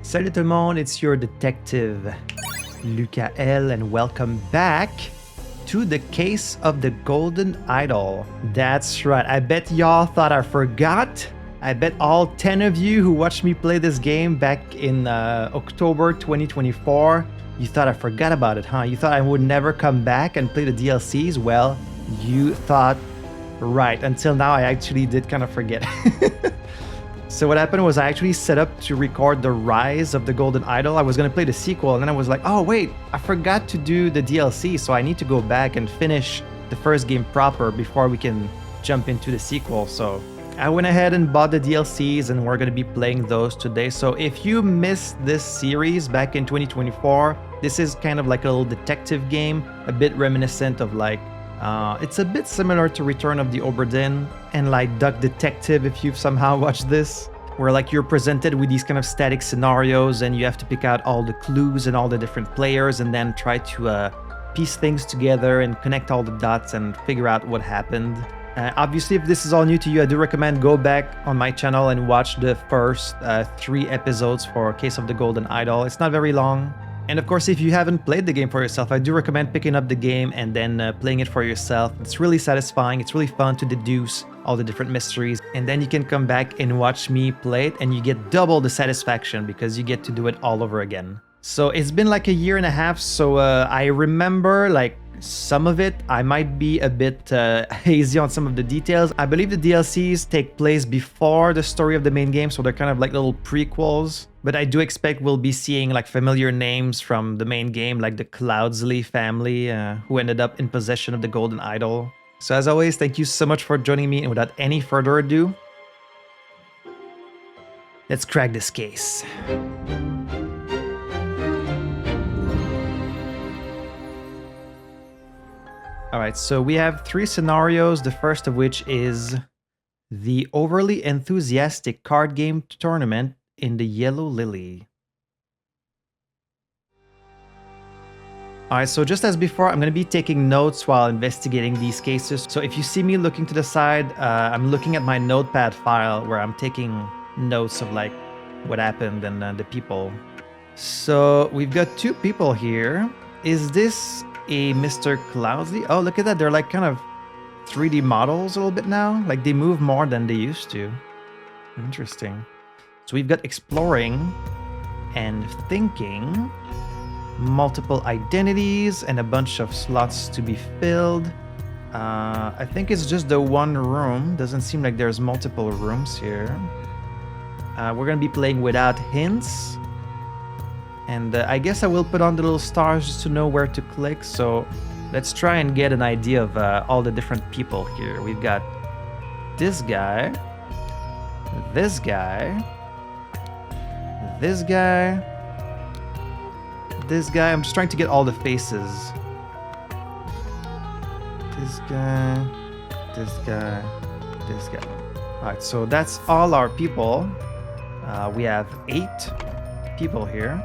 Salut tout le monde, it's your detective, Lukael, and welcome back to the case of the Golden Idol. That's right, I bet y'all thought I forgot. I bet all 10 of you who watched me play this game back in October 2024, you thought I forgot about it, huh? You thought I would never come back and play the DLCs? Well, you thought right. Until now, I actually did kind of forget. So what happened was I actually set up to record the Rise of the Golden Idol. I was going to play the sequel, and then I was like, oh wait, I forgot to do the DLC, so I need to go back and finish the first game proper before we can jump into the sequel. So I went ahead and bought the DLCs, and we're going to be playing those today. So if you missed this series back in 2024, this is kind of like a little detective game, a bit reminiscent of like, it's a bit similar to Return of the Oberon and like Duck Detective if you've somehow watched this, where like you're presented with these kind of static scenarios and you have to pick out all the clues and all the different players and then try to piece things together and connect all the dots and figure out what happened. Obviously, if this is all new to you, I do recommend go back on my channel and watch the first 3 episodes for Case of the Golden Idol. It's not very long. And of course, if you haven't played the game for yourself, I do recommend picking up the game and then playing it for yourself. It's really satisfying. It's really fun to deduce all the different mysteries. And then you can come back and watch me play it and you get double the satisfaction because you get to do it all over again. So it's been like a year and a half. So I remember like some of it. I might be a bit hazy on some of the details. I believe the DLCs take place before the story of the main game. So they're kind of like little prequels. But I do expect we'll be seeing like familiar names from the main game, like the Cloudsley family who ended up in possession of the Golden Idol. So as always, thank you so much for joining me. And without any further ado, let's crack this case. All right, so we have 3 scenarios. The first of which is the overly enthusiastic card game tournament in the Yellow Lily. Alright, so just as before, I'm going to be taking notes while investigating these cases. So if you see me looking to the side, I'm looking at my notepad file where I'm taking notes of like what happened and the people. So we've got 2 people here. Is this a Mr. Cloudsley? Oh, look at that. They're like kind of 3D models a little bit now. Like they move more than they used to. Interesting. So we've got exploring and thinking, multiple identities, and a bunch of slots to be filled. I think it's just the one room. Doesn't seem like there's multiple rooms here. We're going to be playing without hints. And I guess I will put on the little stars just to know where to click. So let's try and get an idea of all the different people here. We've got this guy, this guy, this guy, this guy. I'm just trying to get all the faces. This guy, this guy, this guy. All right, so that's all our people. We have 8 people here.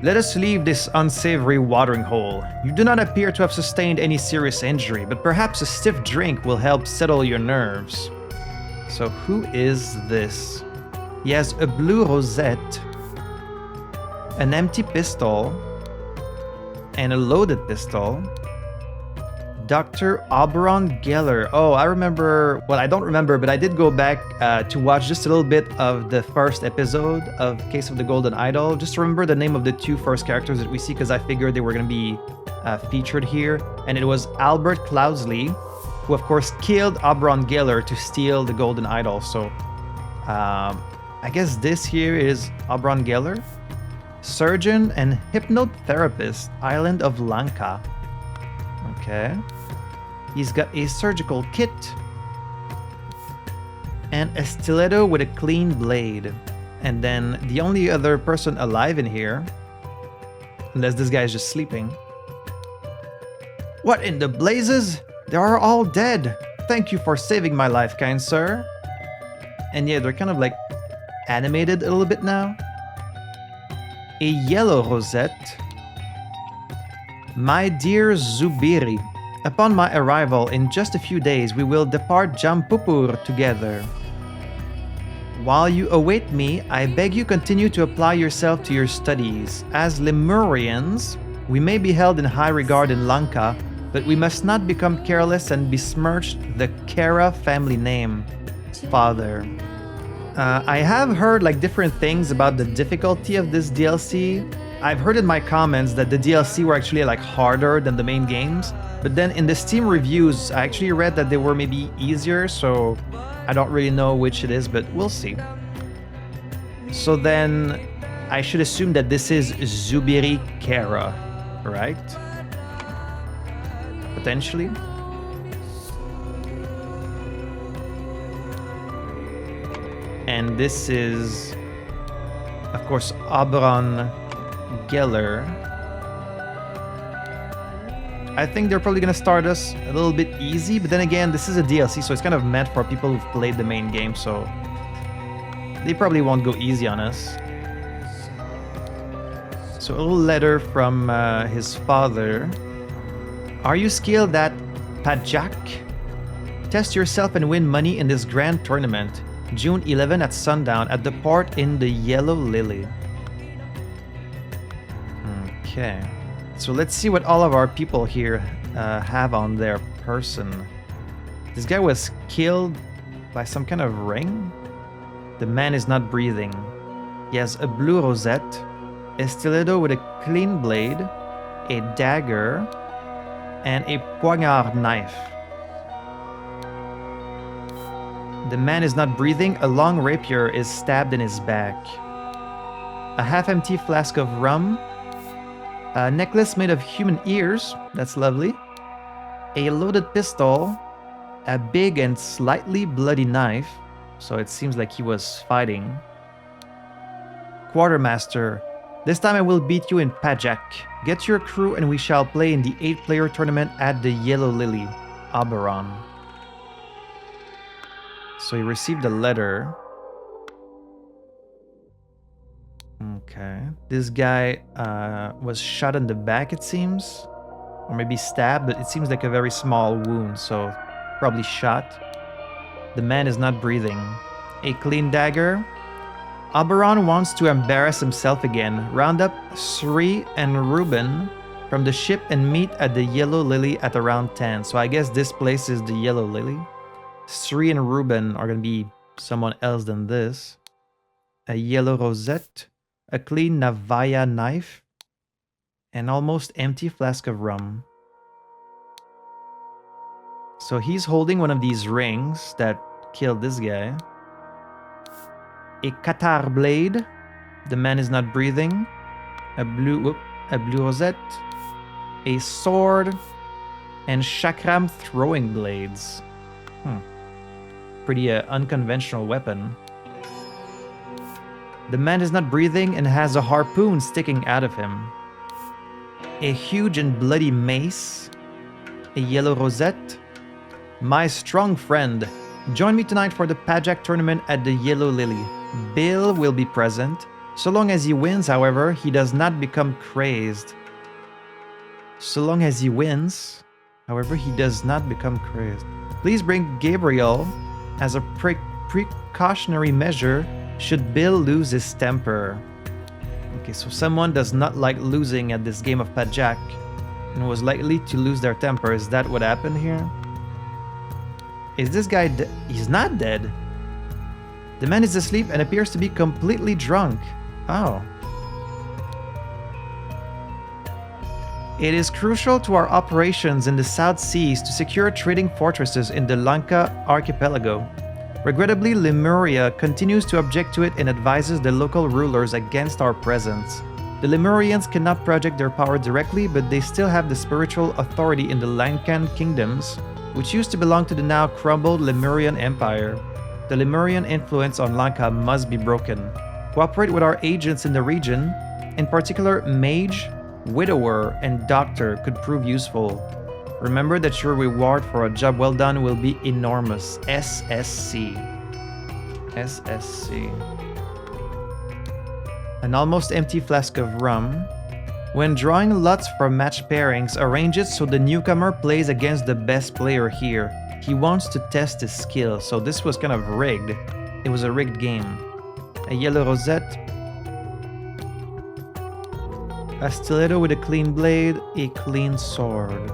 Let us leave this unsavory watering hole. You do not appear to have sustained any serious injury, but perhaps a stiff drink will help settle your nerves. So who is this? He has a blue rosette, an empty pistol, and a loaded pistol. Dr. Oberon Geller. Oh, I remember. Well, I don't remember, but I did go back to watch just a little bit of the first episode of Case of the Golden Idol. Just to remember the name of the 2 first characters that we see, because I figured they were going to be featured here. And it was Albert Cloudsley, who of course killed Oberon Geller to steal the Golden Idol. So I guess this here is Oberon Geller. Surgeon and hypnotherapist, Island of Lanka. Okay. He's got a surgical kit and a stiletto with a clean blade. And then the only other person alive in here, unless this guy is just sleeping. What in the blazes? They are all dead. Thank you for saving my life, kind sir. And yeah, they're kind of like animated a little bit now. A yellow rosette. My dear Zubiri, upon my arrival in just a few days, we will depart Jampupur together. While you await me, I beg you continue to apply yourself to your studies. As Lemurians, we may be held in high regard in Lanka, but we must not become careless and besmirch the Kara family name. Father. I have heard like different things about the difficulty of this DLC. I've heard in my comments that the DLC were actually like harder than the main games, but then in the Steam reviews, I actually read that they were maybe easier, so I don't really know which it is, but we'll see. So then I should assume that this is Zubiri Kara, right? Potentially. And this is, of course, Oberon Geller. I think they're probably gonna start us a little bit easy, but then again, this is a DLC, so it's kind of meant for people who've played the main game, so they probably won't go easy on us. So a little letter from his father. Are you skilled at Pajak? Test yourself and win money in this grand tournament. June 11 at sundown at the port in the Yellow Lily. Okay. So let's see what all of our people here have on their person. This guy was killed by some kind of ring. The man is not breathing. He has a blue rosette, a stiletto with a clean blade, a dagger, and a poignard knife. The man is not breathing. A long rapier is stabbed in his back. A half-empty flask of rum. A necklace made of human ears. That's lovely. A loaded pistol. A big and slightly bloody knife. So it seems like he was fighting. Quartermaster. This time I will beat you in Pajak. Get your crew and we shall play in the 8-player tournament at the Yellow Lily. Oberon. So he received a letter. Okay. This guy was shot in the back, it seems. Or maybe stabbed, but it seems like a very small wound, so probably shot. The man is not breathing. A clean dagger. Oberon wants to embarrass himself again. Round up Sri and Ruben from the ship and meet at the Yellow Lily at around 10. So I guess this place is the Yellow Lily. Sri and Ruben are going to be someone else than this. A yellow rosette, a clean Navaya knife, an almost empty flask of rum. So he's holding one of these rings that killed this guy. A Qatar blade. The man is not breathing. A blue rosette. A sword. And chakram throwing blades. Pretty unconventional weapon. The man is not breathing and has a harpoon sticking out of him. A huge and bloody mace. A yellow rosette. My strong friend. Join me tonight for the Pajak tournament at the Yellow Lily. Bill will be present. So long as he wins, however, he does not become crazed. So long as he wins, however, he does not become crazed. Please bring Gabriel as a precautionary measure should Bill lose his temper. Okay, so someone does not like losing at this game of Pajak and was likely to lose their temper. Is that what happened here? Is this guy dead? He's not dead. The man is asleep and appears to be completely drunk. Oh. It is crucial to our operations in the South Seas to secure trading fortresses in the Lanka archipelago. Regrettably, Lemuria continues to object to it and advises the local rulers against our presence. The Lemurians cannot project their power directly, but they still have the spiritual authority in the Lankan kingdoms, which used to belong to the now crumbled Lemurian Empire. The Lemurian influence on Lanka must be broken. Cooperate with our agents in the region, in particular Mage, Widower, and Doctor could prove useful. Remember that your reward for a job well done will be enormous. SSC. SSC. An almost empty flask of rum. When drawing lots for match pairings, arrange it so the newcomer plays against the best player here. He wants to test his skill, so this was kind of rigged. It was a rigged game. A yellow rosette. A stiletto with a clean blade. A clean sword.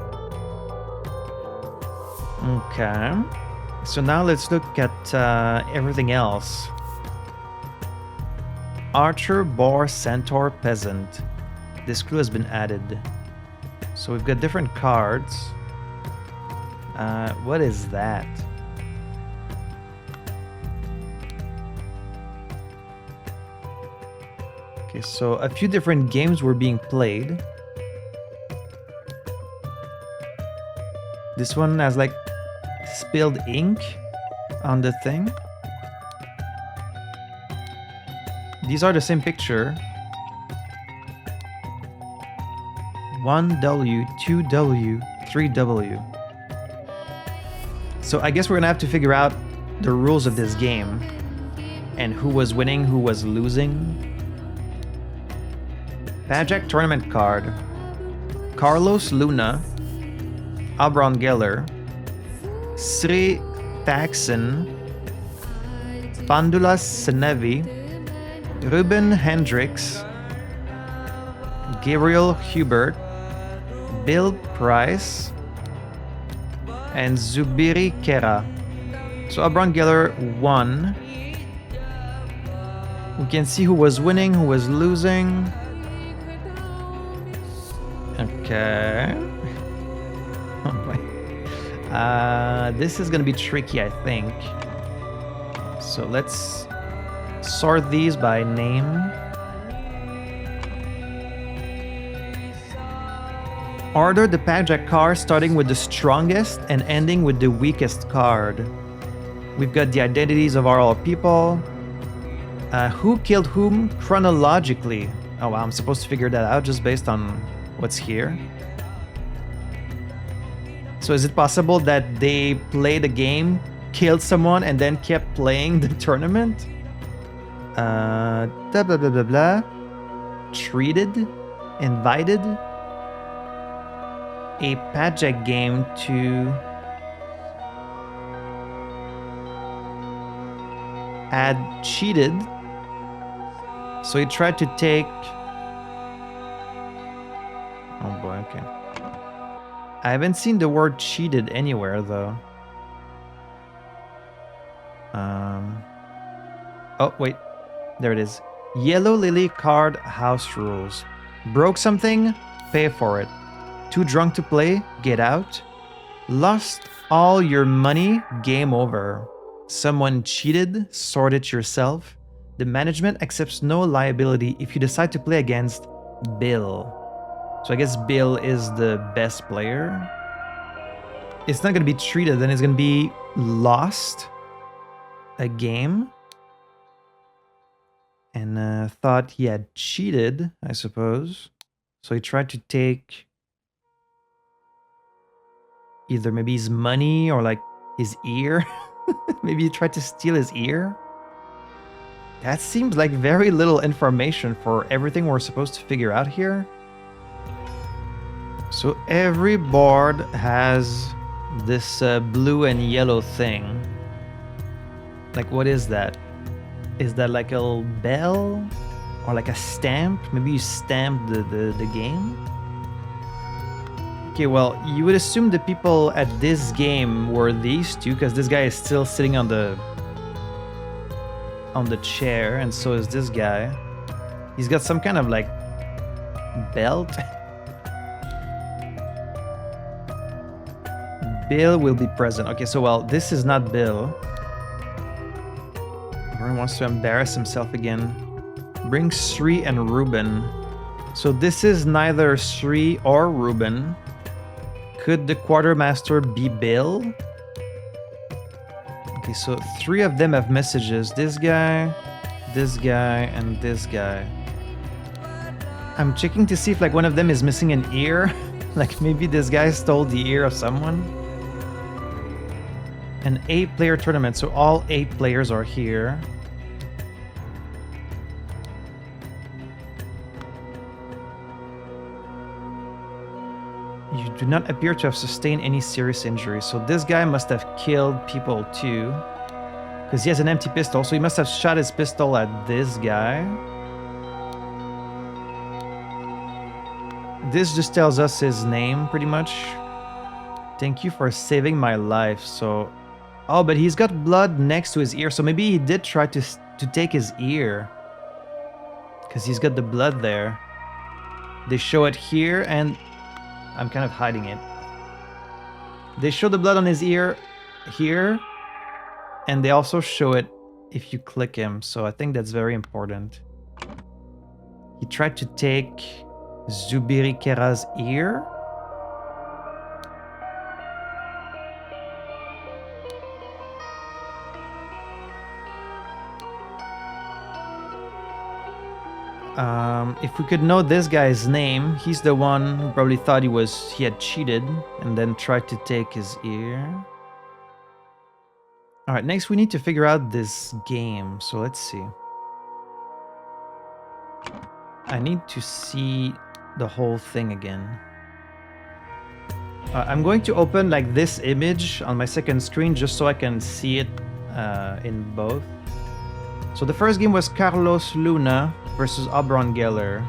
Okay. So now let's look at everything else. Archer, boar, centaur, peasant. This clue has been added. So we've got different cards. What is that? Okay, so a few different games were being played. This one has like spilled ink on the thing. These are the same picture. 1W, 2W, 3W. So I guess we're gonna have to figure out the rules of this game and who was winning, who was losing. Pajak tournament card. Carlos Luna, Oberon Geller, Sri Taxon, Pandula Senevi, Ruben Hendricks, Gabriel Hubert, Bill Price, and Zubiri Kera. So Oberon Geller won. We can see who was winning, who was losing. Okay. Oh boy. This is gonna be tricky, I think. So let's sort these by name. Order the Pajak card starting with the strongest and ending with the weakest card. We've got the identities of all people. Who killed whom chronologically? Oh wow, I'm supposed to figure that out just based on what's here. So is it possible that they played a game, killed someone, and then kept playing the tournament? Blah blah blah blah blah. Treated, invited. A Pajak game to had cheated. So he tried to take... Oh boy, okay. I haven't seen the word cheated anywhere though. Oh wait, there it is. Yellow Lily card house rules. Broke something? Pay for it. Too drunk to play? Get out. Lost all your money? Game over. Someone cheated? Sort it yourself. The management accepts no liability if you decide to play against Bill. So I guess Bill is the best player. It's not going to be treated, then it's going to be lost a game. And thought he had cheated, I suppose. So he tried to take either maybe his money or like his ear. Maybe he tried to steal his ear. That seems like very little information for everything we're supposed to figure out here. So every board has this blue and yellow thing. Like, what is that? Is that like a little bell? Or like a stamp? Maybe you stamped the game? Okay, well, you would assume the people at this game were these two, because this guy is still sitting on the chair, and so is this guy. He's got some kind of like belt. Bill will be present. Okay, so well, this is not Bill. Everyone wants to embarrass himself again. Bring Sri and Ruben. So this is neither Sri or Ruben. Could the quartermaster be Bill? Okay, so three of them have messages. This guy, and this guy. I'm checking to see if like one of them is missing an ear. Like maybe this guy stole the ear of someone. An 8-player tournament, so all 8 players are here. You do not appear to have sustained any serious injury, so this guy must have killed people too. Because he has an empty pistol, so he must have shot his pistol at this guy. This just tells us his name, pretty much. Thank you for saving my life. So, oh, but he's got blood next to his ear, so maybe he did try to take his ear. Because he's got the blood there. They show it here, and I'm kind of hiding it. They show the blood on his ear here, and they also show it if you click him, so I think that's very important. He tried to take Zubiri Kera's ear. If we could know this guy's name, he's the one who probably thought he had cheated and then tried to take his ear. Alright, next we need to figure out this game, so let's see. I need to see the whole thing again. I'm going to open like this image on my second screen just so I can see it in both. So the first game was Carlos Luna versus Oberon Geller.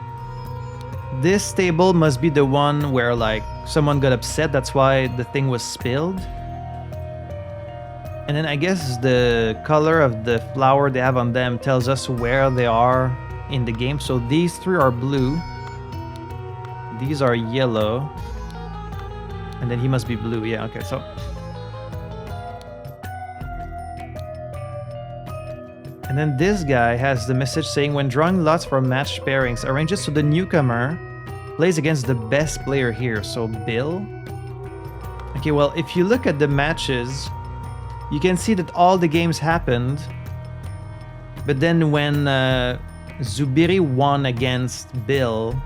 This table must be the one where like someone got upset, that's why the thing was spilled. And then I guess the color of the flower they have on them tells us where they are in the game. So these three are blue. These are yellow. And then he must be blue. Yeah, okay, so. And then this guy has the message saying, when drawing lots for match pairings, arrange it so the newcomer plays against the best player here. So Bill. Okay, well, if you look at the matches, you can see that all the games happened. But then when Zubiri won against Bill,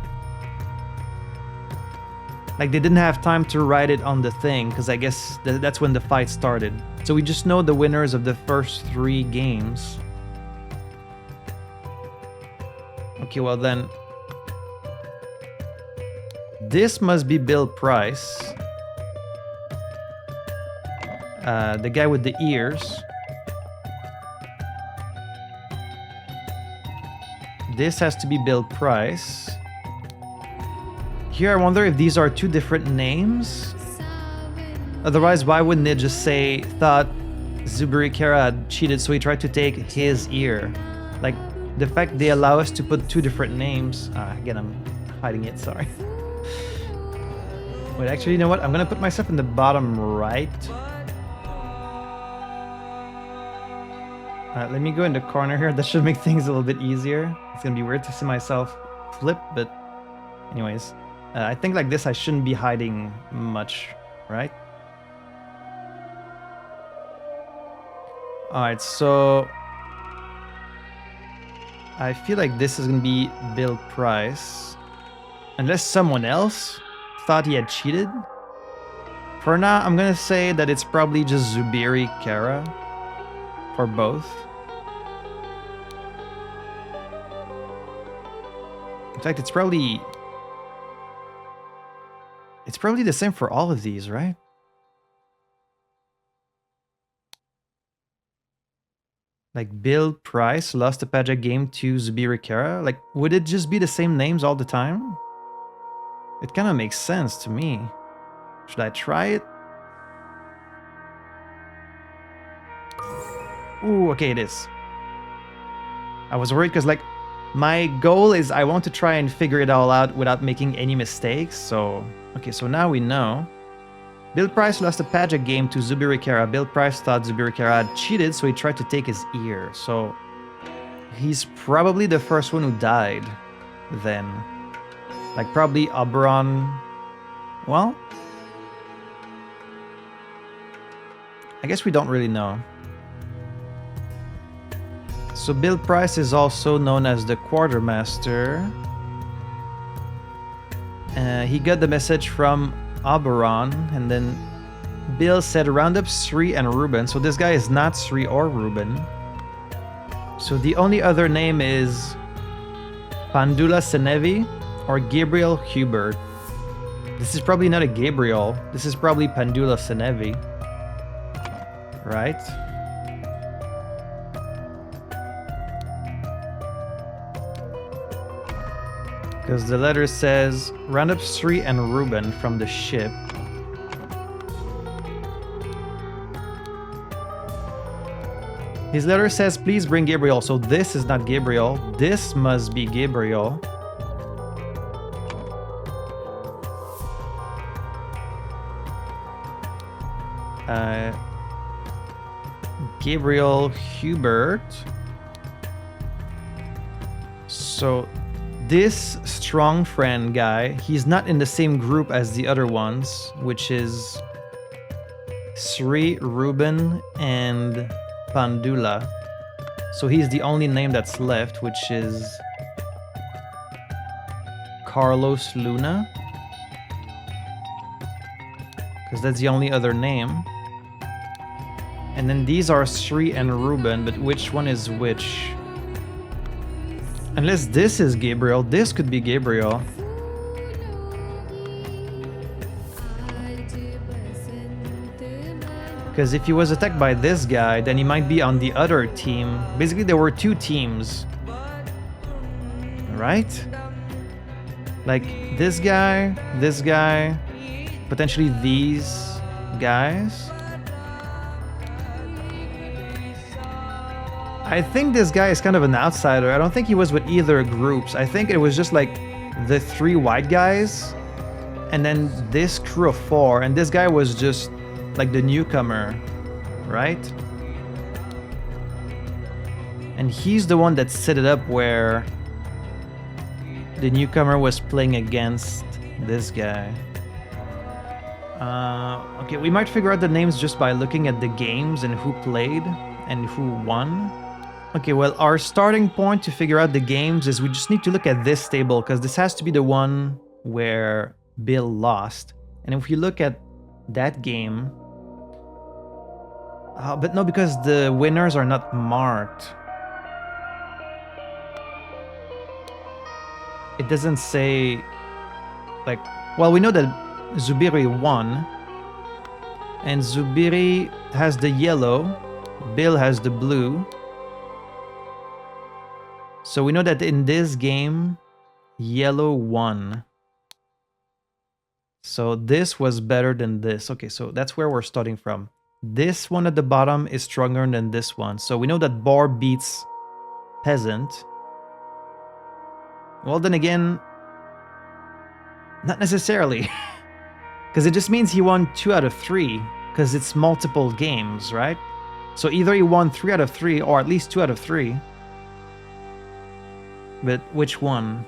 like they didn't have time to write it on the thing, because I guess that's when the fight started. So we just know the winners of the first 3 games. Okay, well then, this must be Bill Price. The guy with the ears. This has to be Bill Price. Here I wonder if these are 2 different names. Otherwise, why wouldn't they just say, thought Zubiri Kera had cheated, so he tried to take his ear? Like, the fact they allow us to put 2 different names. Again, I'm hiding it, sorry. Wait, actually, you know what? I'm gonna put myself in the bottom right. Let me go in the corner here. That should make things a little bit easier. It's gonna be weird to see myself flip, but anyways. I think like this I shouldn't be hiding much, right? Alright, so I feel like this is gonna be Bill Price. Unless someone else thought he had cheated. For now, I'm gonna say that it's probably just Zubiri Kera for both. In fact, it's probably the same for all of these, right? Like Bill Price lost a Pajak game to Zubiri Kera. Like, would it just be the same names all the time? It kind of makes sense to me. Should I try it? Ooh, okay, it is. I was worried because like my goal is I want to try and figure it all out without making any mistakes. So, okay, so now we know. Bill Price lost a Pajak game to Zubiri Kera. Bill Price thought Zubiri Kera had cheated, so he tried to take his ear. So, he's probably the first one who died then. Like, probably Oberon. Well, I guess we don't really know. So Bill Price is also known as the Quartermaster. He got the message from Oberon, and then Bill said round up Sri and Ruben. So this guy is not Sri or Ruben. So the only other name is Pandula Senevi or Gabriel Hubert. This is probably not a Gabriel. This is probably Pandula Senevi. Right? Because the letter says, round up Sri and Ruben from the ship. His letter says, please bring Gabriel. So this is not Gabriel. This must be Gabriel. Gabriel Hubert. So this strong friend guy, he's not in the same group as the other ones, which is Sri, Ruben, and Pandula. So he's the only name that's left, which is Carlos Luna. Because that's the only other name. And then these are Sri and Ruben, but which one is which? Unless this is Gabriel, this could be Gabriel. Because if he was attacked by this guy, then he might be on the other team. Basically, there were two teams. Right? Like this guy, potentially these guys. I think this guy is kind of an outsider. I don't think he was with either groups. I think it was just like the three white guys and then this crew of four, and this guy was just like the newcomer, right? And he's the one that set it up where the newcomer was playing against this guy. Okay, we might figure out the names just by looking at the games and who played and who won. Okay, well, our starting point to figure out the games is we just need to look at this table, because this has to be the one where Bill lost. And if you look at that game... but no, because the winners are not marked. It doesn't say... like... Well, we know that Zubiri won. And Zubiri has the yellow. Bill has the blue. So we know that in this game, yellow won. So this was better than this. Okay, so that's where we're starting from. This one at the bottom is stronger than this one. So we know that Bar beats Peasant. Well, then again, not necessarily. Because it just means he won 2 out of 3. Because it's multiple games, right? So either he won 3 out of 3 or at least 2 out of 3. But which one?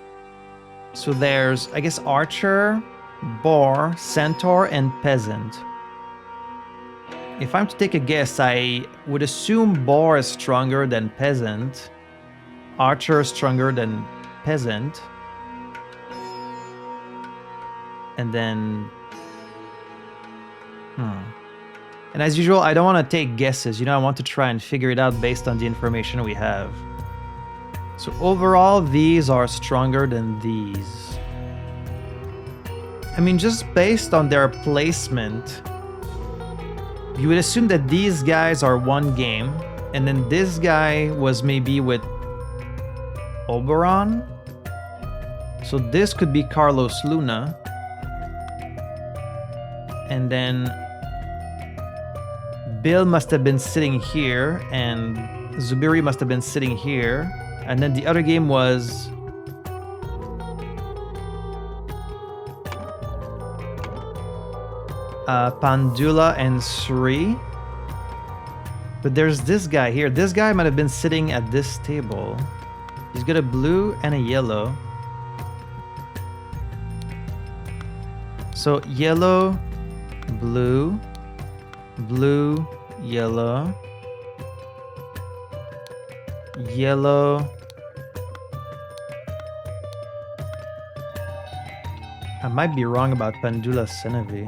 So there's, I guess, Archer, Boar, Centaur, and Peasant. If I'm to take a guess, I would assume Boar is stronger than Peasant. Archer is stronger than Peasant. And then... And as usual, I don't want to take guesses. You know, I want to try and figure it out based on the information we have. So overall, these are stronger than these. I mean, just based on their placement, you would assume that these guys are one game, and then this guy was maybe with Oberon. So this could be Carlos Luna. And then Bill must have been sitting here, and Zubiri must have been sitting here. And then the other game was... Pandula and Sri. But there's this guy here. This guy might have been sitting at this table. He's got a blue and a yellow. So yellow, blue, blue, yellow, yellow. I might be wrong about Pandula Senevi.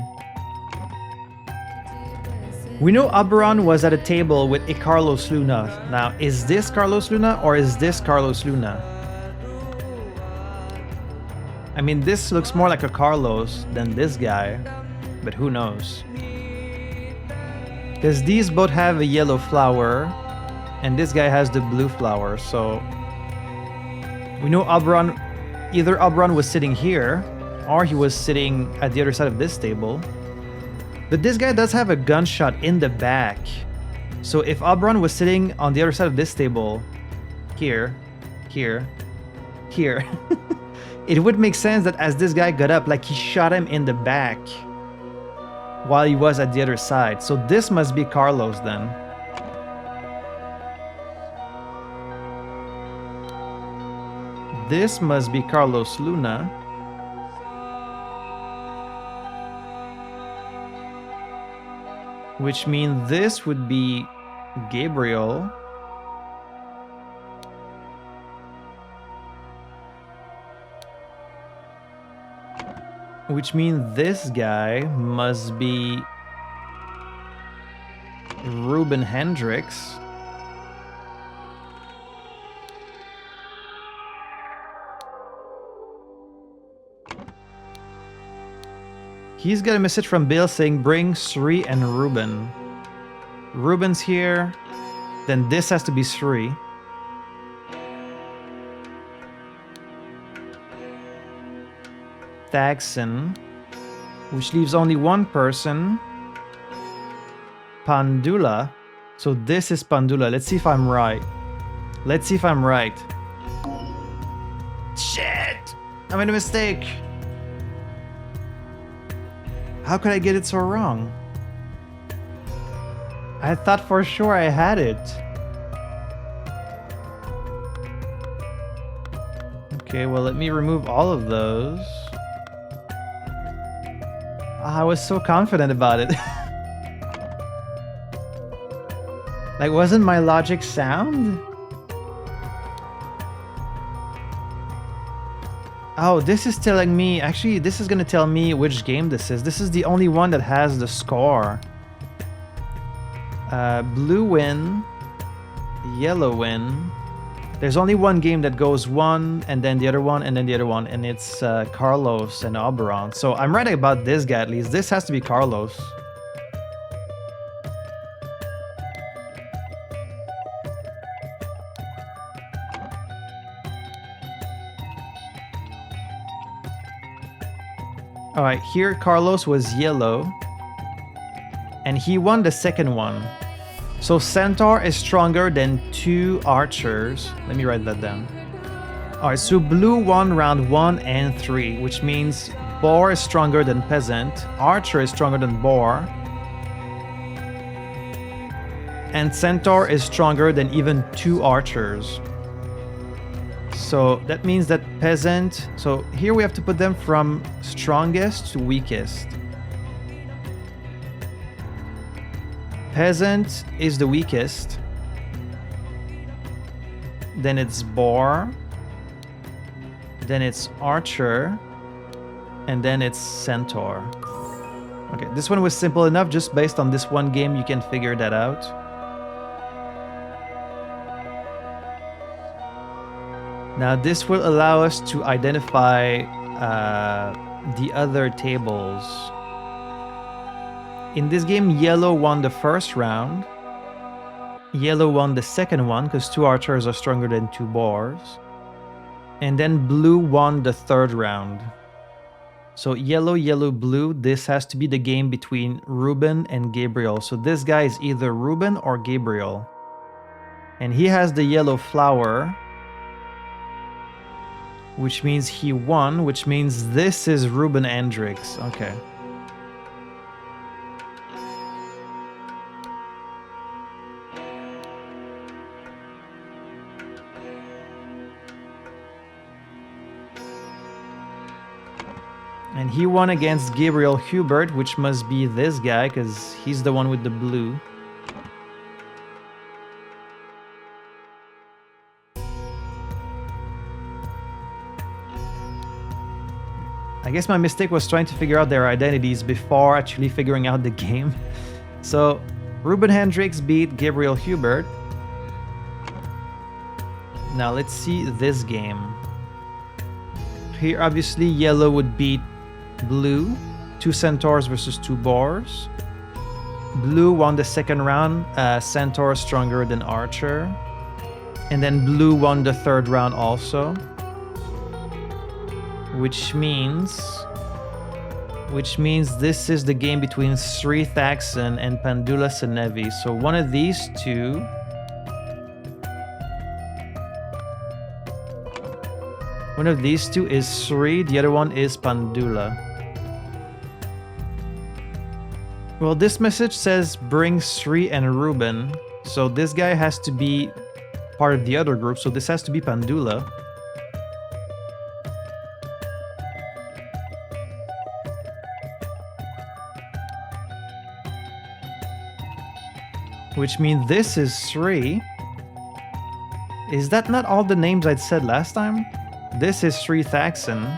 We know Oberon was at a table with a Carlos Luna. Now, is this Carlos Luna or is this Carlos Luna? I mean, this looks more like a Carlos than this guy, but who knows? Because these both have a yellow flower, and this guy has the blue flower, so... We know Oberon either Oberon was sitting here, or he was sitting at the other side of this table. But this guy does have a gunshot in the back. So if Oberon was sitting on the other side of this table, here, here, here, it would make sense that as this guy got up, like he shot him in the back while he was at the other side. So this must be Carlos then. This must be Carlos Luna. Which means this would be Gabriel. Which means this guy must be Ruben Hendricks. He's got a message from Bill saying bring Sri and Ruben. Ruben's here. Then this has to be Sri. Thaxon, which leaves only one person. Pandula. So this is Pandula. Let's see if I'm right. Let's see if I'm right. Shit! I made a mistake. How could I get it so wrong? I thought for sure I had it. Okay, well, let me remove all of those. I was so confident about it. Like, wasn't my logic sound? Oh, this is telling me... Actually, this is gonna tell me which game this is. This is the only one that has the score. Blue win. Yellow win. There's only one game that goes one, and then the other one, and then the other one. And it's Carlos and Oberon. So I'm right about this guy at least. This has to be Carlos. Alright, here Carlos was yellow. And he won the second one. So Centaur is stronger than 2 archers. Let me write that down. Alright, so blue won round 1 and 3, which means boar is stronger than peasant, archer is stronger than boar, and centaur is stronger than even 2 archers. So that means that peasant... So here we have to put them from strongest to weakest. Peasant is the weakest. Then it's boar. Then it's archer. And then it's centaur. Okay, this one was simple enough. Just based on this one game, you can figure that out. Now this will allow us to identify the other tables. In this game, yellow won the first round. Yellow won the second one because 2 archers are stronger than 2 boars. And then blue won the third round. So yellow, yellow, blue, this has to be the game between Ruben and Gabriel. So this guy is either Ruben or Gabriel. And he has the yellow flower, which means he won, which means this is Ruben Hendricks. Okay. And he won against Gabriel Hubert, which must be this guy, because he's the one with the blue. I guess my mistake was trying to figure out their identities before actually figuring out the game. So, Ruben Hendricks beat Gabriel Hubert. Now let's see this game. Here, obviously, yellow would beat blue. 2 centaurs versus 2 boars. Blue won the second round. Centaur stronger than archer. And then blue won the third round also. Which means this is the game between Sri Thaxan and Pandula Senevi. So one of these two. One of these two is Sri, the other one is Pandula. Well, this message says bring Sri and Ruben. So this guy has to be part of the other group. So this has to be Pandula. Which means this is Sri. Is that not all the names I'd said last time? This is Sri Thaxan.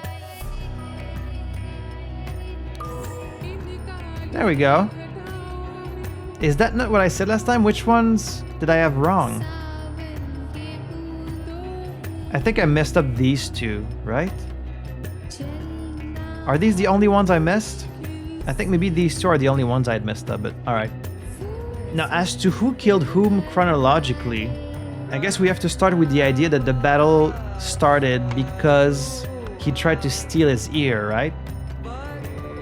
There we go. Is that not what I said last time? Which ones did I have wrong? I think I messed up these two, right? Are these the only ones I missed? I think maybe these two are the only ones I'd messed up, but alright. Now, as to who killed whom chronologically, I guess we have to start with the idea that the battle started because he tried to steal his ear, right?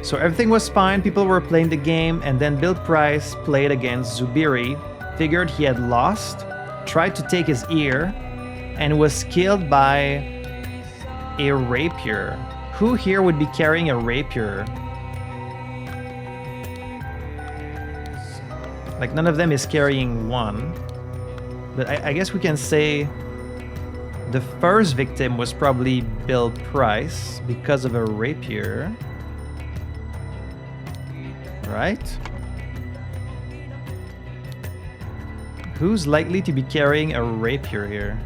So everything was fine, people were playing the game, and then Bill Price played against Zubiri, figured he had lost, tried to take his ear, and was killed by a rapier. Who here would be carrying a rapier? Like, none of them is carrying one. But I guess we can say the first victim was probably Bill Price because of a rapier. Right? Who's likely to be carrying a rapier here?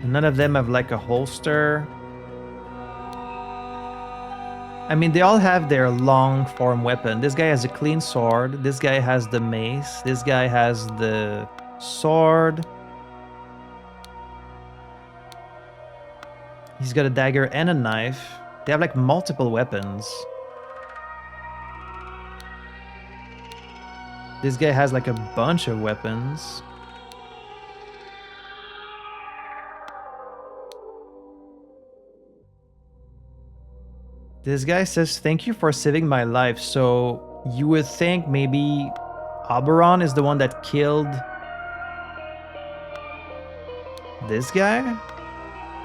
None of them have like a holster. I mean, they all have their long form weapon. This guy has a clean sword. This guy has the mace. This guy has the sword. He's got a dagger and a knife. They have like multiple weapons. This guy has like a bunch of weapons. This guy says, thank you for saving my life. So you would think maybe Oberon is the one that killed this guy?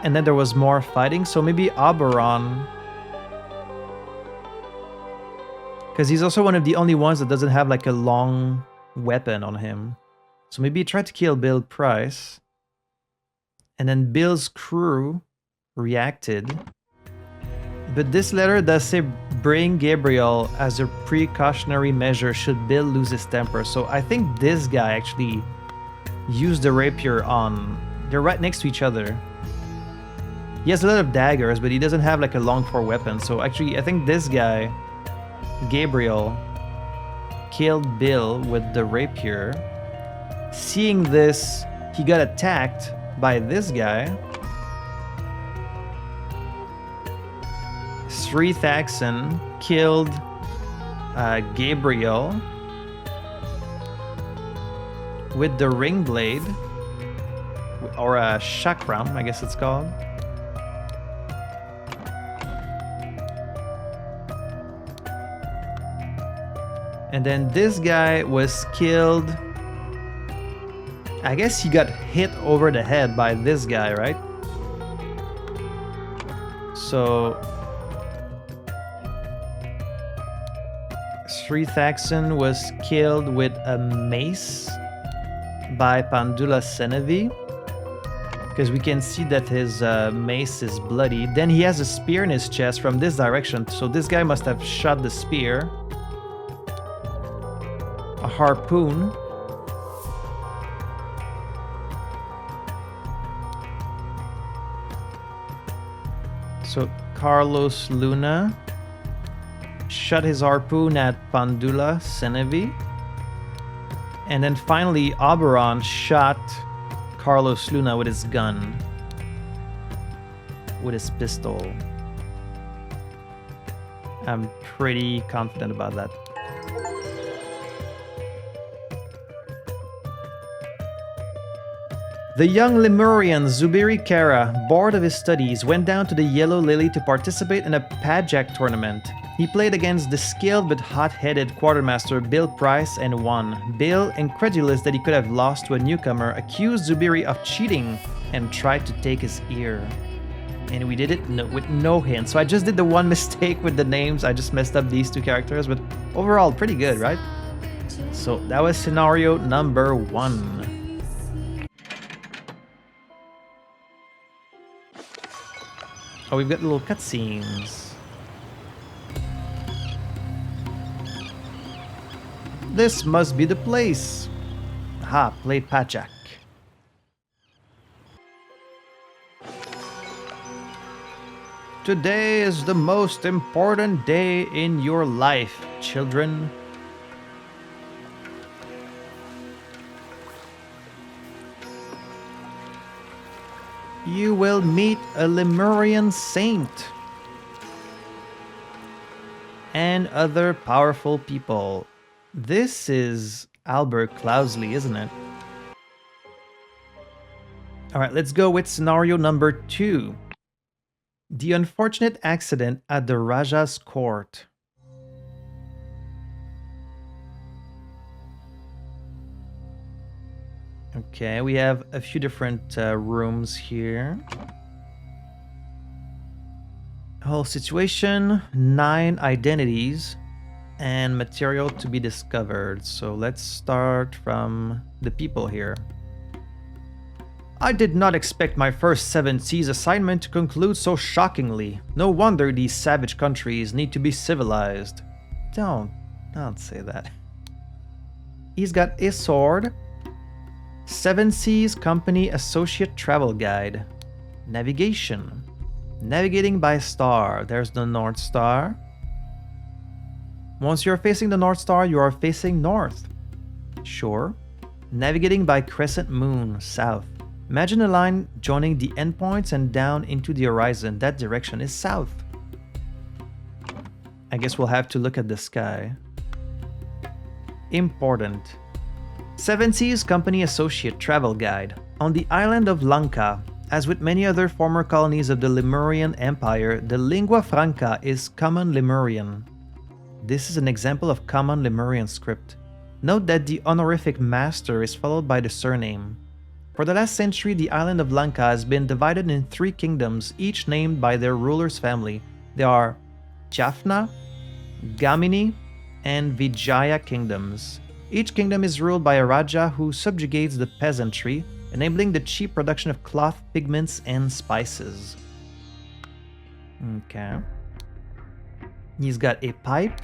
And then there was more fighting. So maybe Oberon, because he's also one of the only ones that doesn't have like a long weapon on him. So maybe he tried to kill Bill Price. And then Bill's crew reacted. But this letter does say bring Gabriel as a precautionary measure should Bill lose his temper. So I think this guy actually used the rapier on... They're right next to each other. He has a lot of daggers, but he doesn't have like a long form weapon. So actually, I think this guy, Gabriel, killed Bill with the rapier. Seeing this, he got attacked by this guy. Sri Thaxan killed Gabriel with the ring blade, or a chakram, I guess it's called. And then this guy was killed. I guess he got hit over the head by this guy, right? So Sri Thaxan was killed with a mace by Pandula Senevi, because we can see that his mace is bloody. Then he has a spear in his chest from this direction, so this guy must have shot the spear. A harpoon. So Carlos Luna shot his harpoon at Pandula Senevi. And then finally Oberon shot Carlos Luna with his gun. With his pistol. I'm pretty confident about that. The young Lemurian Zubiri Kara, bored of his studies, went down to the Yellow Lily to participate in a Pajak tournament. He played against the skilled but hot-headed quartermaster Bill Price and won. Bill, incredulous that he could have lost to a newcomer, accused Zubiri of cheating and tried to take his ear. And we did it with no hint. So I just did the one mistake with the names. I just messed up these two characters, but overall pretty good, right? So that was scenario number 1. Oh, we've got little cutscenes. This must be the place. Aha, play Pajak. Today is the most important day in your life, children. You will meet a Lemurian saint and other powerful people. This is Albert Cloudsley, isn't it? Alright, let's go with scenario number 2. The unfortunate accident at the Raja's court. Okay, we have a few different rooms here. Whole situation, 9 identities, and material to be discovered. So let's start from the people here. I did not expect my first 7 Seas assignment to conclude so shockingly. No wonder these savage countries need to be civilized. Don't say that. He's got a sword. 7 Seas Company Associate Travel Guide. Navigation. Navigating by star. There's the North Star. Once you're facing the North Star, you are facing north. Sure. Navigating by crescent moon, south. Imagine a line joining the endpoints and down into the horizon. That direction is south. I guess we'll have to look at the sky. Important. 7 Seas Company Associate Travel Guide. On the island of Lanka, as with many other former colonies of the Lemurian Empire, the lingua franca is Common Lemurian. This is an example of Common Lemurian script. Note that the honorific master is followed by the surname. For the last century, the island of Lanka has been divided in 3 kingdoms, each named by their ruler's family. They are Jaffna, Gamini, and Vijaya kingdoms. Each kingdom is ruled by a Raja who subjugates the peasantry, enabling the cheap production of cloth, pigments, and spices. Okay. He's got a pipe.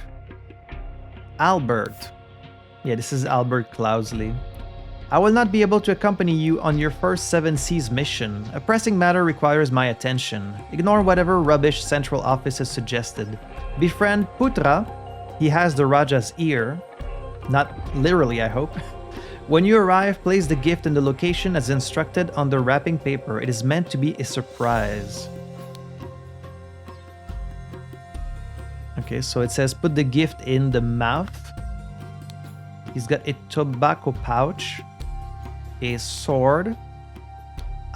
Albert. Yeah, this is Albert Cloudsley. I will not be able to accompany you on your first 7 Seas mission. A pressing matter requires my attention. Ignore whatever rubbish central office has suggested. Befriend Putra. He has the Raja's ear. Not literally, I hope. When you arrive, place the gift in the location as instructed on the wrapping paper. It is meant to be a surprise. Okay, so it says put the gift in the mouth. He's got a tobacco pouch, a sword.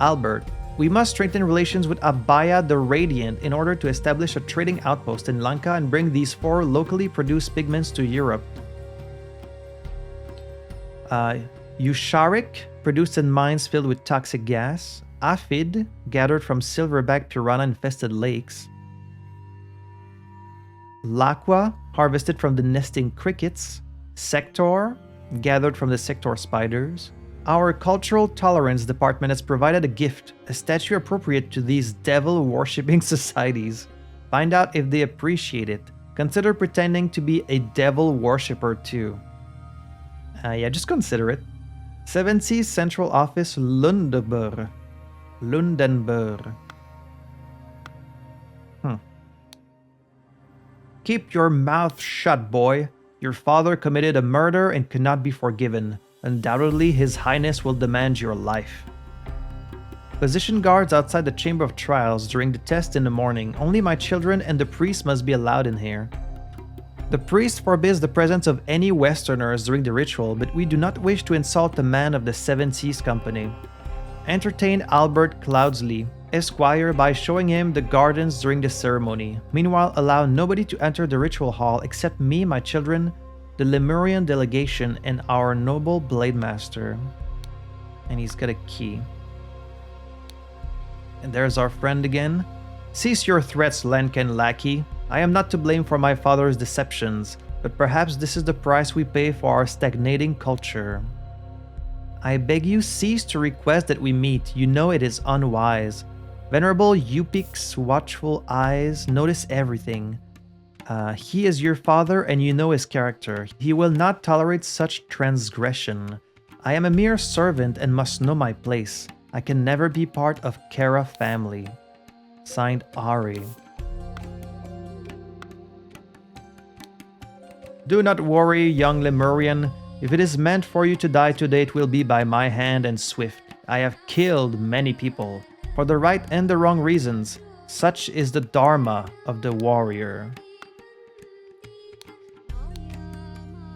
Albert, we must strengthen relations with Abaya the Radiant in order to establish a trading outpost in Lanka and bring these 4 locally produced pigments to Europe. Usharik, produced in mines filled with toxic gas. Aphid, gathered from silverback piranha-infested lakes. Lakwa, harvested from the nesting crickets. Sector, gathered from the sector spiders. Our Cultural Tolerance Department has provided a gift, a statue appropriate to these devil-worshipping societies. Find out if they appreciate it. Consider pretending to be a devil worshipper too. Yeah, just consider it. 7 Seas Central Office, Lundenburg. Keep your mouth shut, boy. Your father committed a murder and cannot be forgiven. Undoubtedly, His Highness will demand your life. Position guards outside the Chamber of Trials during the test in the morning. Only my children and the priest must be allowed in here. The priest forbids the presence of any Westerners during the ritual, but we do not wish to insult the man of the 7 Seas Company. Entertain Albert Cloudsley, Esquire, by showing him the gardens during the ceremony. Meanwhile, allow nobody to enter the ritual hall except me, my children, the Lemurian delegation, and our noble blade master. And he's got a key. And there's our friend again. Cease your threats, Lanka and lackey. I am not to blame for my father's deceptions, but perhaps this is the price we pay for our stagnating culture. I beg you, cease to request that we meet. You know it is unwise. Venerable Yupik's watchful eyes notice everything. He is your father and you know his character. He will not tolerate such transgression. I am a mere servant and must know my place. I can never be part of Kara family. Signed, Ari. Do not worry, young Lemurian. If it is meant for you to die today, it will be by my hand and swift. I have killed many people, for the right and the wrong reasons. Such is the dharma of the warrior.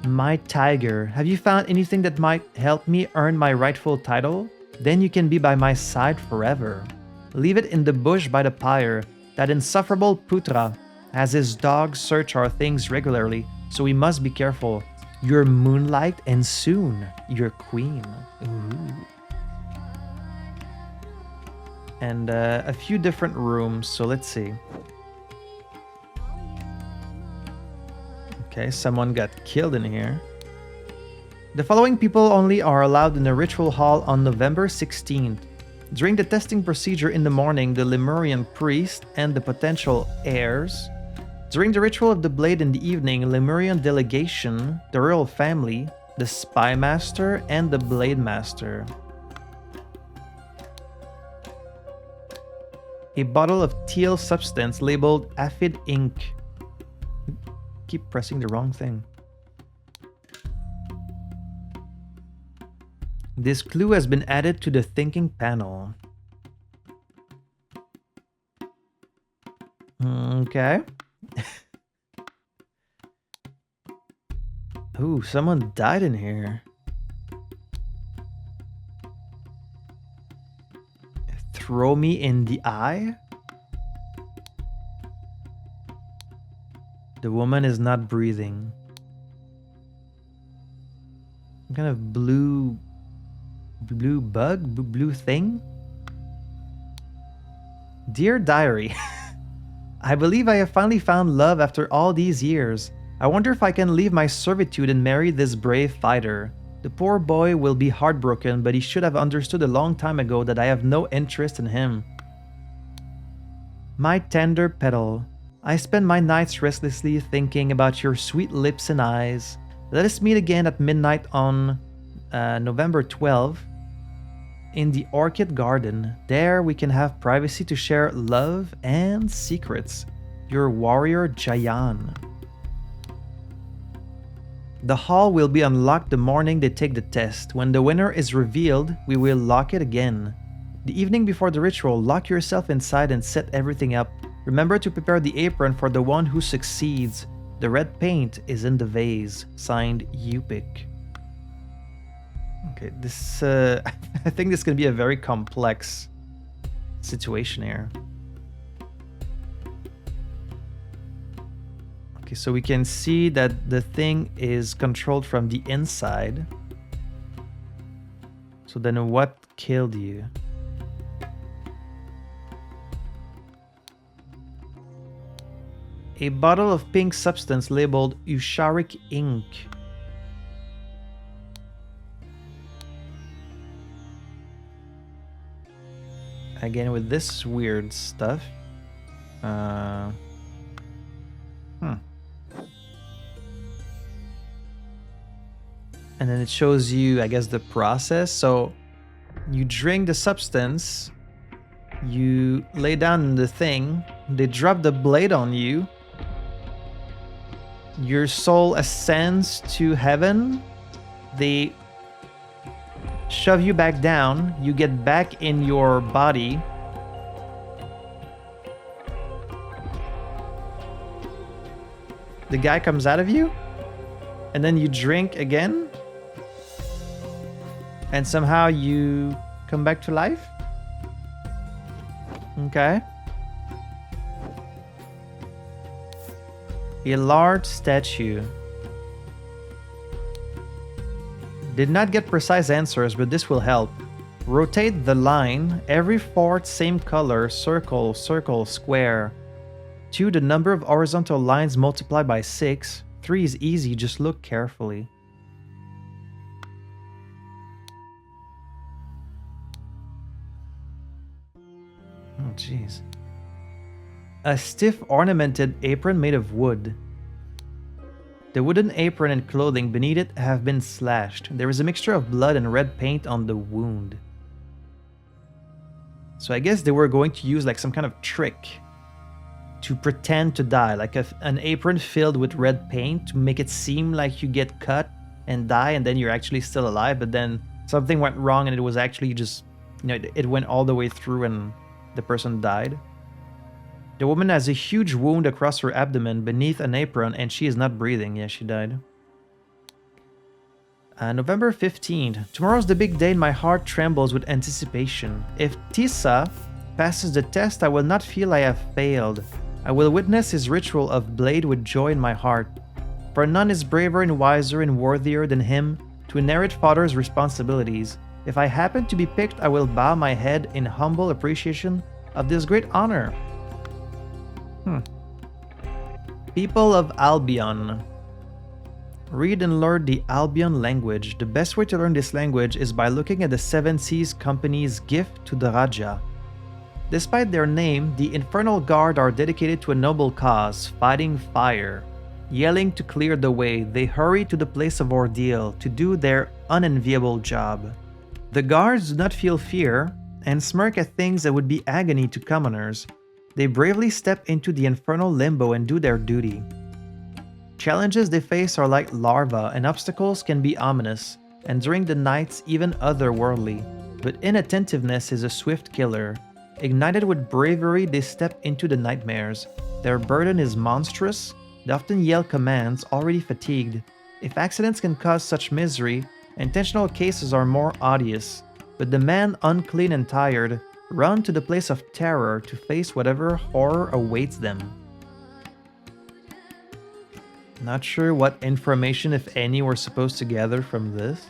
My tiger, have you found anything that might help me earn my rightful title? Then you can be by my side forever. Leave it in the bush by the pyre. That insufferable Putra has his dogs search our things regularly, so we must be careful. Your moonlight and soon your queen. Ooh. And a few different rooms, so let's see. Okay, someone got killed in here. The following people only are allowed in the ritual hall on November 16th. During the testing procedure in the morning, the Lemurian priest and the potential heirs. During the ritual of the blade in the evening, Lemurian delegation, the royal family, the spy master, and the blade master. A bottle of teal substance labeled Aphid ink. Keep pressing the wrong thing. This clue has been added to the thinking panel. Okay. Ooh, someone died in here. Throw me in the eye? The woman is not breathing. Some kind of blue bug? Blue thing? Dear Diary, I believe I have finally found love after all these years. I wonder if I can leave my servitude and marry this brave fighter. The poor boy will be heartbroken, but he should have understood a long time ago that I have no interest in him. My tender petal, I spend my nights restlessly thinking about your sweet lips and eyes. Let us meet again at midnight on November 12th in the Orchid Garden. There we can have privacy to share love and secrets. Your warrior Jayan. The hall will be unlocked the morning they take the test. When the winner is revealed, we will lock it again. The evening before the ritual, lock yourself inside and set everything up. Remember to prepare the apron for the one who succeeds. The red paint is in the vase. Signed, Yupik. Okay, this I think this is going to be a very complex situation here. Okay, so we can see that the thing is controlled from the inside. So then what killed you? A bottle of pink substance labeled Usharic ink. Again with this weird stuff. And then it shows you, I guess, the process. So you drink the substance, you lay down in the thing, they drop the blade on you, your soul ascends to heaven, they shove you back down, you get back in your body. The guy comes out of you, and then you drink again. And somehow you come back to life? Okay. A large statue. Did not get precise answers, but this will help. Rotate the line, every fourth same color, circle, circle, square. 2, the number of horizontal lines multiplied by 6. 3 is easy, just look carefully. Oh, jeez. A stiff ornamented apron made of wood. The wooden apron and clothing beneath it have been slashed. There is a mixture of blood and red paint on the wound. So I guess they were going to use like some kind of trick to pretend to die, like an apron filled with red paint to make it seem like you get cut and die and then you're actually still alive, but then something went wrong and it was actually just, it went all the way through and the person died. The woman has a huge wound across her abdomen beneath an apron and she is not breathing. Yeah, she died. November 15th. Tomorrow's the big day and my heart trembles with anticipation. If Tissa passes the test, I will not feel I have failed. I will witness his ritual of blade with joy in my heart. For none is braver and wiser and worthier than him to inherit father's responsibilities. If I happen to be picked, I will bow my head in humble appreciation of this great honor. People of Albion. Read and learn the Albion language. The best way to learn this language is by looking at the Seven Seas Company's gift to the Raja. Despite their name, the Infernal Guard are dedicated to a noble cause, fighting fire. Yelling to clear the way, they hurry to the place of ordeal to do their unenviable job. The guards do not feel fear and smirk at things that would be agony to commoners. They bravely step into the infernal limbo and do their duty. Challenges they face are like larvae, and obstacles can be ominous, and during the nights even otherworldly. But inattentiveness is a swift killer. Ignited with bravery, they step into the nightmares. Their burden is monstrous. They often yell commands, already fatigued. If accidents can cause such misery, intentional cases are more odious. But the men, unclean and tired, run to the place of terror to face whatever horror awaits them. Not sure what information, if any, we're supposed to gather from this.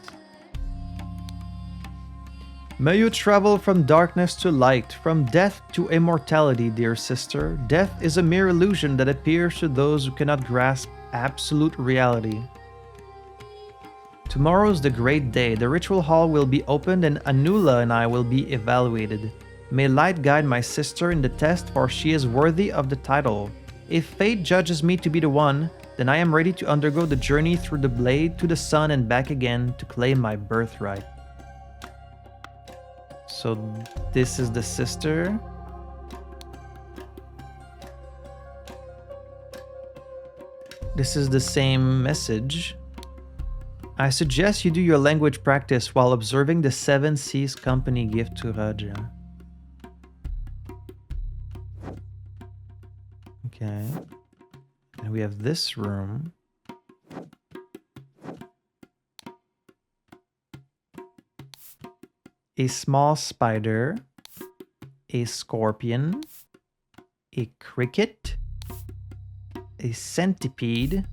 May you travel from darkness to light, from death to immortality, dear sister. Death is a mere illusion that appears to those who cannot grasp absolute reality. Tomorrow's the great day. The ritual hall will be opened and Anula and I will be evaluated. May light guide my sister in the test, for she is worthy of the title. If fate judges me to be the one, then I am ready to undergo the journey through the blade to the sun and back again to claim my birthright. So this is the sister. This is the same message. I suggest you do your language practice while observing the Seven Seas Company gift to Raja. Okay. And we have this room. A small spider, a scorpion, a cricket, a centipede,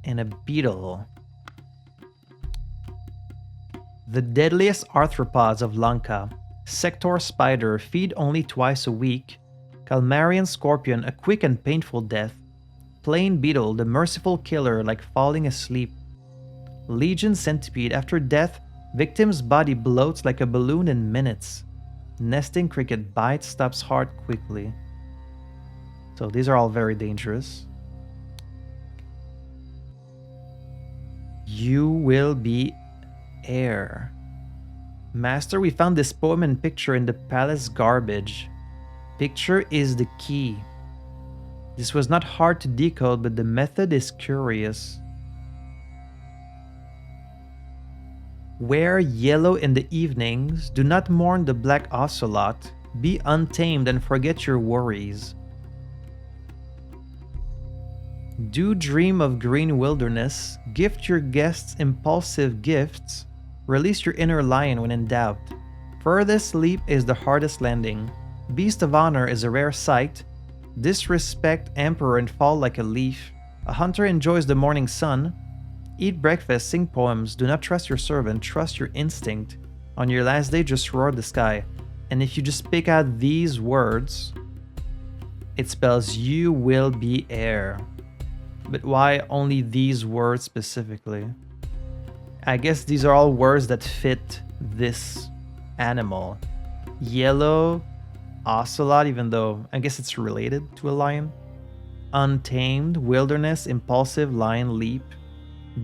and a beetle. The deadliest arthropods of Lanka, sector spider, feed only twice a week. Calmarian scorpion, a quick and painful death. Plain beetle, the merciful killer, like falling asleep. Legion centipede, after death, victim's body bloats like a balloon in minutes. Nesting cricket, bite, stops heart quickly. So these are all very dangerous. You will be heir. Master, we found this poem and picture in the palace garbage. Picture is the key. This was not hard to decode, but the method is curious. Wear yellow in the evenings. Do not mourn the black ocelot. Be untamed and forget your worries. Do dream of green wilderness. Gift your guests impulsive gifts. Release your inner lion when in doubt. Furthest leap is the hardest landing. Beast of honor is a rare sight. Disrespect emperor and fall like a leaf. A hunter enjoys the morning sun. Eat breakfast, sing poems. Do not trust your servant, trust your instinct. On your last day, just roar the sky. And if you just pick out these words, it spells you will be heir. But why only these words specifically? I guess these are all words that fit this animal. Yellow, ocelot, even though I guess it's related to a lion. Untamed, wilderness, impulsive, lion, leap.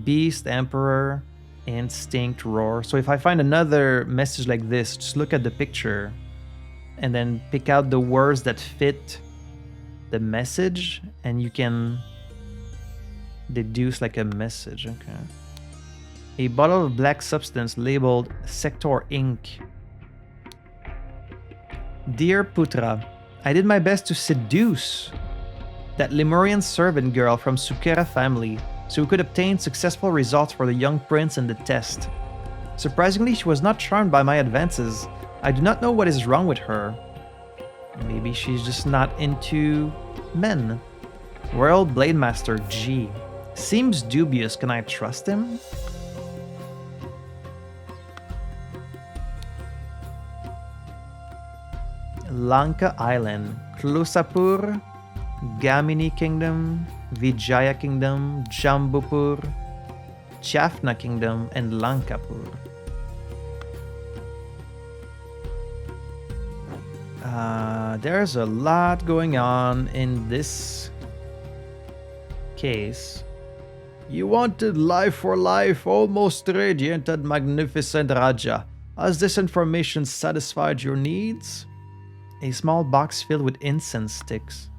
Beast, emperor, instinct, roar. So if I find another message like this, just look at the picture and then pick out the words that fit the message and you can deduce like a message. Okay. A bottle of black substance labeled Sector Ink. Dear Putra, I did my best to seduce that Lemurian servant girl from Sukera family so we could obtain successful results for the young prince in the test. Surprisingly, she was not charmed by my advances. I do not know what is wrong with her. Maybe she's just not into men. Royal Blade Master G. Seems dubious, can I trust him? Lanka Island, Klusapur, Gamini Kingdom, Vijaya Kingdom, Jambupur, Jaffna Kingdom, and Lankapur. There's a lot going on in this case. You wanted life for life, almost radiant and magnificent Raja. Has this information satisfied your needs? A small box filled with incense sticks.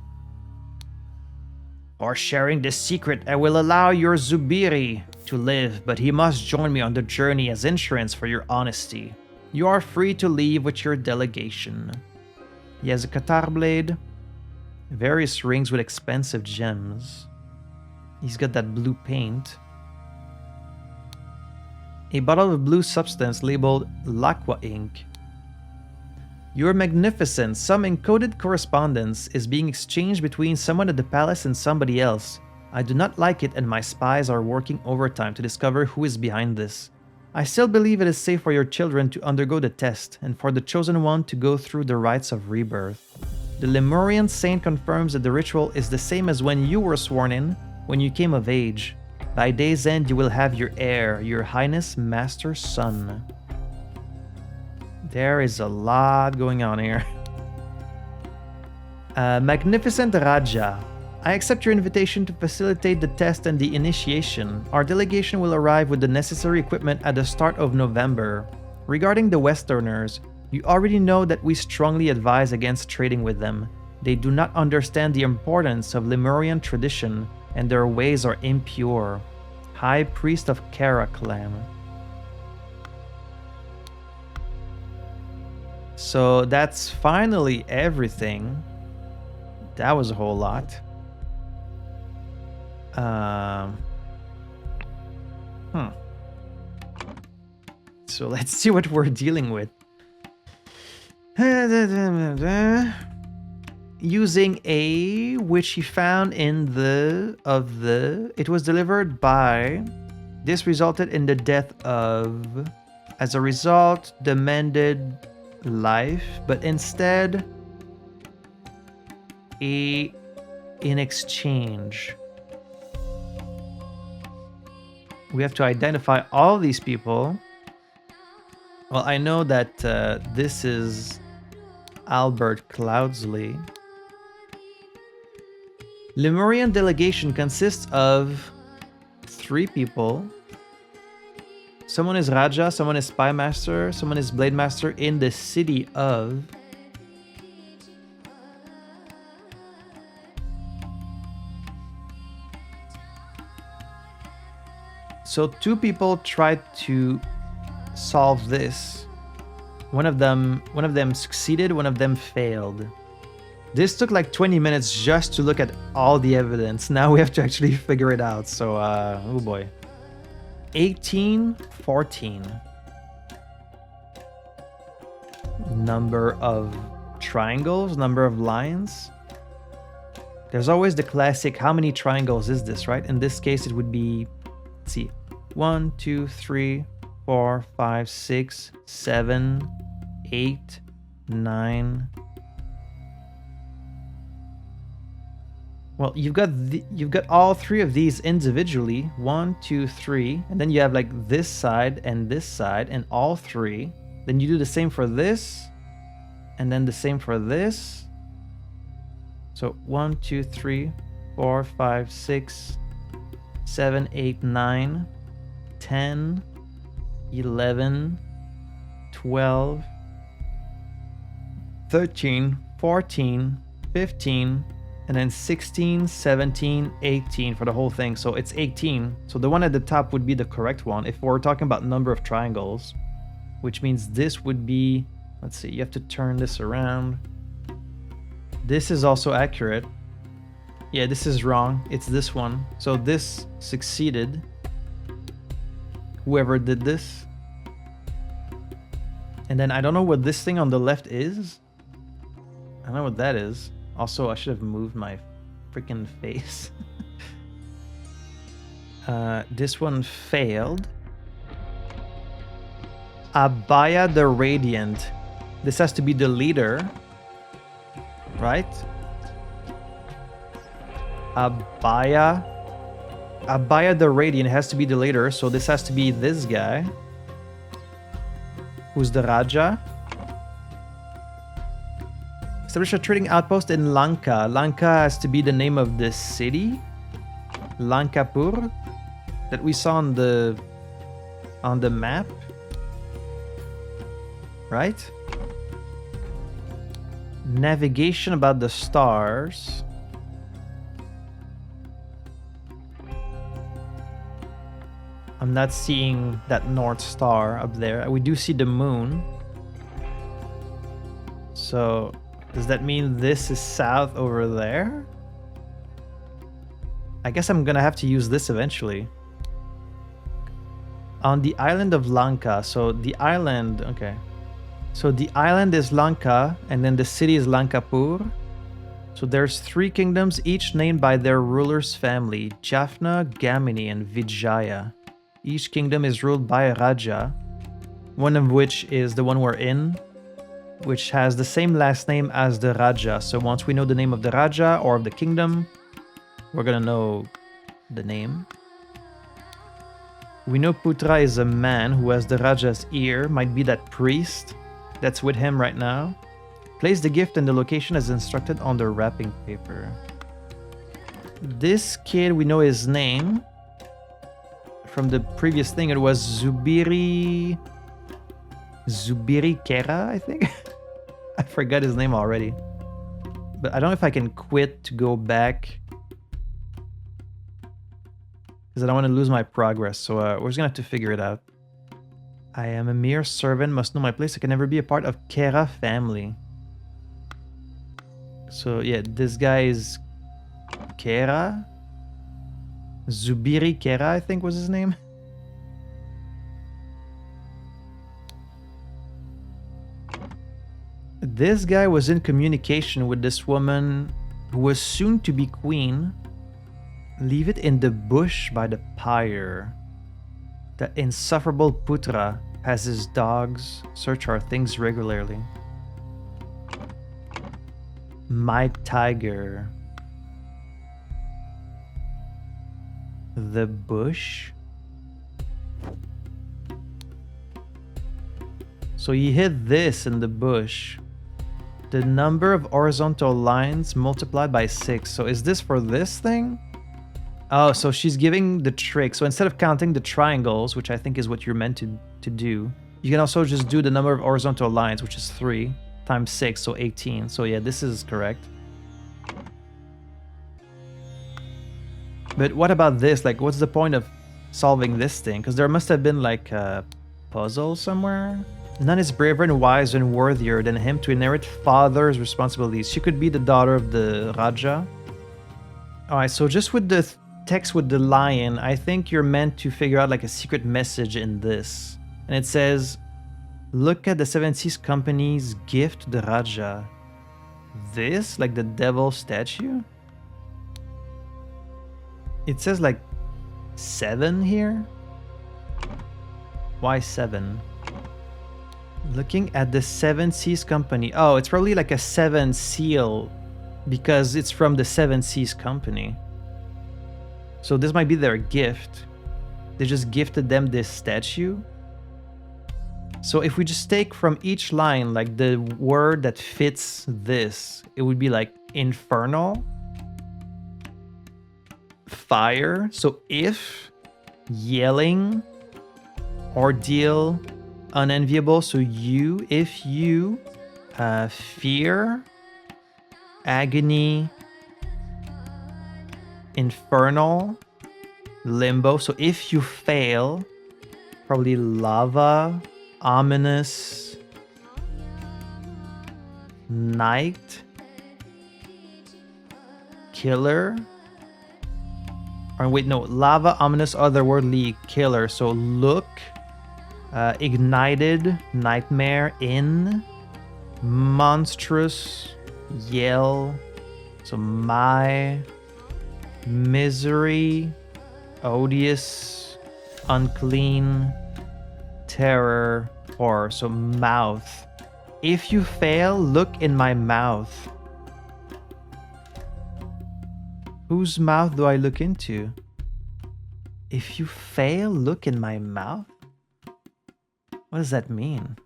For sharing this secret, I will allow your Zubiri to live, but he must join me on the journey as insurance for your honesty. You are free to leave with your delegation. He has a Qatar blade, various rings with expensive gems. He's got that blue paint. A bottle of blue substance labeled Lakwa ink. You're magnificent. Some encoded correspondence is being exchanged between someone at the palace and somebody else. I do not like it, and my spies are working overtime to discover who is behind this. I still believe it is safe for your children to undergo the test, and for the chosen one to go through the rites of rebirth. The Lemurian saint confirms that the ritual is the same as when you were sworn in, when you came of age. By day's end, you will have your heir, your highness, master son. There is a lot going on here. Magnificent Raja, I accept your invitation to facilitate the test and the initiation. Our delegation will arrive with the necessary equipment at the start of November. Regarding the Westerners, you already know that we strongly advise against trading with them. They do not understand the importance of Lemurian tradition, and their ways are impure. High Priest of Kara clan. So that's finally everything. That was a whole lot. So let's see what we're dealing with. Using A, which he found in it was delivered by, this resulted in the death of, as a result, demanded life, but instead, in exchange, we have to identify all these people. Well, I know that this is Albert Cloudsley. Lemurian delegation consists of 3 people. Someone is Raja, someone is Spy Master, someone is Blade Master in the city of... So 2 people tried to solve this. One of them succeeded, one of them failed. This took like 20 minutes just to look at all the evidence. Now we have to actually figure it out. So, oh boy. 1814. Number of triangles, number of lines. There's always the classic, how many triangles is this, right? In this case, it would be, let's see, 1, 2, 3, 4, 5, 6, 7, 8, 9. Well, you've got all three of these individually, 1, 2, 3, and then you have like this side and all three. Then you do the same for this, and then the same for this. So 1, 2, 3, 4, 5, 6, 7, 8, 9, 10, 11, 12, 13, 14, 15, and then 16, 17, 18 for the whole thing. So it's 18. So the one at the top would be the correct one if we're talking about number of triangles, which means this would be, let's see, you have to turn this around. This is also accurate. Yeah, this is wrong. It's this one. So this succeeded. Whoever did this. And then I don't know what this thing on the left is. I don't know what that is. Also, I should have moved my freaking face. This one failed. Abaya the Radiant. This has to be the leader. Right? Abaya the Radiant has to be the leader, so this has to be this guy. Who's the Raja? Establish a trading outpost in Lanka. Lanka has to be the name of the city. Lankapur. That we saw on the map. Right? Navigation about the stars. I'm not seeing that North Star up there. We do see the moon. So, does that mean this is south over there? I guess I'm gonna have to use this eventually. On the island of Lanka. So the island, okay. So the island is Lanka, and then the city is Lankapur. So there's 3 kingdoms, each named by their ruler's family, Jaffna, Gamini, and Vijaya. Each kingdom is ruled by a Raja, one of which is the one we're in, which has the same last name as the Raja. So once we know the name of the Raja or of the kingdom, we're gonna know the name. We know Putra is a man who has the Raja's ear, might be that priest that's with him right now. Place the gift in the location as instructed on the wrapping paper. This kid, we know his name. From the previous thing, it was Zubiri Kera, I think. I forgot his name already. But I don't know if I can quit to go back, because I don't want to lose my progress. So we're just gonna have to figure it out. I am a mere servant, must know my place. I can never be a part of Kera family. So yeah, this guy is Kera. Zubiri Kera, I think was his name. This guy was in communication with this woman who was soon to be queen. Leave it in the bush by the pyre. That insufferable Putra has his dogs search our things regularly. My tiger. The bush. So he hid this in the bush. The number of horizontal lines multiplied by 6. So is this for this thing? Oh, so she's giving the trick. So instead of counting the triangles, which I think is what you're meant to do, you can also just do the number of horizontal lines, which is 3 times 6, so 18. So yeah, this is correct. But what about this? Like, what's the point of solving this thing? Because there must have been like a puzzle somewhere. None is braver and wiser and worthier than him to inherit father's responsibilities. She could be the daughter of the Raja. Alright, so just with the text with the lion, I think you're meant to figure out like a secret message in this. And it says, Look at the Seven Seas Company's gift to the Raja. This? Like the devil statue? It says like 7 here? Why 7? Looking at the Seven Seas Company. Oh, it's probably like a 7 seal because it's from the Seven Seas Company. So this might be their gift. They just gifted them this statue. So if we just take from each line like the word that fits this, it would be like infernal, fire. So if, yelling, ordeal, unenviable. So you, if you, fear, agony, infernal, limbo. So if you fail, probably lava, ominous, night, killer. Or wait, no, lava, ominous, otherworldly, killer. So look, ignited, nightmare, in, monstrous, yell. So my, misery, odious, unclean, terror, horror. So mouth. If you fail, look in my mouth. Whose mouth do I look into? If you fail, look in my mouth? What does that mean?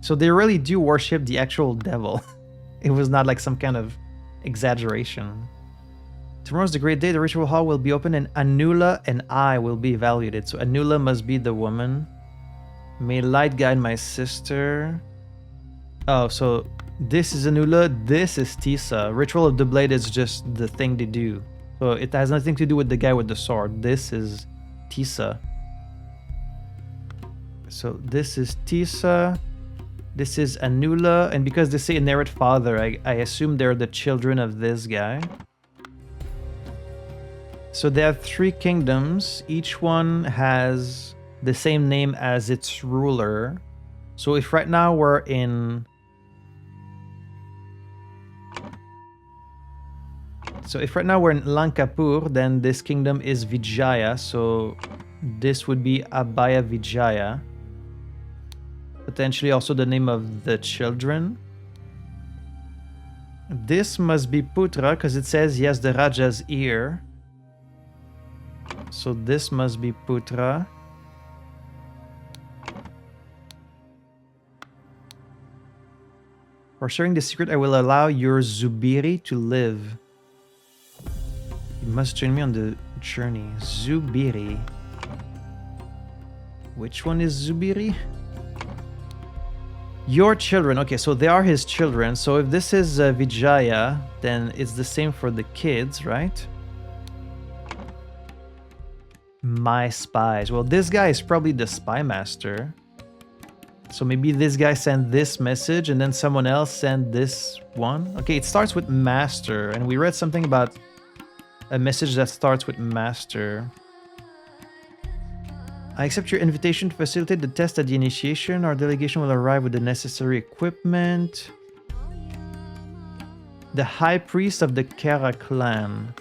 So they really do worship the actual devil. It was not like some kind of exaggeration. Tomorrow's the great day. The ritual hall will be open and Anula and I will be evaluated. So Anula must be the woman. May light guide my sister. Oh, so this is Anula. This is Tisa. Ritual of the blade is just the thing they do. So it has nothing to do with the guy with the sword. This is Tisa. So this is Tisa. This is Anula. And because they say inherit father, I assume they're the children of this guy. So they have 3 kingdoms. Each one has the same name as its ruler. So if right now we're in... So if right now we're in Lankapur, then this kingdom is Vijaya. So this would be Abhaya Vijaya. Potentially also the name of the children. This must be Putra because it says he has the Raja's ear. So this must be Putra. For sharing the secret, I will allow your Zubiri to live. You must join me on the journey. Zubiri. Which one is Zubiri? Your children. Okay, so they are his children. So if this is Vijaya, then it's the same for the kids, right? My spies. Well, this guy is probably the spy master. So maybe this guy sent this message and then someone else sent this one. Okay, it starts with master. And we read something about a message that starts with master. I accept your invitation to facilitate the test at the initiation. Our delegation will arrive with the necessary equipment. The high priest of the Kara clan.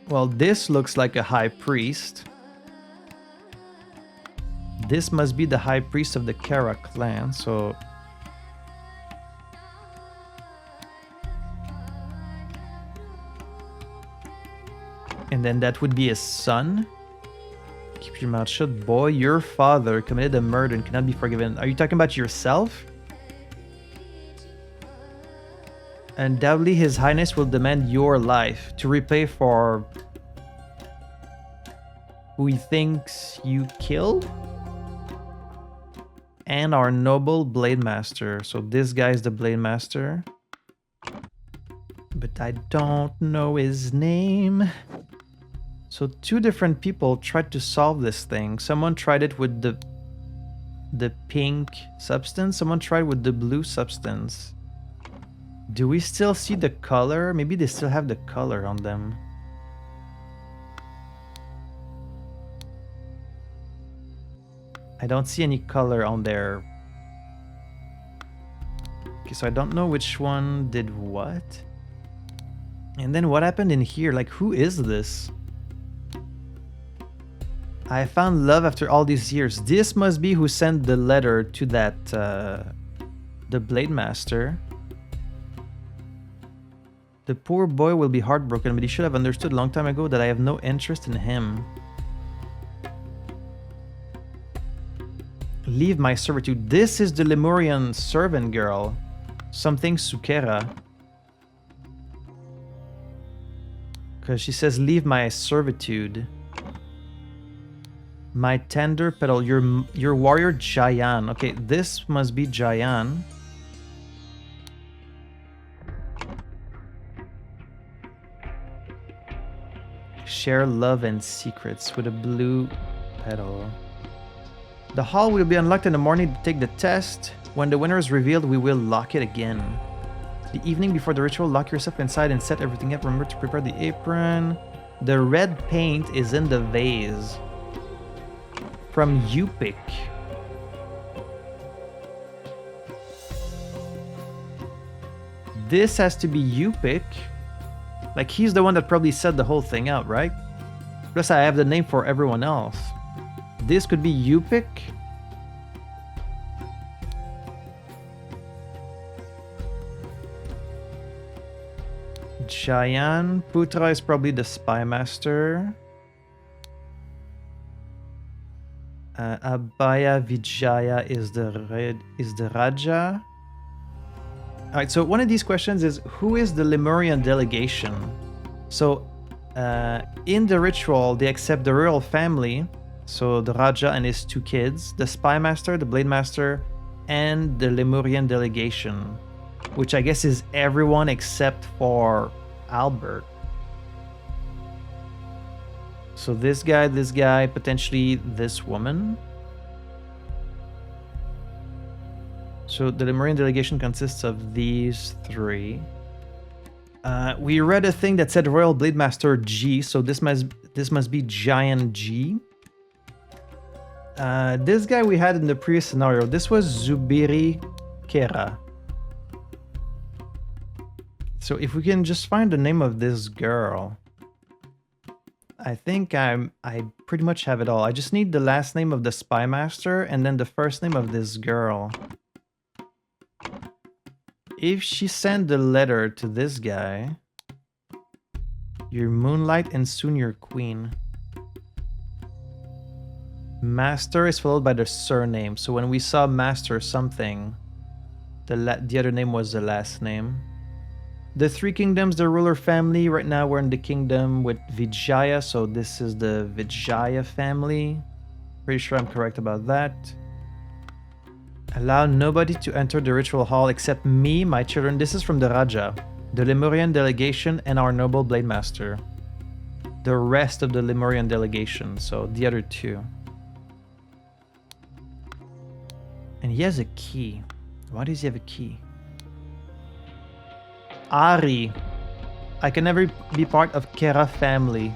Well, this looks like a high priest. This must be the high priest of the Kara clan, so... And then that would be his son. Keep your mouth shut, boy. Your father committed a murder and cannot be forgiven. Are you talking about yourself? Undoubtedly, His Highness will demand your life to repay for who he thinks you killed. And our noble Blade Master. So this guy is the Blade Master. But I don't know his name. So 2 different people tried to solve this thing. Someone tried it with the pink substance. Someone tried with the blue substance. Do we still see the color? Maybe they still have the color on them. I don't see any color on there. Okay, so I don't know which one did what. And then what happened in here? Like, who is this? I found love after all these years. This must be who sent the letter to that, the Blade Master. The poor boy will be heartbroken, but he should have understood a long time ago that I have no interest in him. Leave my servitude. This is the Lemurian servant girl. Something Sukera. Because she says, leave my servitude. My tender petal. Your warrior Jayan. Okay, this must be Jayan. Share love and secrets with a blue petal. The hall will be unlocked in the morning to take the test. When the winner is revealed, we will lock it again. The evening before the ritual, lock yourself inside and set everything up. Remember to prepare the apron. The red paint is in the vase. From Yupik. This has to be Yupik. Like, he's the one that probably set the whole thing up, right? Plus, I have the name for everyone else. This could be Yupik. Jayan. Putra is probably the Spy Master. Abhaya Vijaya is the Raja. Alright, so one of these questions is, who is the Lemurian delegation? So, in the ritual, they accept the royal family, so the Raja and his 2 kids, the Spy Master, the Blade Master, and the Lemurian delegation, which I guess is everyone except for Albert. So this guy, potentially this woman. So the Lemurian delegation consists of these 3. We read a thing that said Royal Blade Master G, so this must be Giant G. This guy we had in the previous scenario, this was Zubiri Kera. So if we can just find the name of this girl, I think I pretty much have it all. I just need the last name of the Spy Master and then the first name of this girl. If she sent the letter to this guy, your moonlight and soon your queen. Master is followed by the surname. So when we saw Master something, the other name was the last name. The 3 kingdoms, the ruler family. Right now we're in the kingdom with Vijaya, so this is the Vijaya family. Pretty sure I'm correct about that. Allow nobody to enter the ritual hall except me, my children. This is from the Raja, the Lemurian delegation, and our noble Blade Master. The rest of the Lemurian delegation, so the other 2. And he has a key. Why does he have a key? Ari. I can never be part of Kera family.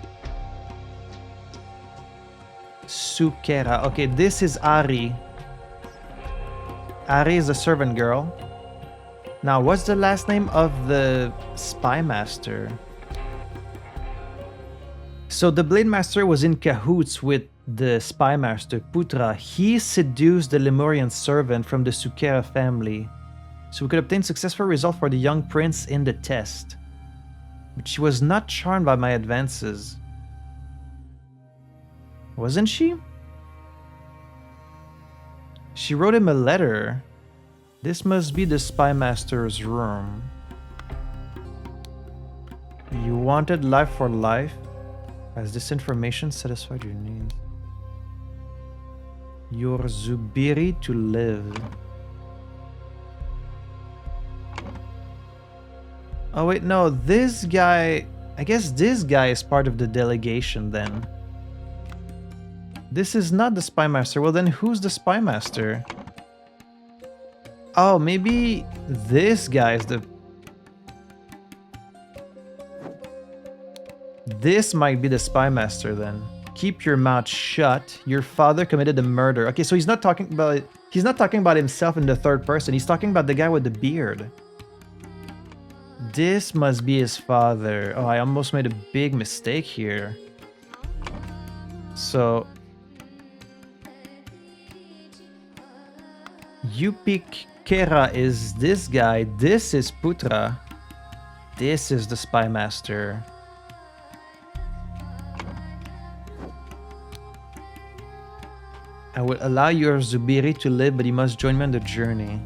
Sukera. Okay, this is Ari. Ari is the servant girl. Now, what's the last name of the Spy Master? So the Blade Master was in cahoots with the Spy Master, Putra. He seduced the Lemurian servant from the Sukera family, so we could obtain successful result for the young prince in the test. But she was not charmed by my advances. Wasn't she? She wrote him a letter. This must be the Spy Master's room. You wanted life for life? Has this information satisfied your needs? Your Zubiri to live. Oh wait, no, this guy... I guess this guy is part of the delegation then. This is not the Spy Master. Well then, who's the Spy Master? Oh, maybe this guy is the... This might be the Spy Master then. keep your mouth shut. Your father committed a murder. Okay, so he's not talking about himself in the third person. He's talking about the guy with the beard. This must be his father. Oh, I almost made a big mistake here. So Yupik-Kera is this guy. This is Putra. This is the spy master. I will allow your Zubiri to live, but he must join me on the journey.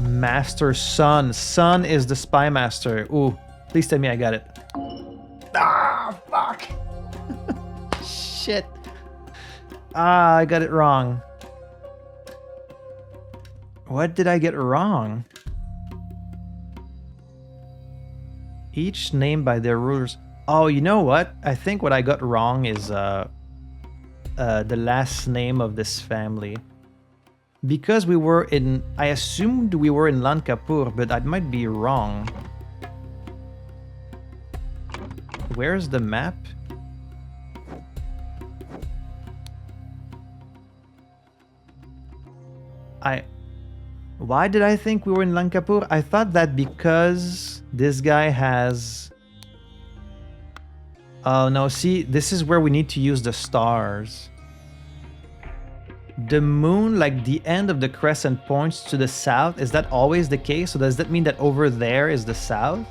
Master Son. Son is the spy master. Ooh, please tell me I got it. Ah, fuck. Shit. Ah, I got it wrong. What did I get wrong? Each named by their rulers. Oh, you know what? I think what I got wrong is the last name of this family. Because we were in... I assumed we were in Lankapur, but I might be wrong. Where's the map? Why did I think we were in Lankapur? I thought that because this guy has... Oh no, see, this is where we need to use the stars. The moon, like the end of the crescent, points to the south. Is that always the case? So does that mean that over there is the south?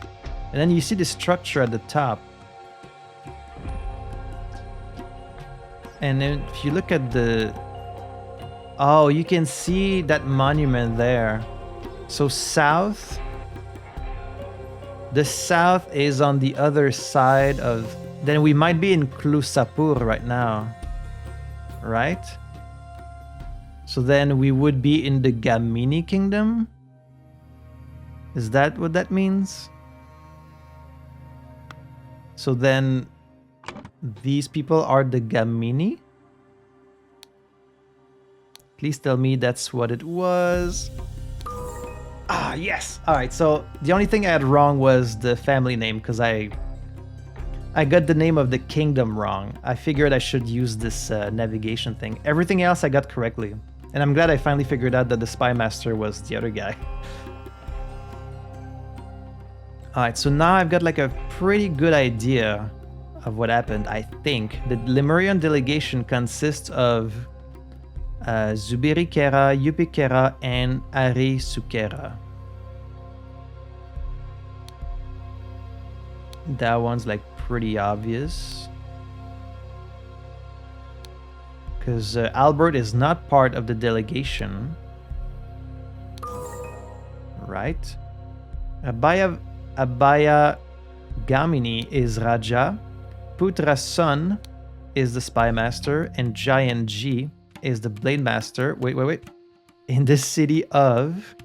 And then you see the structure at the top. And then if you look at the... Oh, you can see that monument there. So south... The south is on the other side of... Then we might be in Klusapur right now. Right? So then we would be in the Gamini kingdom? Is that what that means? So then these people are the Gamini? Please tell me that's what it was. Ah, yes! Alright, so the only thing I had wrong was the family name, because I got the name of the kingdom wrong. I figured I should use this navigation thing. Everything else I got correctly. And I'm glad I finally figured out that the spy master was the other guy. Alright, so now I've got like a pretty good idea of what happened, I think. The Lemurian delegation consists of Zubiri Kera, Yupi Kera, and Ari Sukera. That one's like pretty obvious. Because Albert is not part of the delegation. Right? Abaya Gamini is Raja. Putra's son is the spy master. And Giant G is the blade master. Wait. In the city of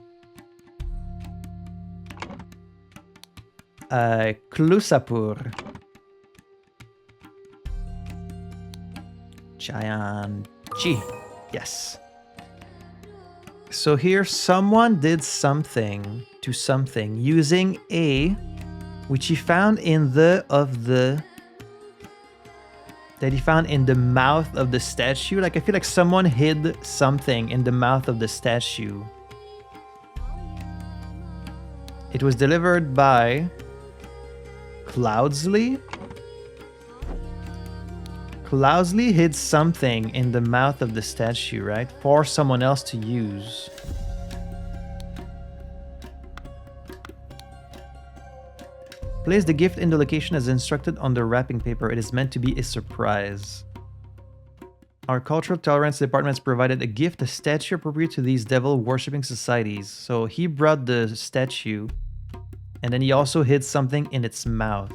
Klusapur. Giant G. Yes. So here someone did something to something using A, which he found in that he found in the mouth of the statue. Like I feel like someone hid something in the mouth of the statue. It was delivered by Cloudsley. Cloudsley hid something in the mouth of the statue, right? For someone else to use. Place the gift in the location as instructed on the wrapping paper. It is meant to be a surprise. Our cultural tolerance department has provided a gift, a statue appropriate to these devil-worshipping societies. So he brought the statue, and then he also hid something in its mouth.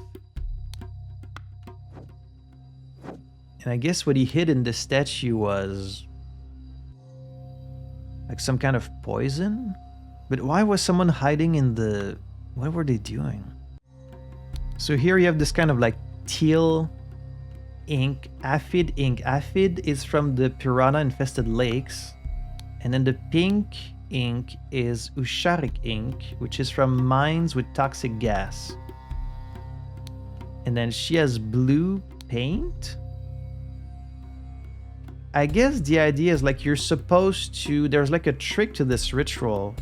And I guess what he hid in the statue was like some kind of poison? But why was someone hiding in the... What were they doing? So here you have this kind of like teal ink, aphid ink. Aphid is from the piranha-infested lakes. And then the pink ink is Usharik ink, which is from mines with toxic gas. And then she has blue paint? I guess the idea is like you're supposed to... There's like a trick to this ritual.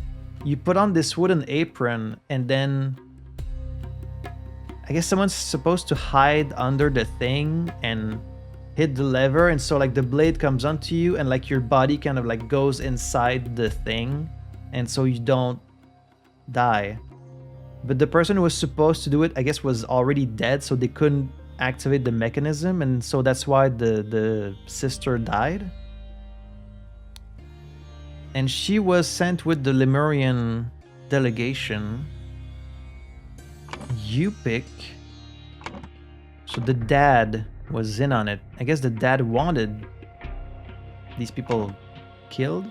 You put on this wooden apron and then... I guess someone's supposed to hide under the thing and hit the lever, and so like the blade comes onto you and like your body kind of like goes inside the thing, and so you don't die. But the person who was supposed to do it, I guess, was already dead, so they couldn't activate the mechanism, and so that's why the sister died. And she was sent with the Lemurian delegation. You pick. So the dad was in on it. I guess the dad wanted these people killed.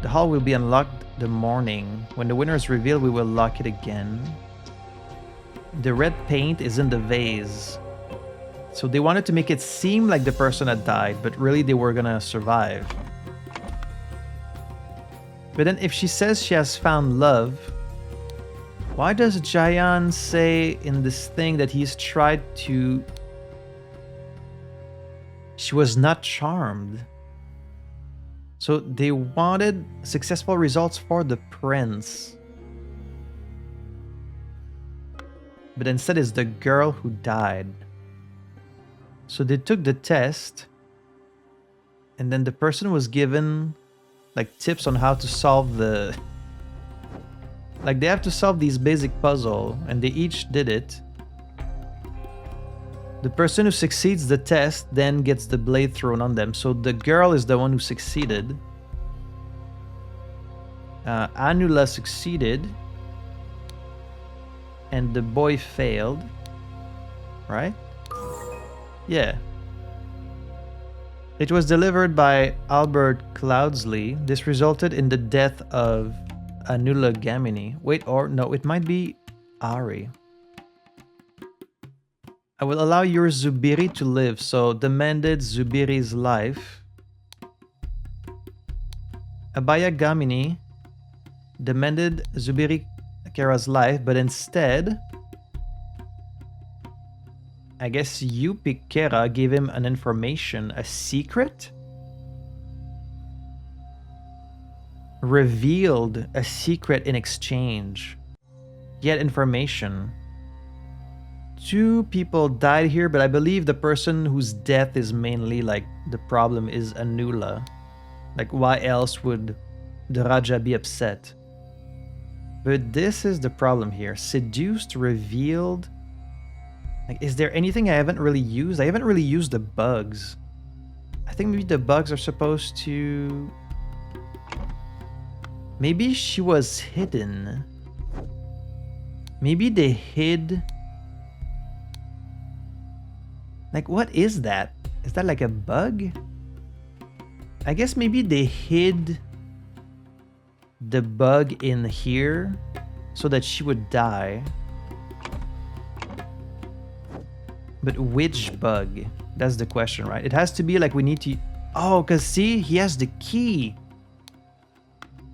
The hall will be unlocked the morning. When the winner is revealed, we will lock it again. The red paint is in the vase. So they wanted to make it seem like the person had died, but really they were gonna survive. But then if she says she has found love, why does Jayan say in this thing that he's tried to... She was not charmed. So they wanted successful results for the prince. But instead it's the girl who died. So they took the test, and then the person was given like tips on how to solve the... Like they have to solve these basic puzzle, and they each did it. The person who succeeds the test then gets the blade thrown on them. So the girl is the one who succeeded. Anula succeeded. And the boy failed. Right? Yeah. It was delivered by Albert Cloudsley. This resulted in the death of Anula Gamini. Wait, or no, it might be Ari. I will allow your Zubiri to live, so demanded Zubiri's life. Abaya Gamini demanded Zubiri Kara's life, but instead, I guess Yupi Kera gave him an information, a secret? Revealed a secret in exchange. Yet information. 2 people died here, but I believe the person whose death is mainly like the problem is Anula. Like, why else would the Raja be upset? But this is the problem here. Seduced, revealed. Like, is there anything I haven't really used? I haven't really used the bugs. I think maybe the bugs are supposed to... Maybe she was hidden. Maybe they hid... Like, what is that? Is that like a bug? I guess maybe they hid the bug in here so that she would die. But which bug? That's the question, right? It has to be like we need to... Oh, because see, he has the key.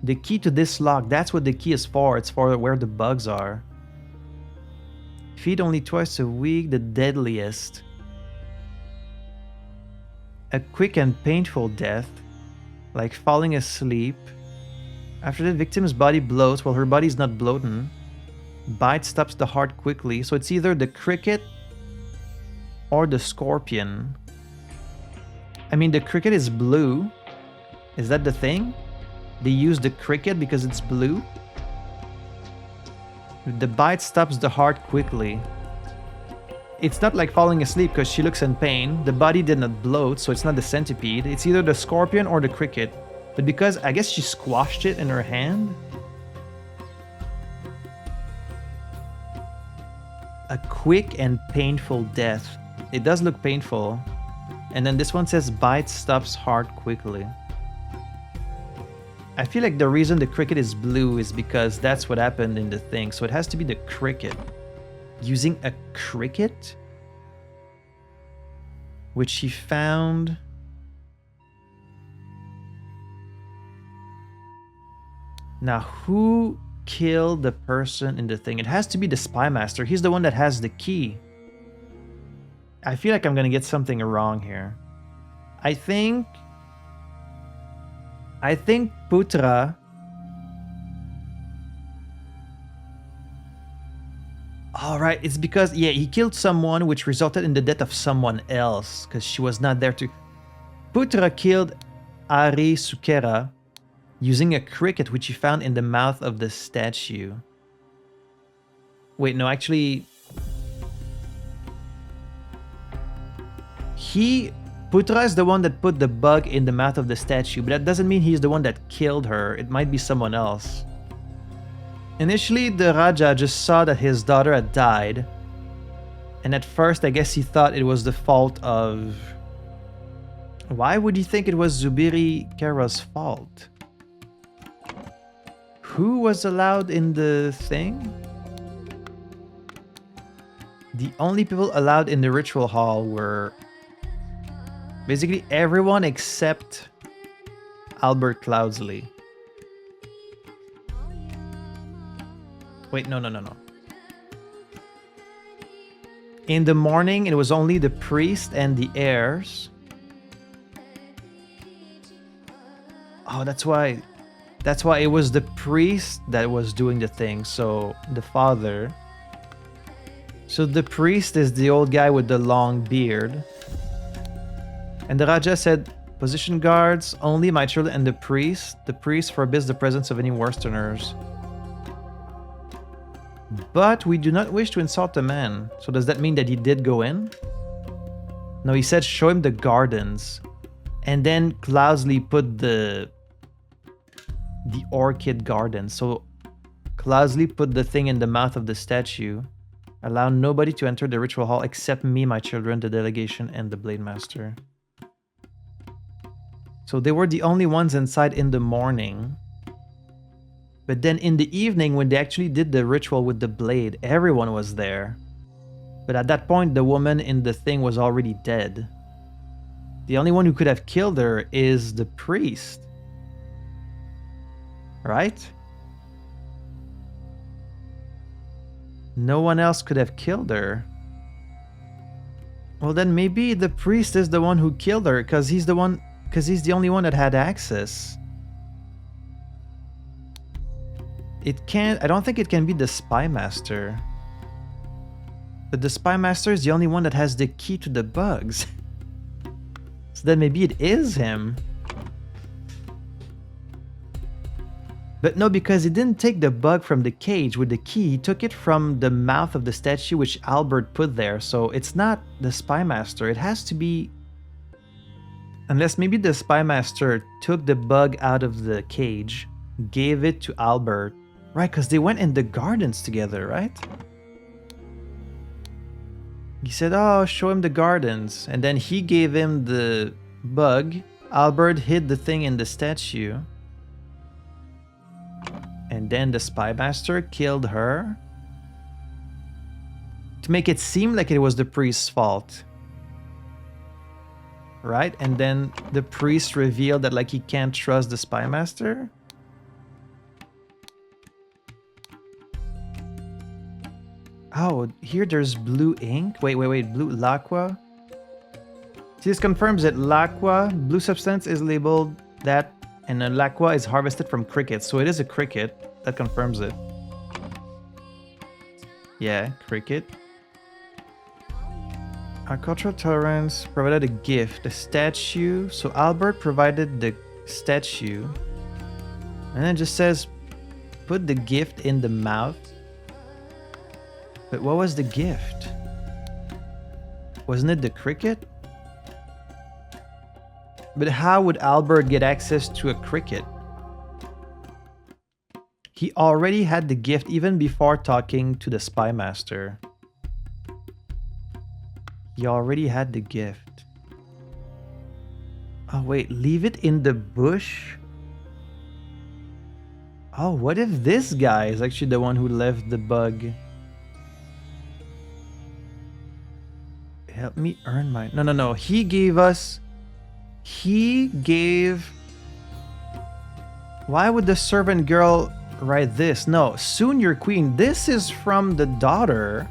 The key to this lock. That's what the key is for. It's for where the bugs are. Feed only twice a week, the deadliest. A quick and painful death, like falling asleep. After the victim's body bloats, while her body is not bloating. Bite stops the heart quickly, so it's either the cricket or the scorpion. I mean, the cricket is blue. Is that the thing? They use the cricket because it's blue? The bite stops the heart quickly. It's not like falling asleep because she looks in pain. The body did not bloat, so it's not the centipede. It's either the scorpion or the cricket. But because I guess she squashed it in her hand. A quick and painful death. It does look painful. And then this one says bite stops heart quickly. I feel like the reason the cricket is blue is because that's what happened in the thing. So it has to be the cricket. Using a cricket, which she found. Now, who killed the person in the thing? It has to be the spy master. He's the one that has the key. I feel like I'm gonna get something wrong here. I think Putra. All right, it's because he killed someone, which resulted in the death of someone else because she was not there to. Putra killed Ari Sukera using a cricket which he found in the mouth of the statue. Wait, no, actually, Putra is the one that put the bug in the mouth of the statue, but that doesn't mean he's the one that killed her. It might be someone else. Initially, the Raja just saw that his daughter had died, and at first, I guess he thought it was the fault of... Why would he think it was Zubiri Kara's fault? Who was allowed in the thing? The only people allowed in the ritual hall were basically everyone except Albert Cloudsley. Wait, no. In the morning, it was only the priest and the heirs. Oh, that's why it was the priest that was doing the thing. So the father. So the priest is the old guy with the long beard. And the Raja said, position guards, only my children and the priest. The priest forbids the presence of any Westerners. But we do not wish to insult the man. So does that mean that he did go in? No, he said show him the gardens. And then Cloudsley put the orchid garden. So Cloudsley put the thing in the mouth of the statue. Allow nobody to enter the ritual hall except me, my children, the delegation, and the Blade Master. So they were the only ones inside in the morning. But then in the evening, when they actually did the ritual with the blade, everyone was there. But at that point, the woman in the thing was already dead. The only one who could have killed her is the priest. Right? No one else could have killed her. Well, then maybe the priest is the one who killed her because he's the only one that had access. I don't think it can be the Spy Master. But the Spy Master is the only one that has the key to the bugs. So then maybe it is him. But no, because he didn't take the bug from the cage with the key. He took it from the mouth of the statue which Albert put there. So it's not the Spy Master. It has to be... Unless maybe the Spy Master took the bug out of the cage, gave it to Albert. Right, because they went in the gardens together, right? He said, oh, show him the gardens. And then he gave him the bug. Albert hid the thing in the statue. And then the Spy Master killed her. To make it seem like it was the priest's fault. Right? And then the priest revealed that like he can't trust the Spy Master. Oh, here there's blue ink. Wait, blue lacquer. See, this confirms that lacquer, blue substance, is labeled that, and a lacquer is harvested from crickets. So it is a cricket. That confirms it. Yeah, cricket. Our cultural tolerance provided a gift, a statue. So Albert provided the statue. And then it just says, put the gift in the mouth. But what was the gift? Wasn't it the cricket? But how would Albert get access to a cricket? He already had the gift even before talking to the Spy Master. He already had the gift. Oh wait, leave it in the bush? Oh, what if this guy is actually the one who left the bug? Help me earn my... No. He gave... Why would the servant girl write this? No, soon your queen. This is from the daughter.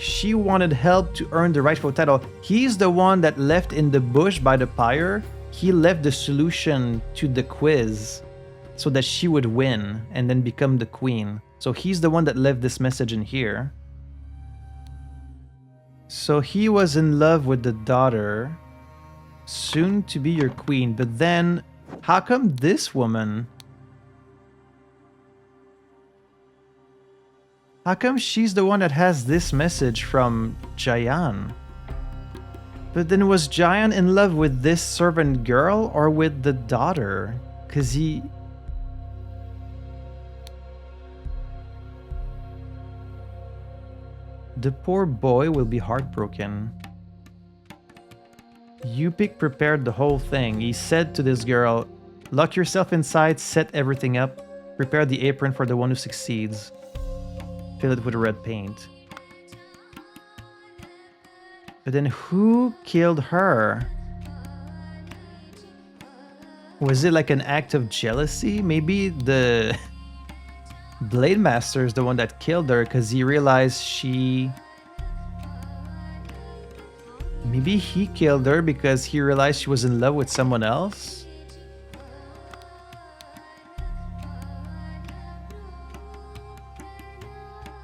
She wanted help to earn the rightful title. He's the one that left in the bush by the pyre. He left the solution to the quiz so that she would win and then become the queen. So he's the one that left this message in here. So he was in love with the daughter, soon to be your queen. But then, how come this woman? How come she's the one that has this message from Jayan? But then was Jayan in love with this servant girl or with the daughter? Because he... The poor boy will be heartbroken. Yupik prepared the whole thing. He said to this girl, lock yourself inside, set everything up, prepare the apron for the one who succeeds. Fill it with red paint. But then who killed her? Was it like an act of jealousy? Maybe the Blade Master is the one that killed her because he realized she... Maybe he killed her because he realized she was in love with someone else?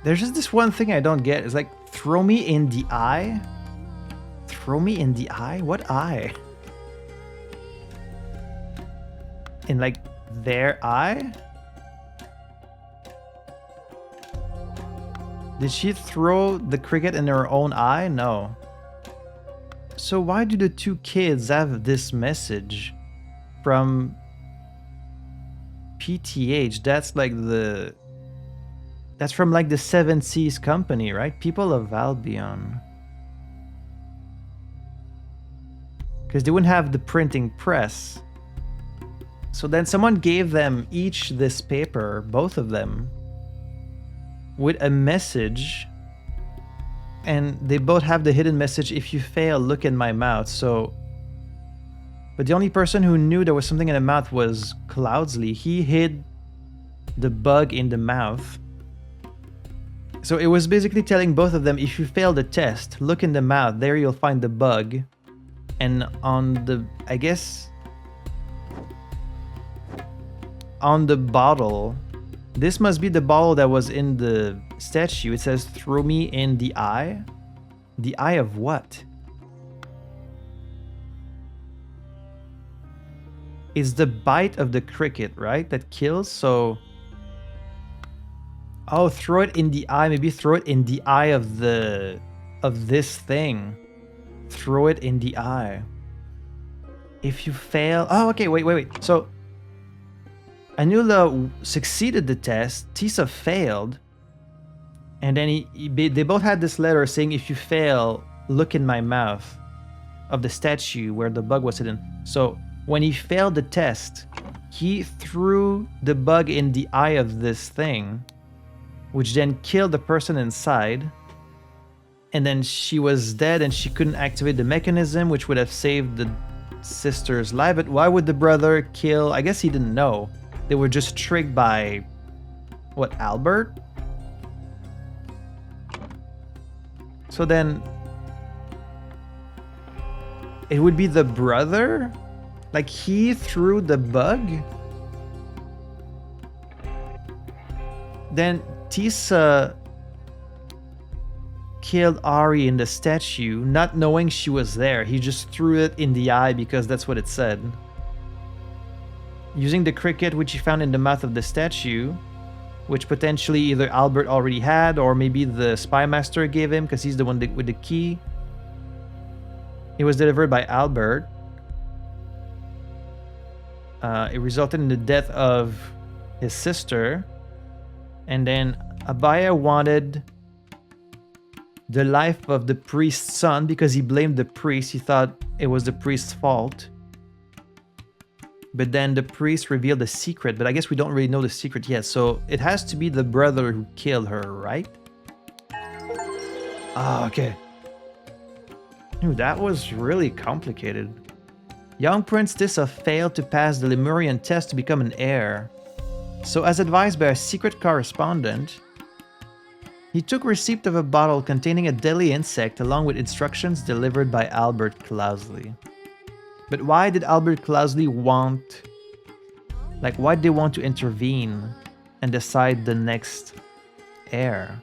There's just this one thing I don't get. It's like, throw me in the eye? Throw me in the eye? What eye? In like their eye? Did she throw the cricket in her own eye? No. So why do the two kids have this message from PTH? That's like the... That's from like the Seven Seas Company, right? People of Albion. Because they wouldn't have the printing press. So then someone gave them each this paper, both of them, with a message. And they both have the hidden message, if you fail, look in my mouth. So... But the only person who knew there was something in the mouth was Cloudsley. He hid the bug in the mouth. So it was basically telling both of them, if you fail the test, look in the mouth, there you'll find the bug. And on the, I guess, on the bottle, this must be the bottle that was in the statue. It says, throw me in the eye. The eye of what? It's the bite of the cricket, right? That kills, so... Oh, throw it in the eye. Maybe throw it in the eye of the... of this thing. Throw it in the eye. If you fail... Oh, okay, wait. So... Anula succeeded the test. Tisa failed. And then they both had this letter saying, if you fail, look in my mouth. Of the statue where the bug was hidden. So, when he failed the test, he threw the bug in the eye of this thing, which then killed the person inside. And then she was dead and she couldn't activate the mechanism, which would have saved the sister's life. But why would the brother kill? I guess he didn't know. They were just tricked by, what, Albert? So then, it would be the brother? Like he threw the bug? Then Tisa killed Ari in the statue, not knowing she was there. He just threw it in the eye because that's what it said. Using the cricket which he found in the mouth of the statue, which potentially either Albert already had or maybe the spy master gave him because he's the one with the key. It was delivered by Albert. It resulted in the death of his sister. And then Abaya wanted the life of the priest's son because he blamed the priest. He thought it was the priest's fault. But then the priest revealed the secret, but I guess we don't really know the secret yet. So it has to be the brother who killed her, right? Ah, okay. Dude, that was really complicated. Young Prince Tissa failed to pass the Lemurian test to become an heir. So as advised by a secret correspondent, He took receipt of a bottle containing a deadly insect along with instructions delivered by Albert Cloudsley. But why did Albert Cloudsley want... Like, why did they want to intervene and decide the next heir?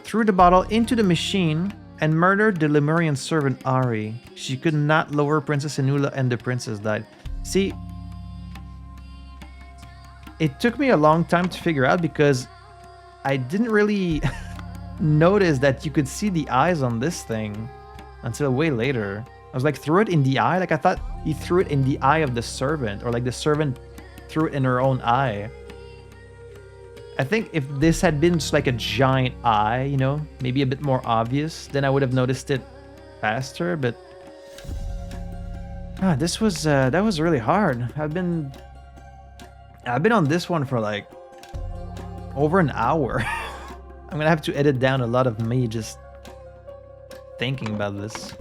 Threw the bottle into the machine and murdered the Lemurian servant Ari. She could not lower Princess Inula and the princess died. See, it took me a long time to figure out because I didn't really notice that you could see the eyes on this thing until way later. I was like, threw it in the eye? Like, I thought he threw it in the eye of the servant, or like the servant threw it in her own eye. I think if this had been just like a giant eye, you know, maybe a bit more obvious, then I would have noticed it faster, but... this was, that was really hard. I've been on this one for like over an hour. I'm gonna have to edit down a lot of me just thinking about this.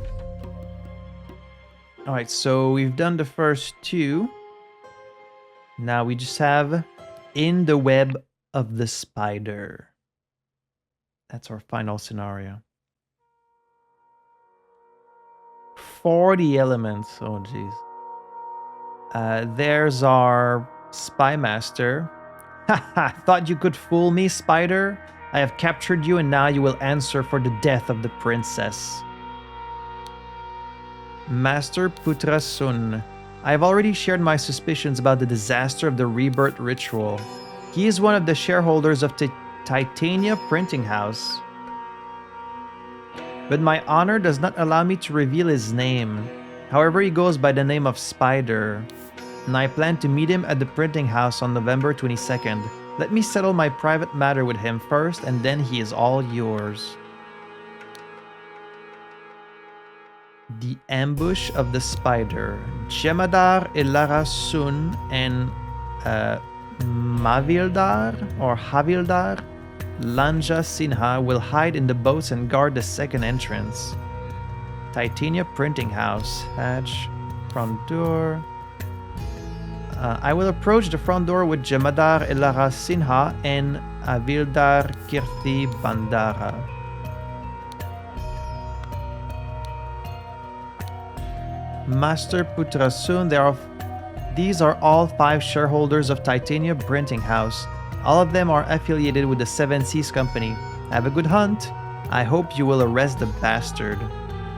Alright, so we've done the first two. Now we just have In the Web of the Spider. That's our final scenario. 40 elements. Oh, jeez. There's our Spy Master. Haha, thought you could fool me, Spider? I have captured you and now you will answer for the death of the princess. Master Putrasun. I have already shared my suspicions about the disaster of the rebirth ritual. He is one of the shareholders of Titania Printing House. But my honor does not allow me to reveal his name. However, he goes by the name of Spider, and I plan to meet him at the printing house on November 22nd. Let me settle my private matter with him first, and then he is all yours. The Ambush of the Spider. Jemadar Elara Sun and Mavildar or Havildar Lanja Sinha will hide in the boats and guard the second entrance. Titania Printing House. Hatch. Front door. I will approach the front door with Jemadar Elara Sinha and Avildar Kirti Bandara. Master Putrasun, these are all 5 shareholders of Titania Printing House. All of them are affiliated with the Seven Seas Company. Have a good hunt. I hope you will arrest the bastard.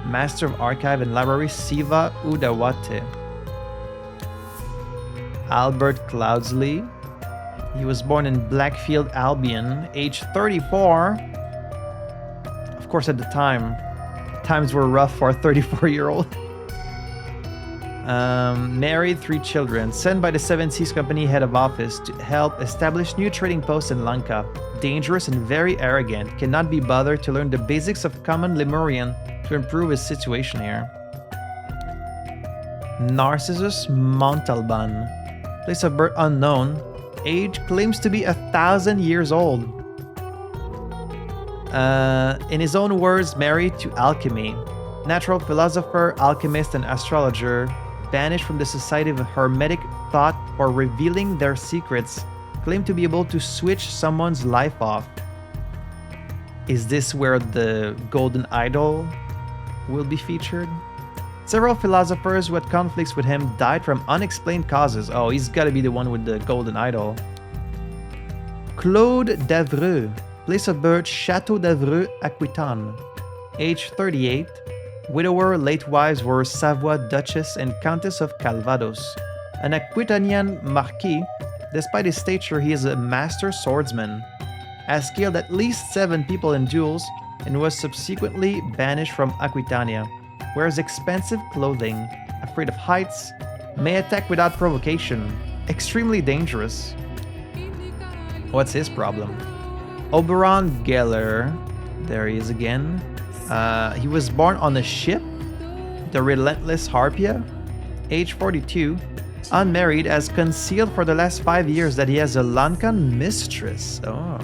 Master of Archive and Library Siva Udawate. Albert Cloudsley. He was born in Blackfield, Albion, age 34. Of course, at the time, times were rough for a 34-year-old. Married, 3 children, sent by the Seven Seas Company head of office to help establish new trading posts in Lanka. Dangerous and very arrogant, cannot be bothered to learn the basics of common Lemurian to improve his situation here. Narcissus Montalban, place of birth unknown, age claims to be 1,000 years old. In his own words, married to alchemy. Natural philosopher, alchemist, and astrologer, banished from the Society of Hermetic Thought for revealing their secrets, claim to be able to switch someone's life off. Is this where the golden idol will be featured? Several philosophers who had conflicts with him died from unexplained causes. Oh, he's gotta be the one with the golden idol. Claude d'Avreux, place of birth Château d'Avreux, Aquitaine, age 38. Widower, late wives were Savoy Duchess and Countess of Calvados. An Aquitanian Marquis, despite his stature, he is a master swordsman. Has killed at least 7 people in duels and was subsequently banished from Aquitania. Wears expensive clothing, afraid of heights, may attack without provocation, extremely dangerous. What's his problem? Oberon Geller, there he is again. He was born on a ship, the Relentless Harpia, age 42, unmarried, has concealed for the last 5 years that he has a Lankan mistress. Oh.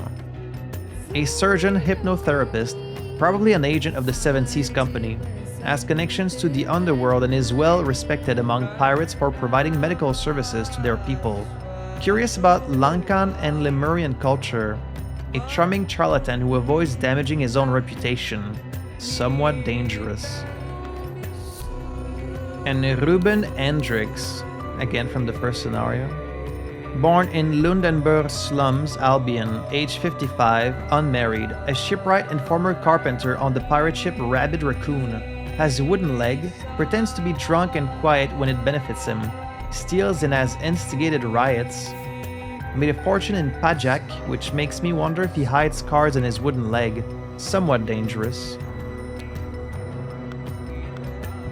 A surgeon hypnotherapist, probably an agent of the Seven Seas Company, has connections to the underworld and is well respected among pirates for providing medical services to their people. Curious about Lankan and Lemurian culture, A charming charlatan who avoids damaging his own reputation. Somewhat dangerous. And Ruben Hendricks, again from the first scenario. Born in Lundenburg slums, Albion, age 55, unmarried, a shipwright and former carpenter on the pirate ship Rabid Raccoon. Has a wooden leg, pretends to be drunk and quiet when it benefits him, steals and has instigated riots. Made a fortune in Pajak, which makes me wonder if he hides cards in his wooden leg. Somewhat dangerous.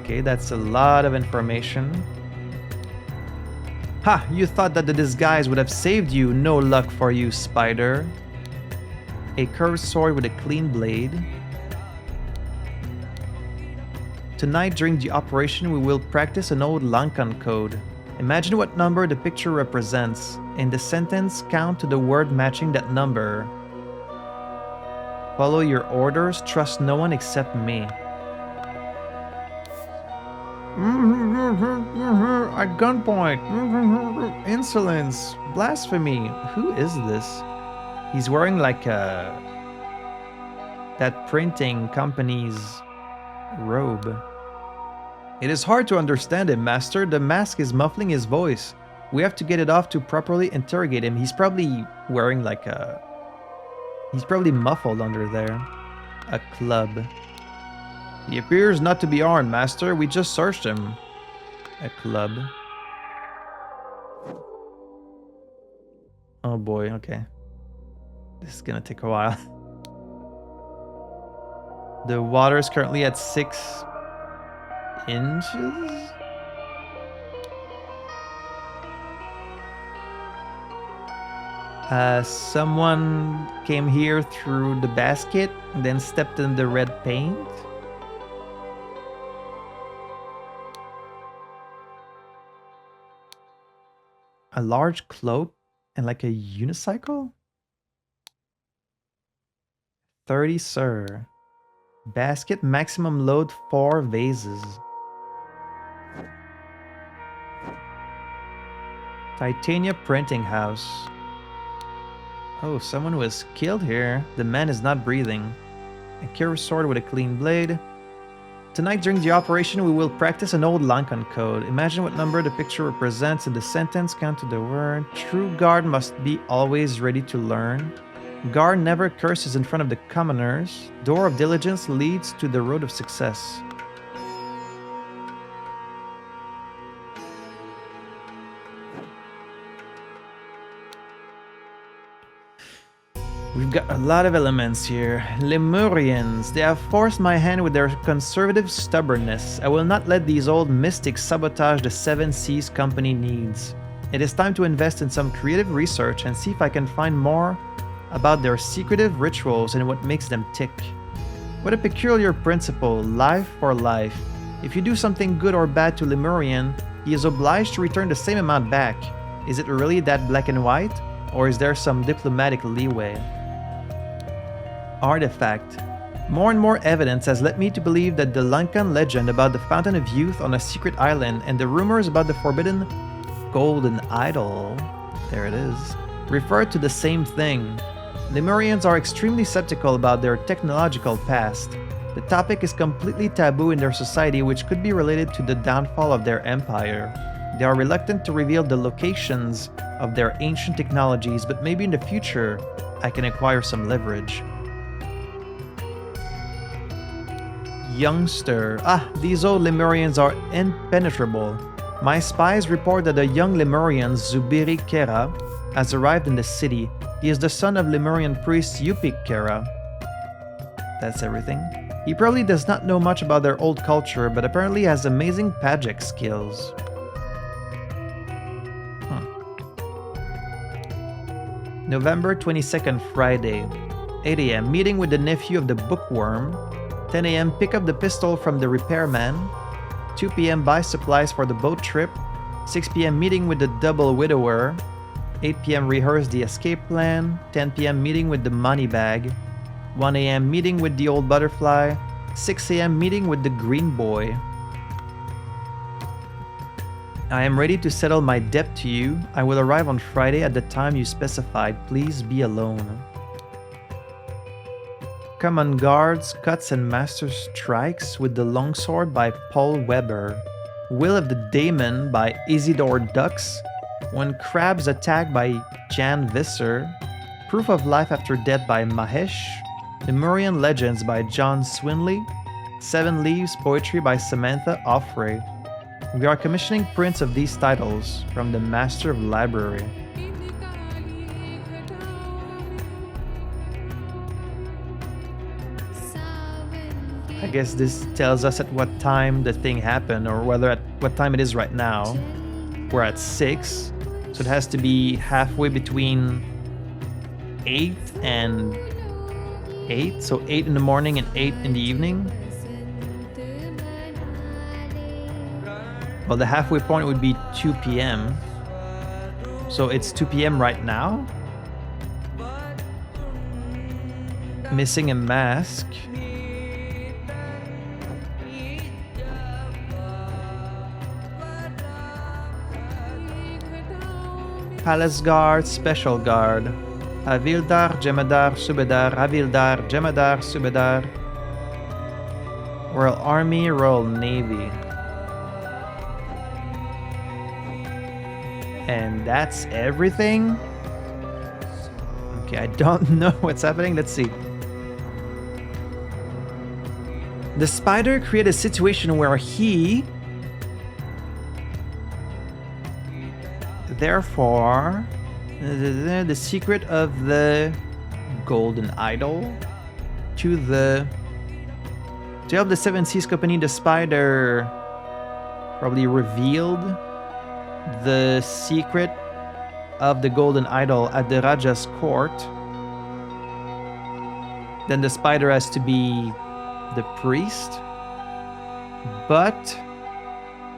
Okay, that's a lot of information. Ha! You thought that the disguise would have saved you. No luck for you, Spider. A curved sword with a clean blade. Tonight during the operation we will practice an old Lankan code. Imagine what number the picture represents. In the sentence, count to the word matching that number. Follow your orders, trust no one except me. At gunpoint. Insolence. Blasphemy. Who is this? He's wearing like that printing company's robe. It is hard to understand him, Master. The mask is muffling his voice. We have to get it off to properly interrogate him. He's probably wearing like a... He's probably muffled under there. A club. He appears not to be armed, Master. We just searched him. A club. Oh boy, okay. This is gonna take a while. The water is currently at 6 inches? Someone came here through the basket, then stepped in the red paint. A large cloak and like a unicycle? 30, sir. Basket maximum load 4 vases. Titania printing house. Oh, someone was killed here. The man is not breathing. A curved sword with a clean blade. Tonight during the operation we will practice an old Lankan code. Imagine what number the picture represents in the sentence, count to the word. True guard must be always ready to learn. Guard never curses in front of the commoners. Door of diligence leads to the road of success. We've got a lot of elements here. Lemurians. They have forced my hand with their conservative stubbornness. I will not let these old mystics sabotage the 7 Seas Company needs. It is time to invest in some creative research and see if I can find more about their secretive rituals and what makes them tick. What a peculiar principle, life for life. If you do something good or bad to Lemurian, he is obliged to return the same amount back. Is it really that black and white? Or is there some diplomatic leeway? Artifact. More and more evidence has led me to believe that the Lankan legend about the Fountain of Youth on a secret island and the rumors about the forbidden golden idol, there it is, refer to the same thing. Lemurians are extremely skeptical about their technological past. The topic is completely taboo in their society, which could be related to the downfall of their empire. They are reluctant to reveal the locations of their ancient technologies, but maybe in the future I can acquire some leverage. Youngster. These old Lemurians are impenetrable. My spies report that a young Lemurian, Zubiri Kera, has arrived in the city. He is the son of Lemurian priest Yupik Kera. That's everything. He probably does not know much about their old culture, but apparently has amazing Pajak skills. November 22nd, Friday. 8 a.m. Meeting with the nephew of the bookworm. 10 a.m. Pick up the pistol from the repairman. 2 p.m. Buy supplies for the boat trip. 6 p.m. Meeting with the double widower. 8 p.m. Rehearse the escape plan. 10 p.m. Meeting with the money bag. 1 a.m. Meeting with the old butterfly. 6 a.m. Meeting with the green boy. I am ready to settle my debt to you. I will arrive on Friday at the time you specified. Please be alone. Common Guards, Cuts and Master Strikes with the Longsword by Paul Weber. Will of the Daemon by Isidore Dux. When Crabs Attack by Jan Visser. Proof of Life After Death by Mahesh. Lemurian Legends by John Swinley. Seven Leaves Poetry by Samantha Offray. We are commissioning prints of these titles from the Master of Library. I guess this tells us at what time the thing happened, or whether at what time it is right now. We're at 6, so it has to be halfway between 8 and 8, so 8 in the morning and 8 in the evening. Well, the halfway point would be 2 p.m. So it's 2 p.m. right now. Missing a mask. Palace Guard, Special Guard. Havildar, Jemadar, Subedar, Havildar, Jemadar, Subedar. Royal Army, Royal Navy. And that's everything? Okay, I don't know what's happening. Let's see. The spider created a situation where he... Therefore, the secret of the golden idol to help the Seven Seas Company, the spider probably revealed the secret of the golden idol at the Raja's court. Then the spider has to be the priest, but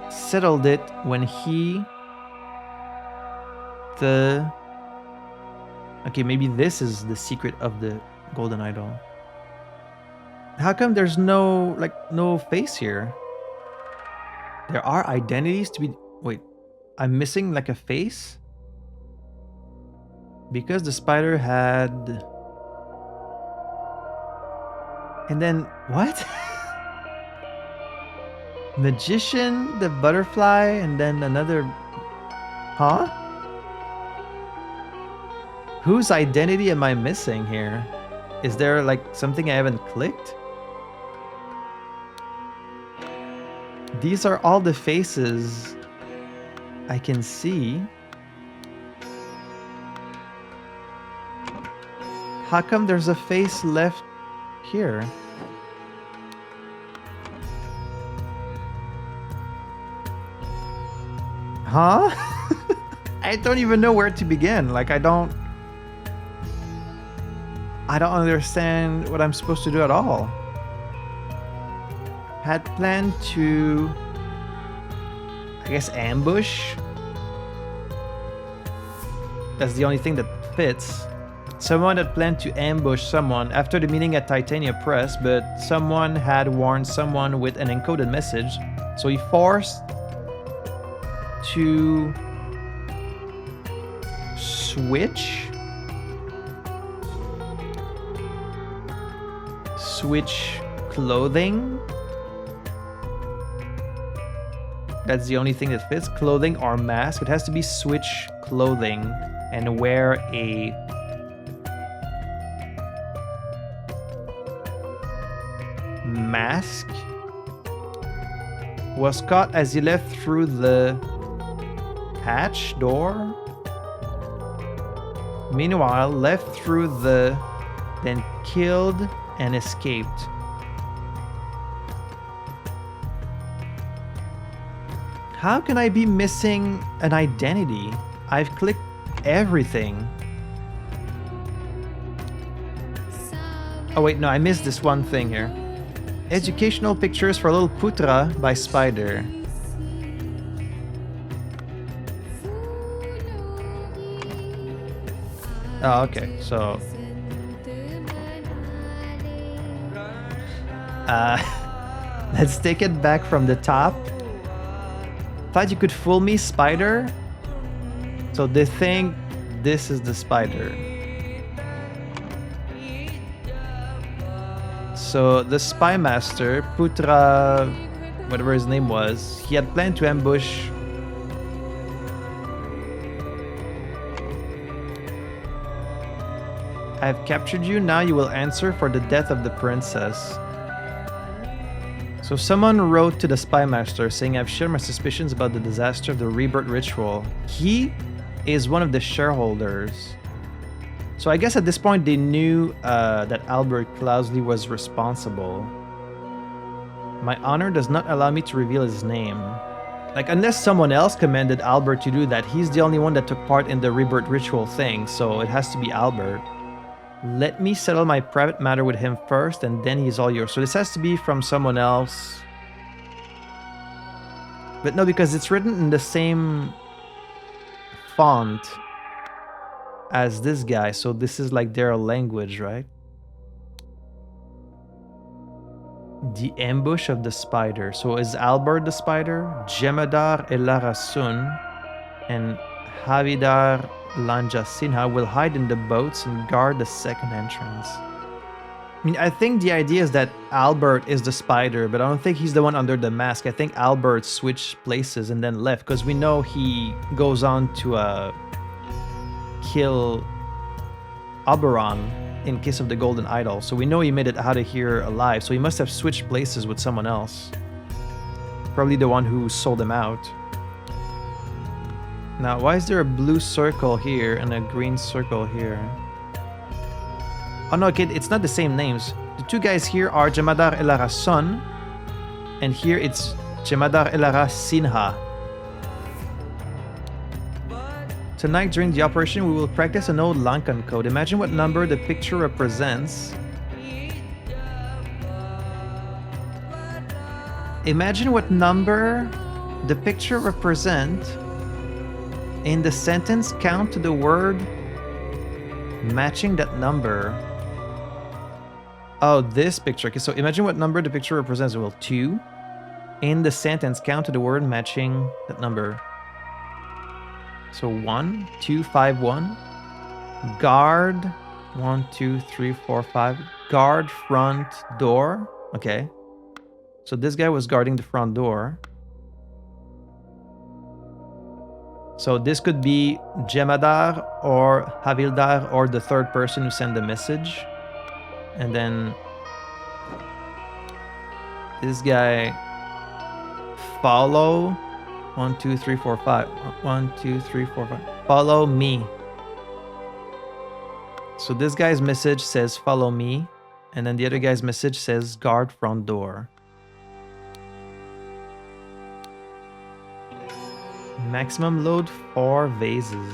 settled it when he... Okay, maybe this is the secret of the golden idol. How come there's no face here? There are identities to be... Wait, I'm missing like a face? Because the spider had... And then, what? Magician, the butterfly, and then another... Huh? Whose identity am I missing here? Is there like something I haven't clicked? These are all the faces I can see. How come there's a face left here? Huh? I don't even know where to begin. Like, I don't understand what I'm supposed to do at all. Had planned to, I guess, ambush. That's the only thing that fits. Someone had planned to ambush someone after the meeting at Titania Press, but someone had warned someone with an encoded message, so he forced to switch clothing. That's the only thing that fits. Clothing or mask. It has to be switch clothing and wear a mask. Was caught as he left through the hatch door. Meanwhile, left through the... then killed and escaped. How can I be missing an identity? I've clicked everything. Oh wait, no, I missed this one thing here. Educational Pictures for Little Putra by Spider. Oh, okay, so... let's take it back from the top. Thought you could fool me, spider? So they think this is the spider. So the spy master, Putra, whatever his name was, he had planned to ambush I have captured you, now you will answer for the death of the princess. So someone wrote to the spy master saying, I've shared my suspicions about the disaster of the rebirth ritual. He is one of the shareholders. So I guess at this point they knew that Albert Cloudsley was responsible. My honor does not allow me to reveal his name. Like, unless someone else commanded Albert to do that, he's the only one that took part in the rebirth ritual thing, so it has to be Albert. Let me settle my private matter with him first, and then he's all yours. So this has to be from someone else. But no, because it's written in the same font as this guy, so this is like their language, right? The ambush of the spider. So is Albert the spider? Jemadar Elarasun and Havidar Lanja Sinha will hide in the boats and guard the second entrance. I mean, I think the idea is that Albert is the spider, but I don't think he's the one under the mask. I think Albert switched places and then left, because we know he goes on to kill Oberon in case of the golden idol. So we know he made it out of here alive, so he must have switched places with someone else. Probably the one who sold him out. Now, why is there a blue circle here and a green circle here? Oh no, okay, it's not the same names. The two guys here are Jemadar Elara Son, and here it's Jemadar Elara Sinha. Tonight during the operation, we will practice an old Lankan code. Imagine what number the picture represents. Imagine what number the picture represents. In the sentence, count to the word matching that number. Oh, this picture. Okay, so imagine what number the picture represents. Well, 2. In the sentence, count to the word matching that number. So 1, 2, 5, 1. Guard. 1, 2, 3, 4, 5. Guard front door. Okay. So this guy was guarding the front door. So this could be Jemadar or Havildar or the third person who sent the message. And then this guy follow 1, 2, 3, 4, 5. 1, 2, 3, 4, 5. Follow me. So this guy's message says follow me. And then the other guy's message says guard front door. Maximum load 4 vases.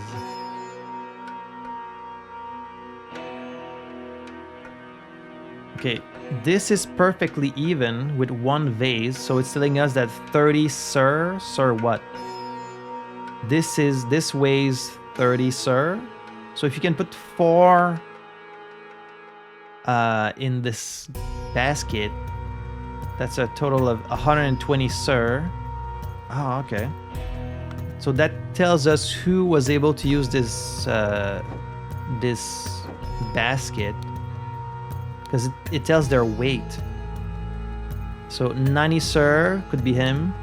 Okay, this is perfectly even with 1 vase, so it's telling us that 30 sir what? This weighs 30 sir. So if you can put 4 in this basket, that's a total of 120 sir. Oh, okay. So that tells us who was able to use this basket, because it tells their weight. So 90 sir could be him.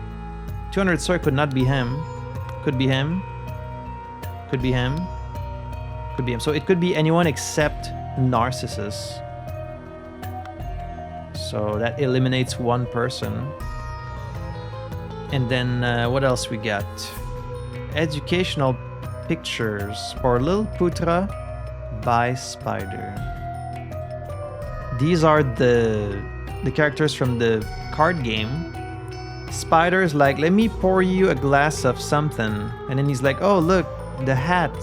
200 sir could not be him. Could be him. Could be him. Could be him. So it could be anyone except Narcissus. So that eliminates 1 person. And then what else we got? Educational pictures for Lil Putra by Spider. These are the characters from the card game. Spider's like, let me pour you a glass of something. And then he's like, oh look, the hat.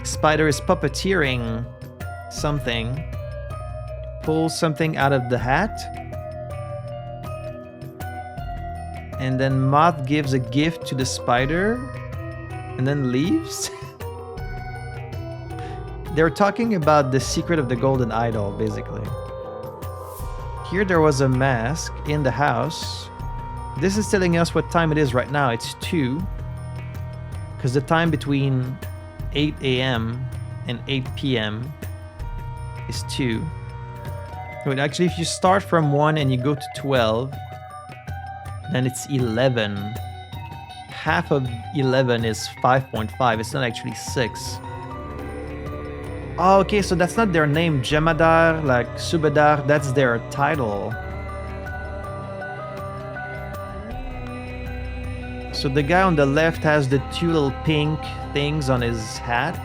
Spider is puppeteering something. Pulls something out of the hat. And then Moth gives a gift to the spider and then leaves. They're talking about the secret of the golden idol, basically. Here there was a mask in the house. This is telling us what time it is right now. It's 2. Because the time between 8 a.m. and 8 p.m. is 2. Wait, actually, if you start from 1 and you go to 12, then it's 11. Half of 11 is 5.5. It's not actually 6. Oh, okay, so that's not their name. Jemadar, like Subedar, that's their title. So the guy on the left has the 2 little pink things on his hat.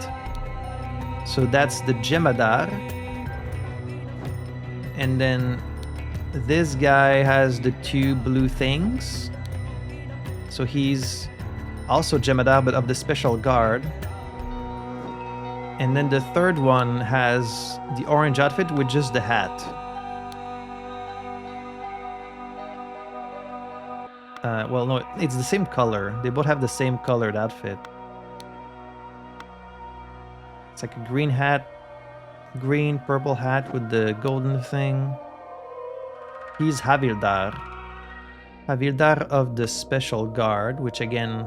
So that's the Jemadar. And then this guy has the 2 blue things. So he's also Jemadar, but of the special guard. And then the third one has the orange outfit with just the hat. Well, no, it's the same color. They both have the same colored outfit. It's like a green hat, green, purple hat with the golden thing. He's Havildar. Havildar of the Special Guard, which again,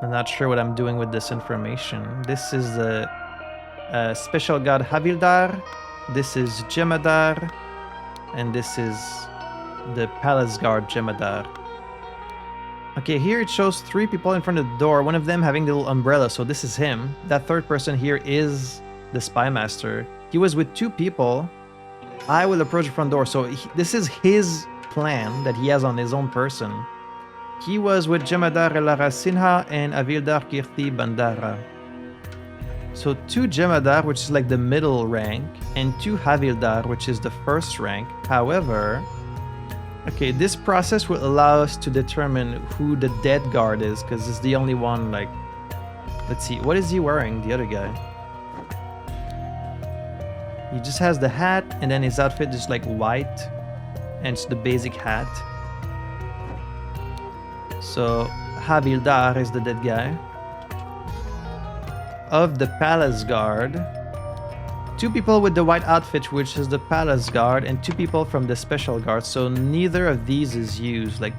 I'm not sure what I'm doing with this information. This is the Special Guard Havildar. This is Jemadar. And this is the Palace Guard Jemadar. Okay, here it shows 3 people in front of the door, one of them having the little umbrella, so this is him. That third person here is the Spy Master. He was with 2 people. I will approach the front door, so this is his plan that he has on his own person. He was with Jemadar Elara Sinha and Avildar Kirti Bandara. So 2 Jemadar, which is like the middle rank, and 2 Havildar, which is the first rank. However, okay, this process will allow us to determine who the dead guard is, because it's the only one, like... Let's see, what is he wearing, the other guy? He just has the hat, and then his outfit is like white, and it's the basic hat. So, Havildar is the dead guy. Of the Palace Guard, 2 people with the white outfit, which is the Palace Guard, and 2 people from the Special Guard. So neither of these is used, like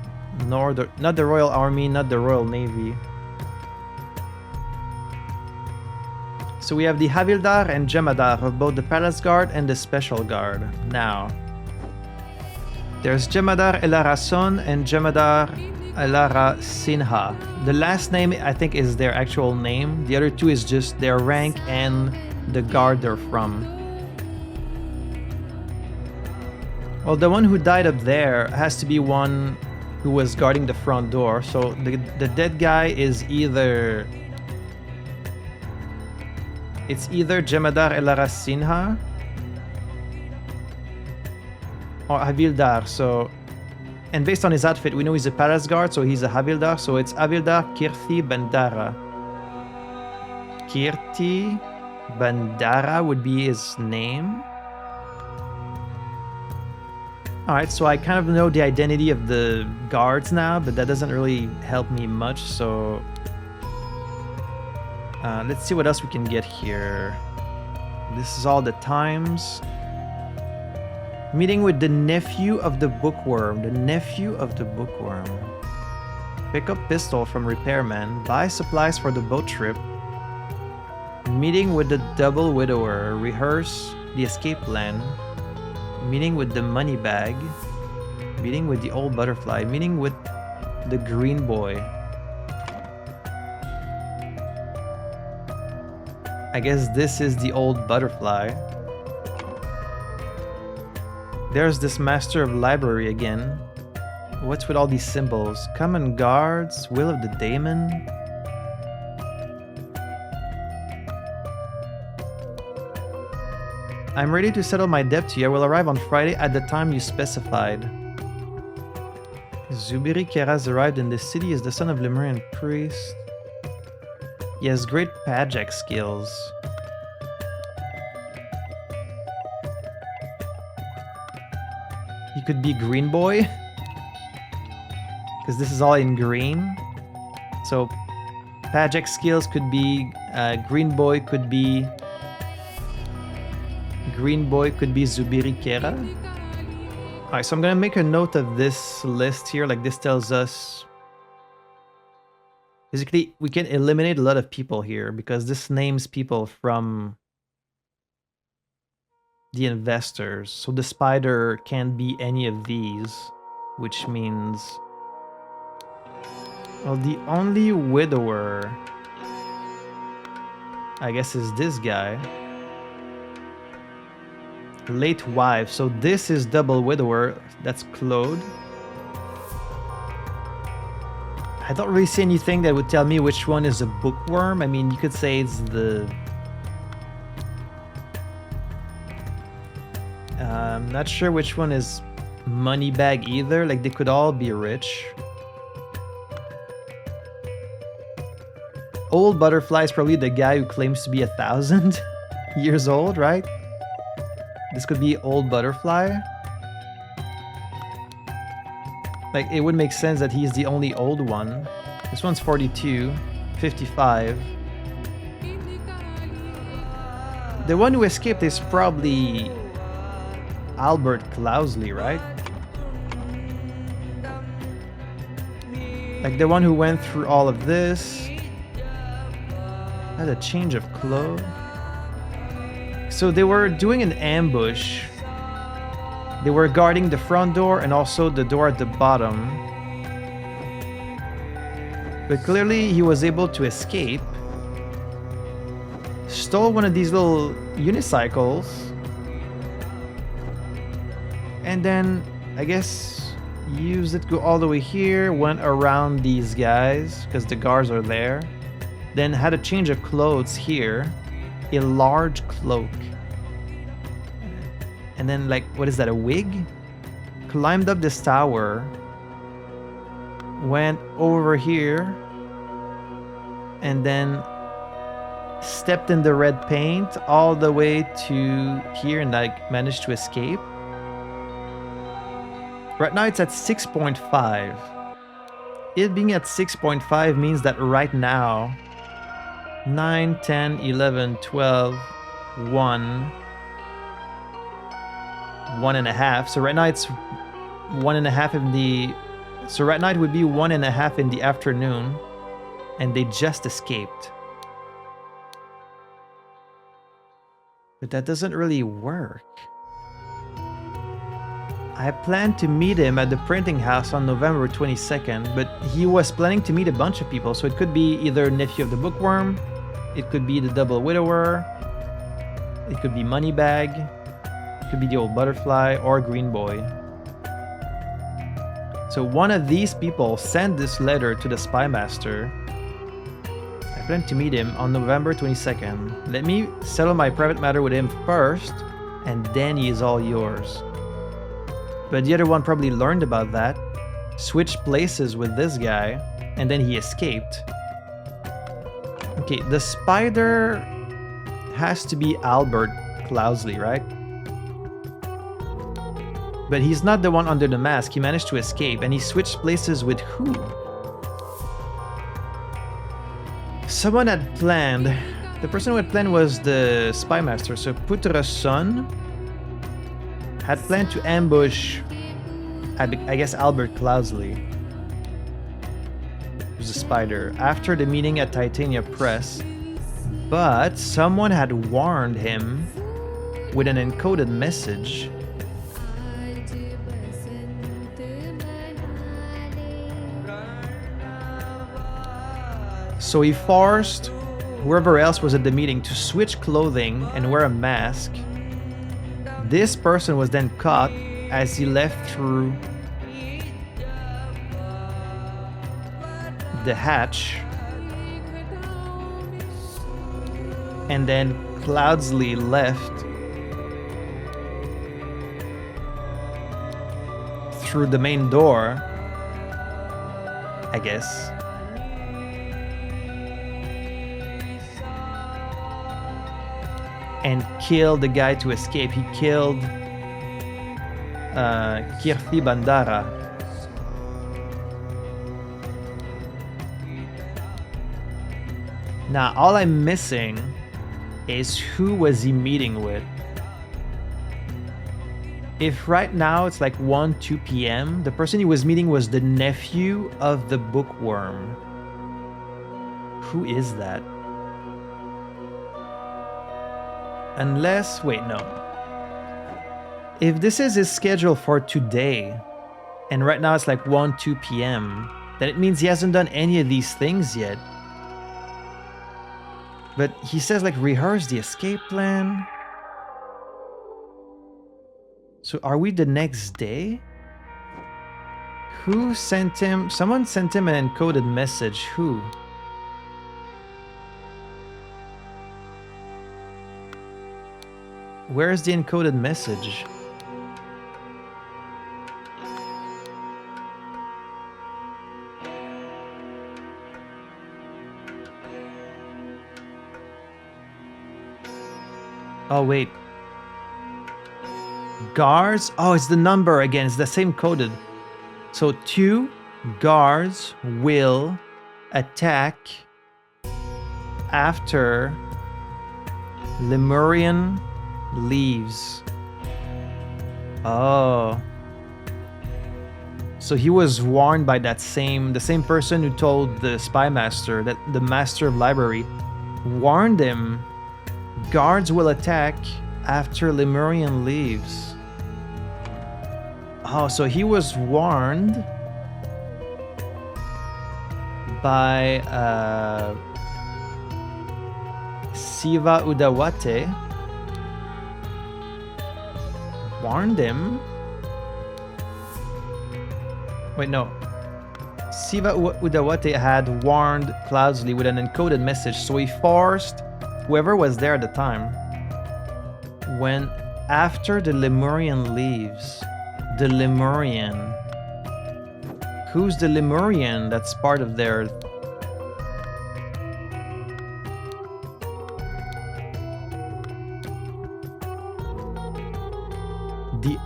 not the Royal Army, not the Royal Navy. So we have the Havildar and Jemadar of both the Palace Guard and the Special Guard. Now, there's Jemadar Elarason and Jemadar Elara Sinha. The last name, I think, is their actual name. The other 2 is just their rank and the guard they're from. Well, the one who died up there has to be one who was guarding the front door. So the dead guy is either... It's either Jemadar Elara Sinha or Havildar. So... And based on his outfit, we know he's a Palace Guard, so he's a Havildar. So it's Havildar Kirti Bandara. Kirti Bandara would be his name. Alright, so I kind of know the identity of the guards now, but that doesn't really help me much, so... let's see what else we can get here. This is all the times. Meeting with the nephew of the bookworm. The nephew of the bookworm. Pick up pistol from repairman. Buy supplies for the boat trip. Meeting with the double widower. Rehearse the escape plan. Meeting with the money bag. Meeting with the old butterfly. Meeting with the green boy. I guess this is the old butterfly. There's this master of library again. What's with all these symbols? Common guards, will of the daemon. I'm ready to settle my debt to you. I will arrive on Friday at the time you specified. Zubiri Keraz arrived in the city as the son of Lemurian priest. He has great Pajak skills. He could be Green Boy. Because this is all in green. So Pajak skills could be Green Boy could be Zubiri Kera. Alright, so I'm gonna make a note of this list here, like this tells us. Basically, we can eliminate a lot of people here because this names people from the investors. So the spider can't be any of these, which means... Well, the only widower, I guess, is this guy. Late wife. So this is double widower. That's Claude. I don't really see anything that would tell me which one is a bookworm. I mean, you could say it's the... I'm not sure which one is Moneybag either. Like, they could all be rich. Old Butterfly is probably the guy who claims to be 1,000 years old, right? This could be Old Butterfly. Like, it would make sense that he's the only old one. This one's 42, 55. The one who escaped is probably Albert Cloudsley, right? Like, the one who went through all of this. Had a change of clothes. So they were doing an ambush. They were guarding the front door and also the door at the bottom. But clearly he was able to escape. Stole one of these little unicycles. And then, I guess, used it to go all the way here. Went around these guys, because the guards are there. Then had a change of clothes here. A large cloak. And then, like, what is that, a wig? Climbed up this tower. Went over here. And then stepped in the red paint all the way to here and, like, managed to escape. Right now it's at 6.5. It being at 6.5 means that right now 9, 10, 11, 12, 1, 1.5. So right now it's 1.5 in the... So right now it would be 1.5 in the afternoon. And they just escaped. But that doesn't really work. I planned to meet him at the printing house on November 22nd, but he was planning to meet a bunch of people, so it could be either nephew of the bookworm, it could be the double widower, it could be Moneybag, it could be the old butterfly, or Green Boy. So one of these people sent this letter to the spy master. I plan to meet him on November 22nd. Let me settle my private matter with him first, and then he is all yours. But the other one probably learned about that, switched places with this guy, and then he escaped. Okay, the spider has to be Albert Cloudsley, right? But he's not the one under the mask. He managed to escape, and he switched places with who? Someone had planned. The person who had planned was the spy master, so Putra's son had planned to ambush, I guess, Albert Cloudsley, who's a spider, after the meeting at Titania Press, but someone had warned him with an encoded message. So he forced whoever else was at the meeting to switch clothing and wear a mask. This person was then caught as he left through the hatch. And then Cloudsley left through the main door, I guess. And killed the guy to escape. He killed Kirti Bandara. Now, all I'm missing is who was he meeting with? If right now it's like 1, 2 p.m., the person he was meeting was the nephew of the bookworm. Who is that? Unless, wait, no. If this is his schedule for today, and right now it's like 1, 2 p.m., then it means he hasn't done any of these things yet. But he says like rehearse the escape plan. So are we the next day? Who sent him? Someone sent him an encoded message. Who? Where's the encoded message? Oh, wait. Guards? Oh, it's the number again. It's the same coded. So 2 guards will attack after Lemurian leaves. Oh. So he was warned by the same person who told the spy master, that the master of library warned him. Guards will attack after Lemurian leaves. Oh, so he was warned by Siva Udawate. Warned him. Wait, no. Siva Udawate had warned Cloudsley with an encoded message, so he forced whoever was there at the time. When after the Lemurian leaves, the Lemurian. Who's the Lemurian that's part of their...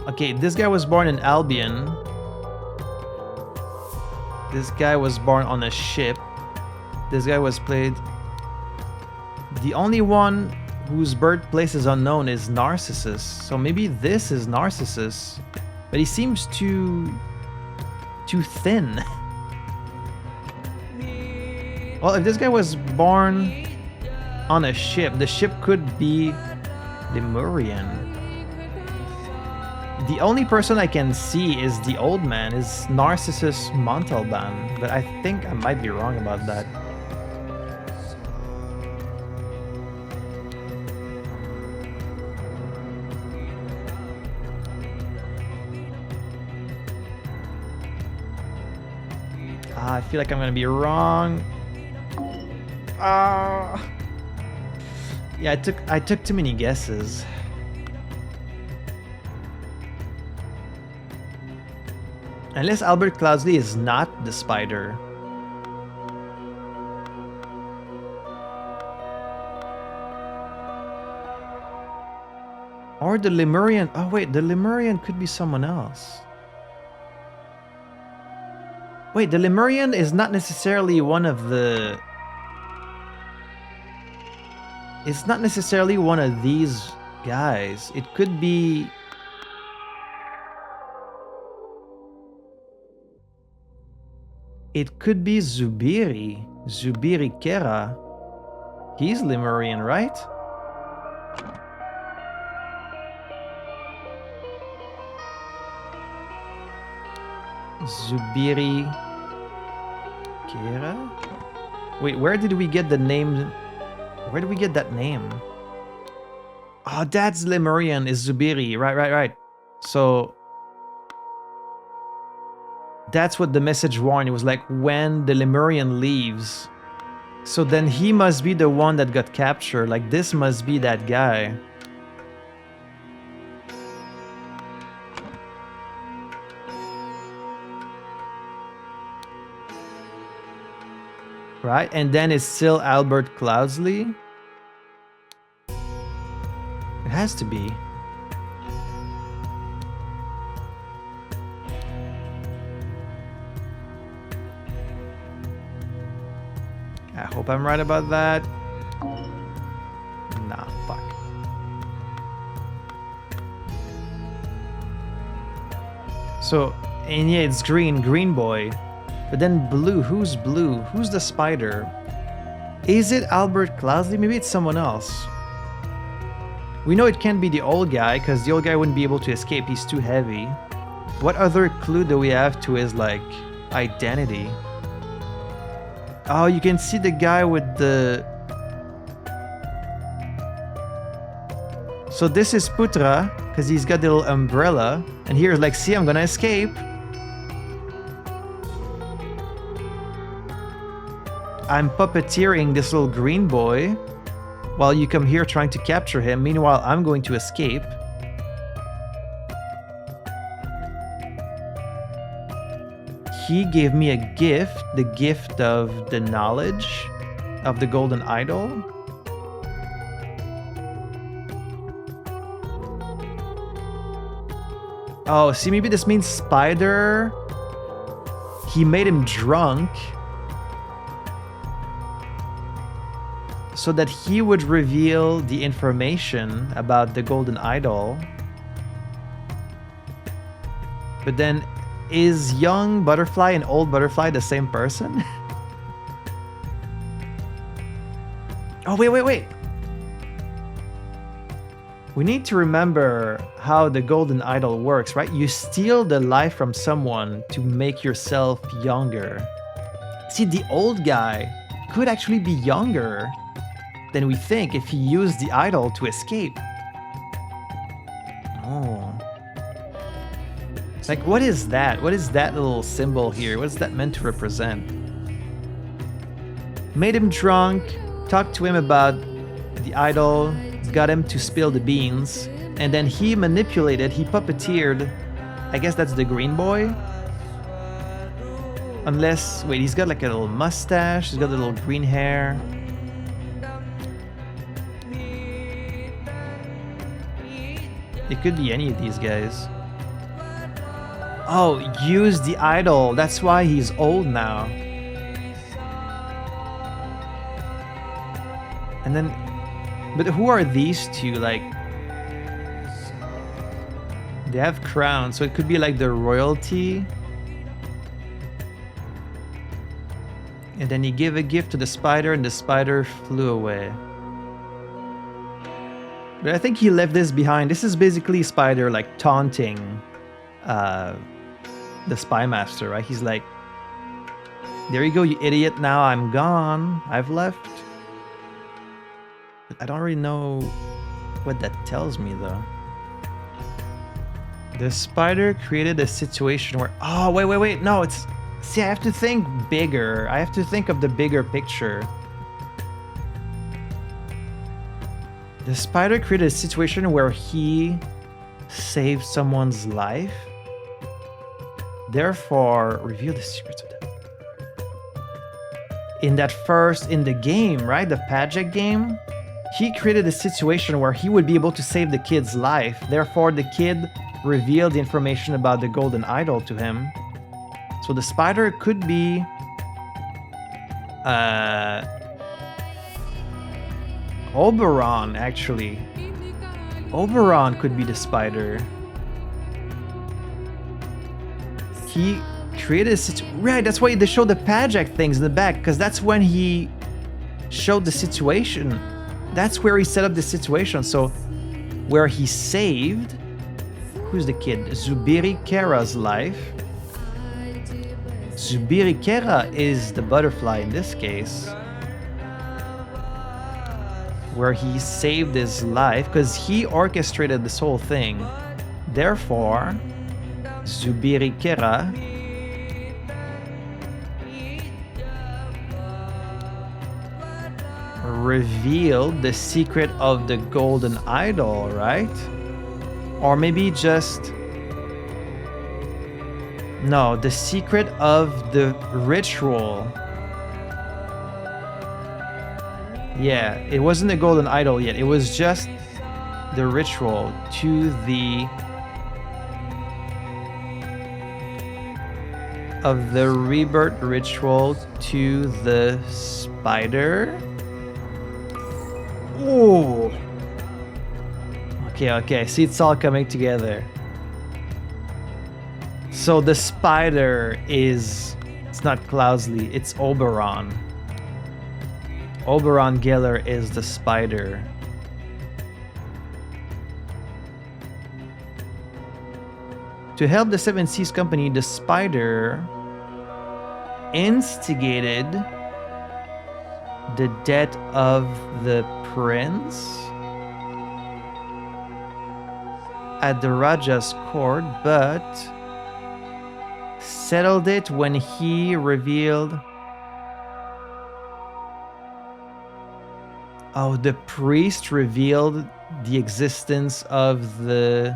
Okay, this guy was born in Albion. This guy was born on a ship. This guy was played... The only one whose birthplace is unknown is Narcissus. So maybe this is Narcissus. But he seems too thin. Well, if this guy was born on a ship, the ship could be Lemurian. The only person I can see is the old man, is Narcissus Montalban. But I think I might be wrong about that. I feel like I'm gonna be wrong. Yeah, I took too many guesses. Unless Albert Cloudsley is not the spider. Or the Lemurian. Oh wait, the Lemurian could be someone else. Wait, the Lemurian is not necessarily one of the... It's not necessarily one of these guys. It could be... It could be Zubiri. Zubiri Kera. He's Lemurian, right? Zubiri Kera? Wait, where did we get the name? Where did we get that name? Oh, that's Lemurian, is Zubiri. Right. So that's what the message warned. It was like when the Lemurian leaves. So then he must be the one that got captured. Like this must be that guy. Right? And then it's still Albert Cloudsley. It has to be. I hope I'm right about that. Nah, fuck. So, and yeah, it's green boy. But then blue, who's blue? Who's the spider? Is it Albert Cloudsley? Maybe it's someone else. We know it can't be the old guy because the old guy wouldn't be able to escape. He's too heavy. What other clue do we have to his, like, identity? Oh, you can see the guy with the... So this is Putra, because he's got the little umbrella. And here's like, see, I'm gonna escape. I'm puppeteering this little green boy while you come here trying to capture him. Meanwhile, I'm going to escape. He gave me a gift, the gift of the knowledge of the golden idol. Oh, see, maybe this means Spider. He made him drunk so that he would reveal the information about the golden idol. But then, is young butterfly and old butterfly the same person? Oh, wait. We need to remember how the golden idol works, right? You steal the life from someone to make yourself younger. See, the old guy could actually be younger than we think if he used the idol to escape. Oh. Like, what is that? What is that little symbol here? What is that meant to represent? Made him drunk, talked to him about the idol, got him to spill the beans, and then he manipulated, he puppeteered, I guess that's the green boy? Unless, wait, he's got like a little mustache, he's got a little green hair. It could be any of these guys. Oh, use the idol, that's why he's old now. And then, but who are these two? Like, they have crowns, so it could be like the royalty. And then he gave a gift to the spider, and the spider flew away. But I think he left this behind. This is basically Spider like taunting the spy master, right? He's like, there you go, you idiot, now I'm gone. I've left. I don't really know what that tells me though. The spider created a situation where... Oh, wait. No, it's... See, I have to think bigger. I have to think of the bigger picture. The spider created a situation where he saved someone's life. Therefore, reveal the secrets of death. In the game, right? The Pajek game? He created a situation where he would be able to save the kid's life. Therefore, the kid revealed the information about the golden idol to him. So the spider could be... Oberon, actually. Oberon could be the spider. He created a situation... Right, that's why they showed the Pajek things in the back, because that's when he showed the situation. That's where he set up the situation. So, where he saved... Who's the kid? Zubiri Kera's life. Zubiri Kera is the butterfly in this case. Where he saved his life, because he orchestrated this whole thing. Therefore, Zubiri Kera revealed the secret of the golden idol, right? Or maybe just... No, the secret of the ritual. Yeah, it wasn't the golden idol yet. It was just the ritual to the... Of the rebirth ritual to the spider. Ooh. Okay. See, it's all coming together. So the spider is... It's not Cloudsley, it's Oberon. Oberon Geller is the spider. To help the Seven Seas Company, the Spider instigated the death of the prince at the Raja's court, but settled it when he revealed... Oh, the priest revealed the existence of the...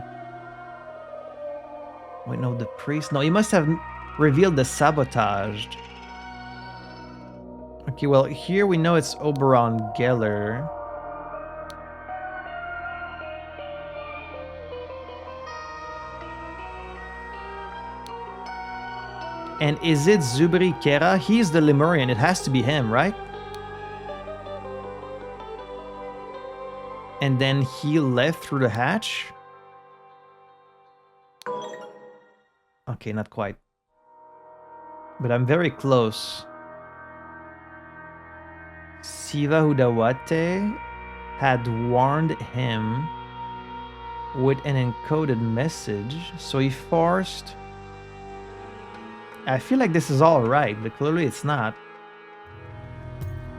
Wait, no, the priest... No, he must have revealed the sabotaged. Okay, well, here we know it's Oberon Geller. And is it Zubri Kera? He's the Lemurian. It has to be him, right? And then he left through the hatch? Okay, not quite. But I'm very close. Siva Hudawate had warned him with an encoded message, so he forced... I feel like this is all right, but clearly it's not.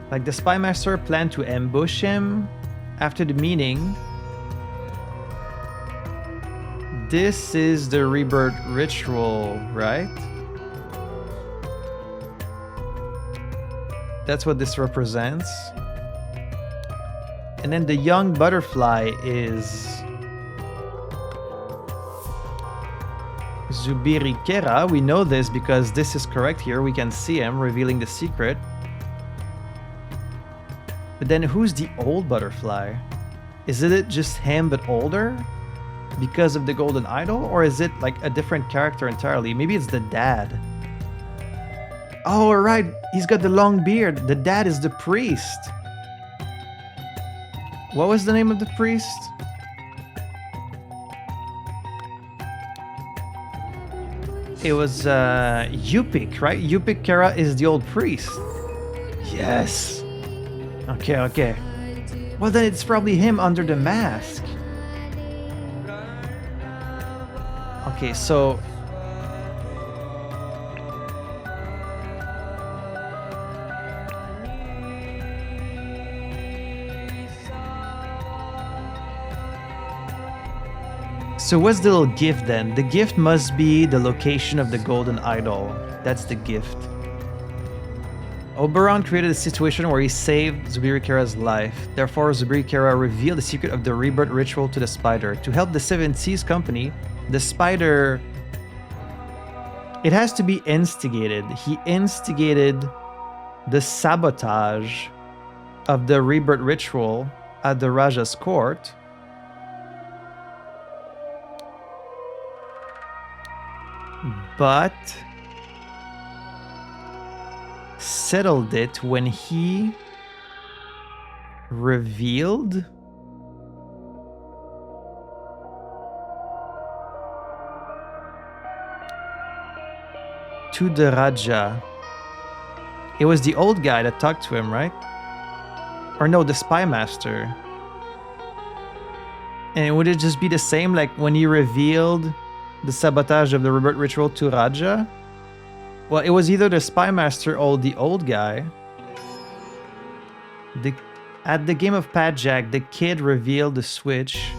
Like the Spy Master planned to ambush him after the meeting. This is the rebirth ritual, right? That's what this represents. And then the young butterfly is Zubiri Kera. We know this because this is correct here. We can see him revealing the secret. But then who's the old butterfly? Is it just him but older because of the golden idol? Or is it like a different character entirely? Maybe it's the dad. Oh, right. He's got the long beard. The dad is the priest. What was the name of the priest? It was Yupik, right? Yupik Kera is the old priest. Yes. Okay, okay. Well, then it's probably him under the mask. Okay, so... So what's the little gift then? The gift must be the location of the golden idol. That's the gift. Oberon created a situation where he saved Zubiri Kera's life. Therefore, Zubiri Kera revealed the secret of the rebirth ritual to the Spider. To help the Seven Seas Company, the Spider... It has to be instigated. He instigated the sabotage of the rebirth ritual at the Raja's court. But settled it when he revealed to the Raja. It was the old guy that talked to him, right? Or no, the Spy Master. And would it just be the same like when he revealed the sabotage of the rebirth ritual to Raja? Well, it was either the Spy Master or the old guy. At the game of Pat Jack, the kid revealed the switch.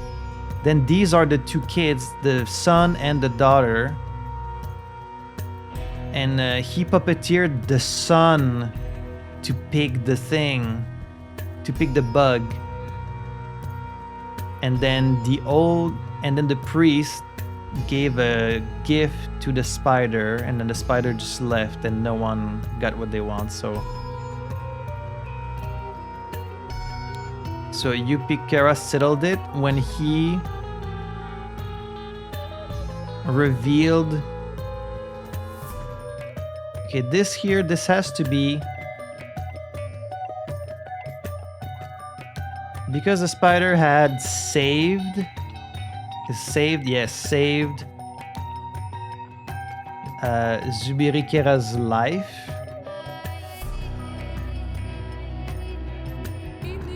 Then these are the two kids, the son and the daughter. And he puppeteered the son to pick the thing, to pick the bug. And then the priest gave a gift to the spider, and then the spider just left and no one got what they want. So Yupik Kera settled it when he revealed... Okay, this has to be... Because the spider had saved Zubiri Kera's life.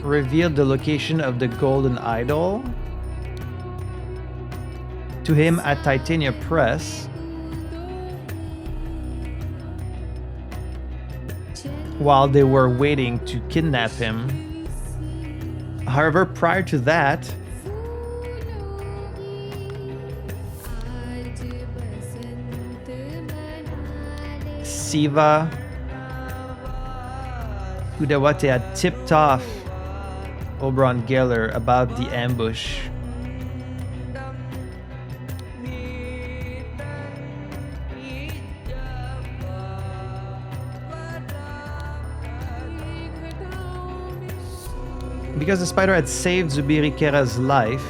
Revealed the location of the golden idol. to him at Titania Press while they were waiting to kidnap him. However, prior to that, Siva Udawate had tipped off Oberon Geller about the ambush. Because the spider had saved Zubiri Kera's life,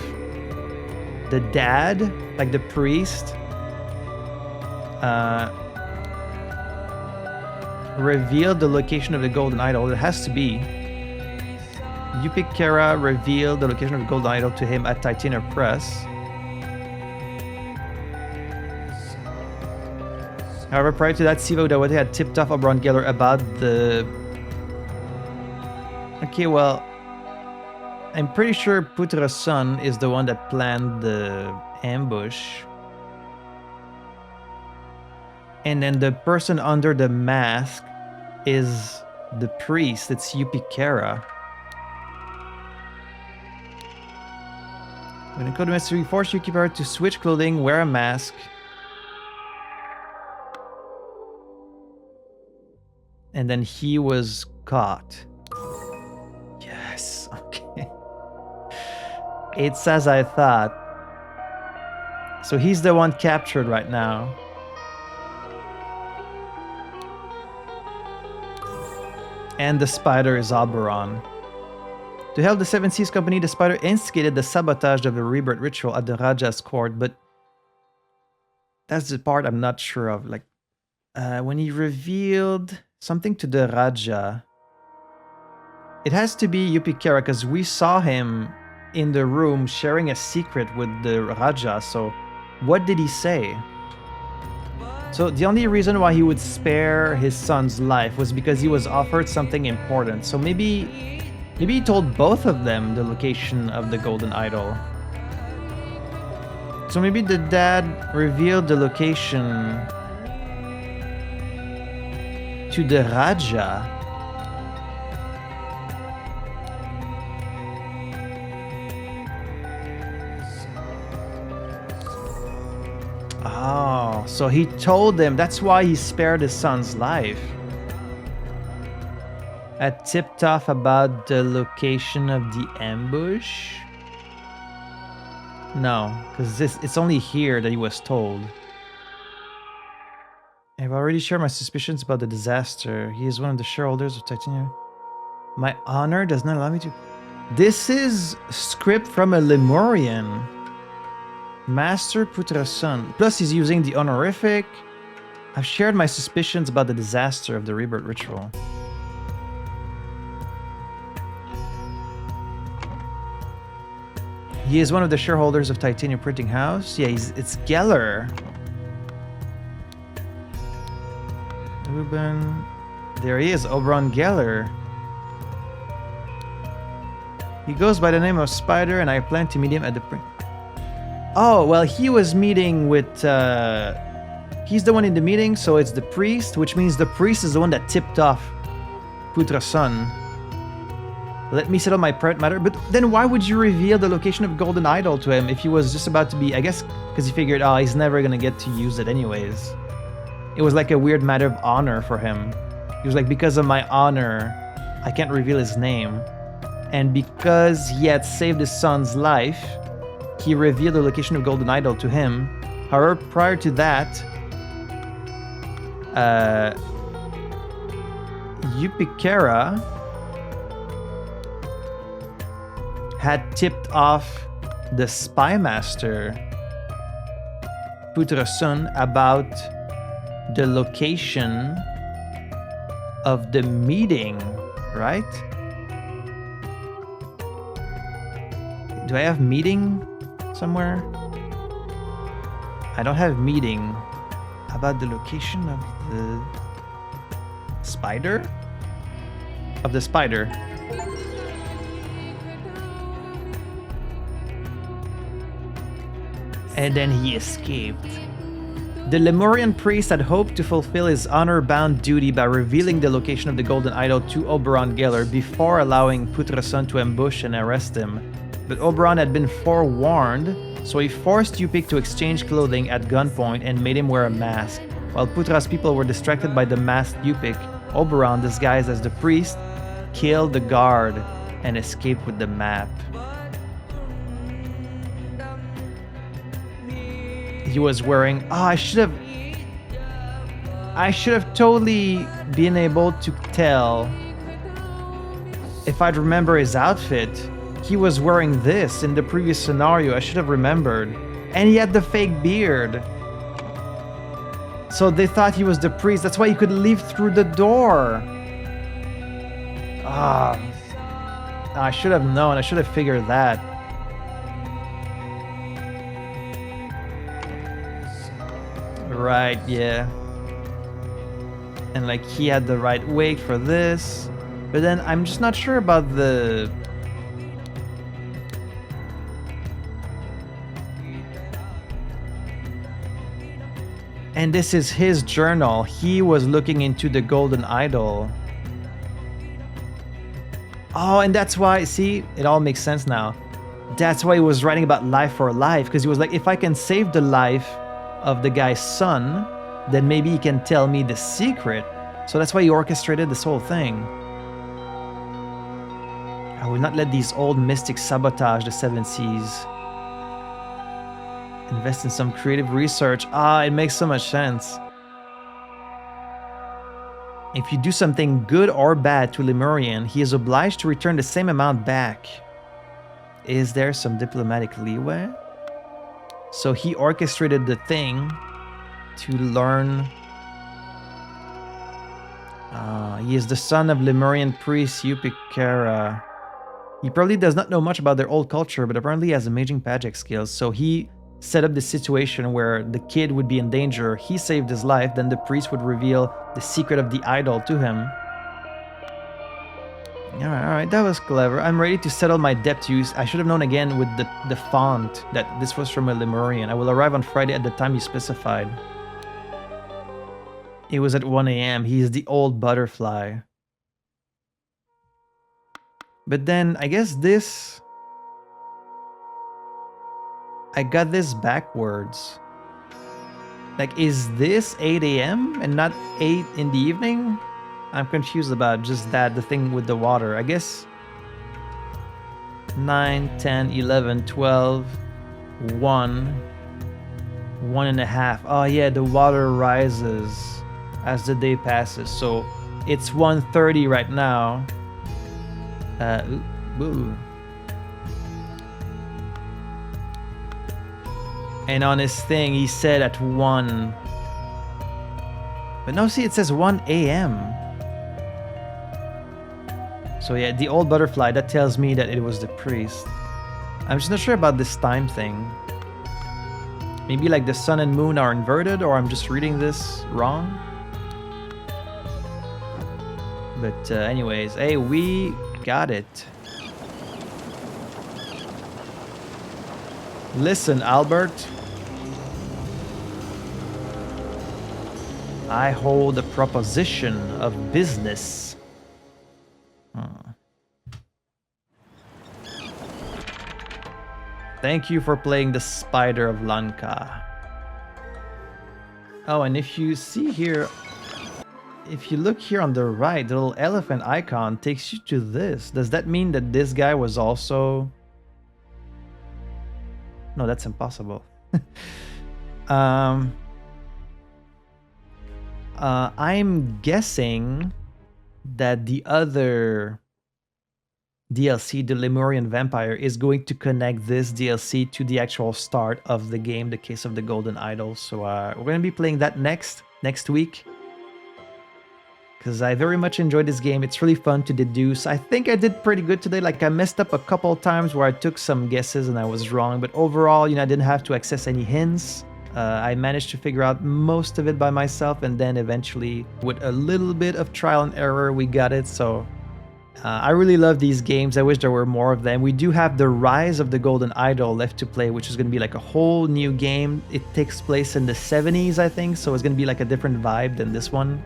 the dad, like the priest, revealed the location of the golden idol. It has to be. Yupik Kera revealed the location of the golden idol to him at Titania Press. However, prior to that, Siva Udawate had tipped off Oberon Geller about the... Okay, well, I'm pretty sure Putra's son is the one that planned the ambush. And then the person under the mask is the priest. It's Yupikera. When the code master forced Yupikera to switch clothing, wear a mask. And then he was caught. Yes, okay. It's as I thought. So he's the one captured right now. And the spider is Oberon. To help the Seven Seas Company, the spider instigated the sabotage of the rebirth ritual at the Raja's court, but that's the part I'm not sure of. Like, when he revealed something to the Raja, it has to be Yupikera because we saw him in the room sharing a secret with the Raja. So what did he say? So the only reason why he would spare his son's life was because he was offered something important. So maybe he told both of them the location of the golden idol. So maybe the dad revealed the location to the Raja. Oh, so he told them. That's why he spared his son's life. Had tipped off about the location of the ambush? No, because it's only here that he was told. I've already shared my suspicions about the disaster. He is one of the shareholders of Titania. My honor does not allow me to... This is script from a Lemurian. Master Putra's son. Plus he's using the honorific. I've shared my suspicions about the disaster of the rebirth ritual. He is one of the shareholders of Titania Printing House. Yeah, it's Geller. Ruben. There he is, Oberon Geller. He goes by the name of Spider, and I plan to meet him at the print. Oh, well, he was meeting with... he's the one in the meeting, so it's the priest, which means the priest is the one that tipped off Putra's son. Let me settle my private matter. But then why would you reveal the location of Golden Idol to him if he was just about to be... I guess because he figured, oh, he's never going to get to use it anyways. It was like a weird matter of honor for him. He was like, because of my honor, I can't reveal his name. And because he had saved his son's life, he revealed the location of Golden Idol to him. However, prior to that, Yupikera had tipped off the spy master, Putra's son, about the location of the meeting, right? Do I have meeting somewhere? I don't have meeting about the location of the spider? Of the spider. And then he escaped. The Lemurian priest had hoped to fulfill his honor-bound duty by revealing the location of the golden idol to Oberon Geller before allowing Putrason to ambush and arrest him. But Oberon had been forewarned, so he forced Yupik to exchange clothing at gunpoint and made him wear a mask. While Putra's people were distracted by the masked Yupik, Oberon, disguised as the priest, killed the guard and escaped with the map. He was wearing... Oh, I should have totally been able to tell if I'd remember his outfit. He was wearing this in the previous scenario. I should have remembered. And he had the fake beard. So they thought he was the priest. That's why he could leave through the door. I should have known. I should have figured that. Right, yeah. And like he had the right weight for this. But then I'm just not sure about the... And this is his journal. He was looking into the golden idol. Oh, and that's why, see, it all makes sense now. That's why he was writing about life for life, because he was like, if I can save the life of the guy's son, then maybe he can tell me the secret. So that's why he orchestrated this whole thing. I will not let these old mystics sabotage the Seven Seas. Invest in some creative research. It makes so much sense. If you do something good or bad to Lemurian, he is obliged to return the same amount back. Is there some diplomatic leeway? So he orchestrated the thing to learn. He is the son of Lemurian priest Yupikara. He probably does not know much about their old culture, but apparently has amazing magic skills. So he set up the situation where the kid would be in danger. He saved his life, then the priest would reveal the secret of the idol to him. Alright, that was clever. I'm ready to settle my debt use. I should have known again with the font that this was from a Lemurian. I will arrive on Friday at the time you specified. It was at 1 a.m. He is the old butterfly. But then, I guess this... I got this backwards. Like, is this 8 a.m. and not 8 in the evening? I'm confused about just that, the thing with the water. I guess 9, 10, 11, 12, 1, 1.5. Oh yeah, the water rises as the day passes. So it's 1:30 right now. Ooh. And on his thing, he said at 1. But no, see, it says 1 a.m. So yeah, the old butterfly, that tells me that it was the priest. I'm just not sure about this time thing. Maybe like the sun and moon are inverted, or I'm just reading this wrong. But anyways, hey, we got it. Listen, Albert. I hold a proposition of business. Thank you for playing the Spider of Lanka. Oh, and if you see here, if you look here on the right, the little elephant icon takes you to this. Does that mean that this guy was also... No, that's impossible. I'm guessing that the other DLC, the Lemurian Vampire, is going to connect this DLC to the actual start of the game, the Case of the Golden Idol. So we're going to be playing that next week. Because I very much enjoyed this game. It's really fun to deduce. I think I did pretty good today. Like, I messed up a couple times where I took some guesses and I was wrong. But overall, you know, I didn't have to access any hints. I managed to figure out most of it by myself. And then eventually, with a little bit of trial and error, we got it. So I really love these games. I wish there were more of them. We do have the Rise of the Golden Idol left to play, which is going to be like a whole new game. It takes place in the 70s, I think, so it's going to be like a different vibe than this one.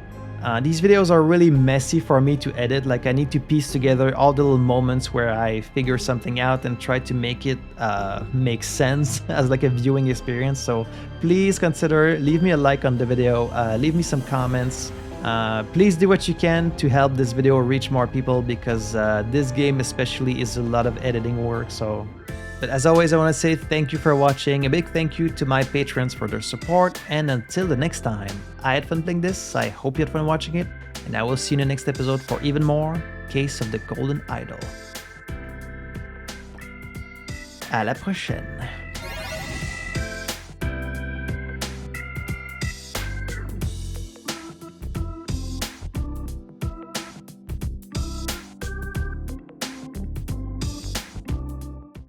These videos are really messy for me to edit. Like, I need to piece together all the little moments where I figure something out and try to make it make sense as like a viewing experience. So please consider, leave me a like on the video, leave me some comments. Please do what you can to help this video reach more people, because this game especially is a lot of editing work. But as always, I want to say thank you for watching. A big thank you to my patrons for their support. And until the next time, I had fun playing this. I hope you had fun watching it. And I will see you in the next episode for even more Case of the Golden Idol. À la prochaine.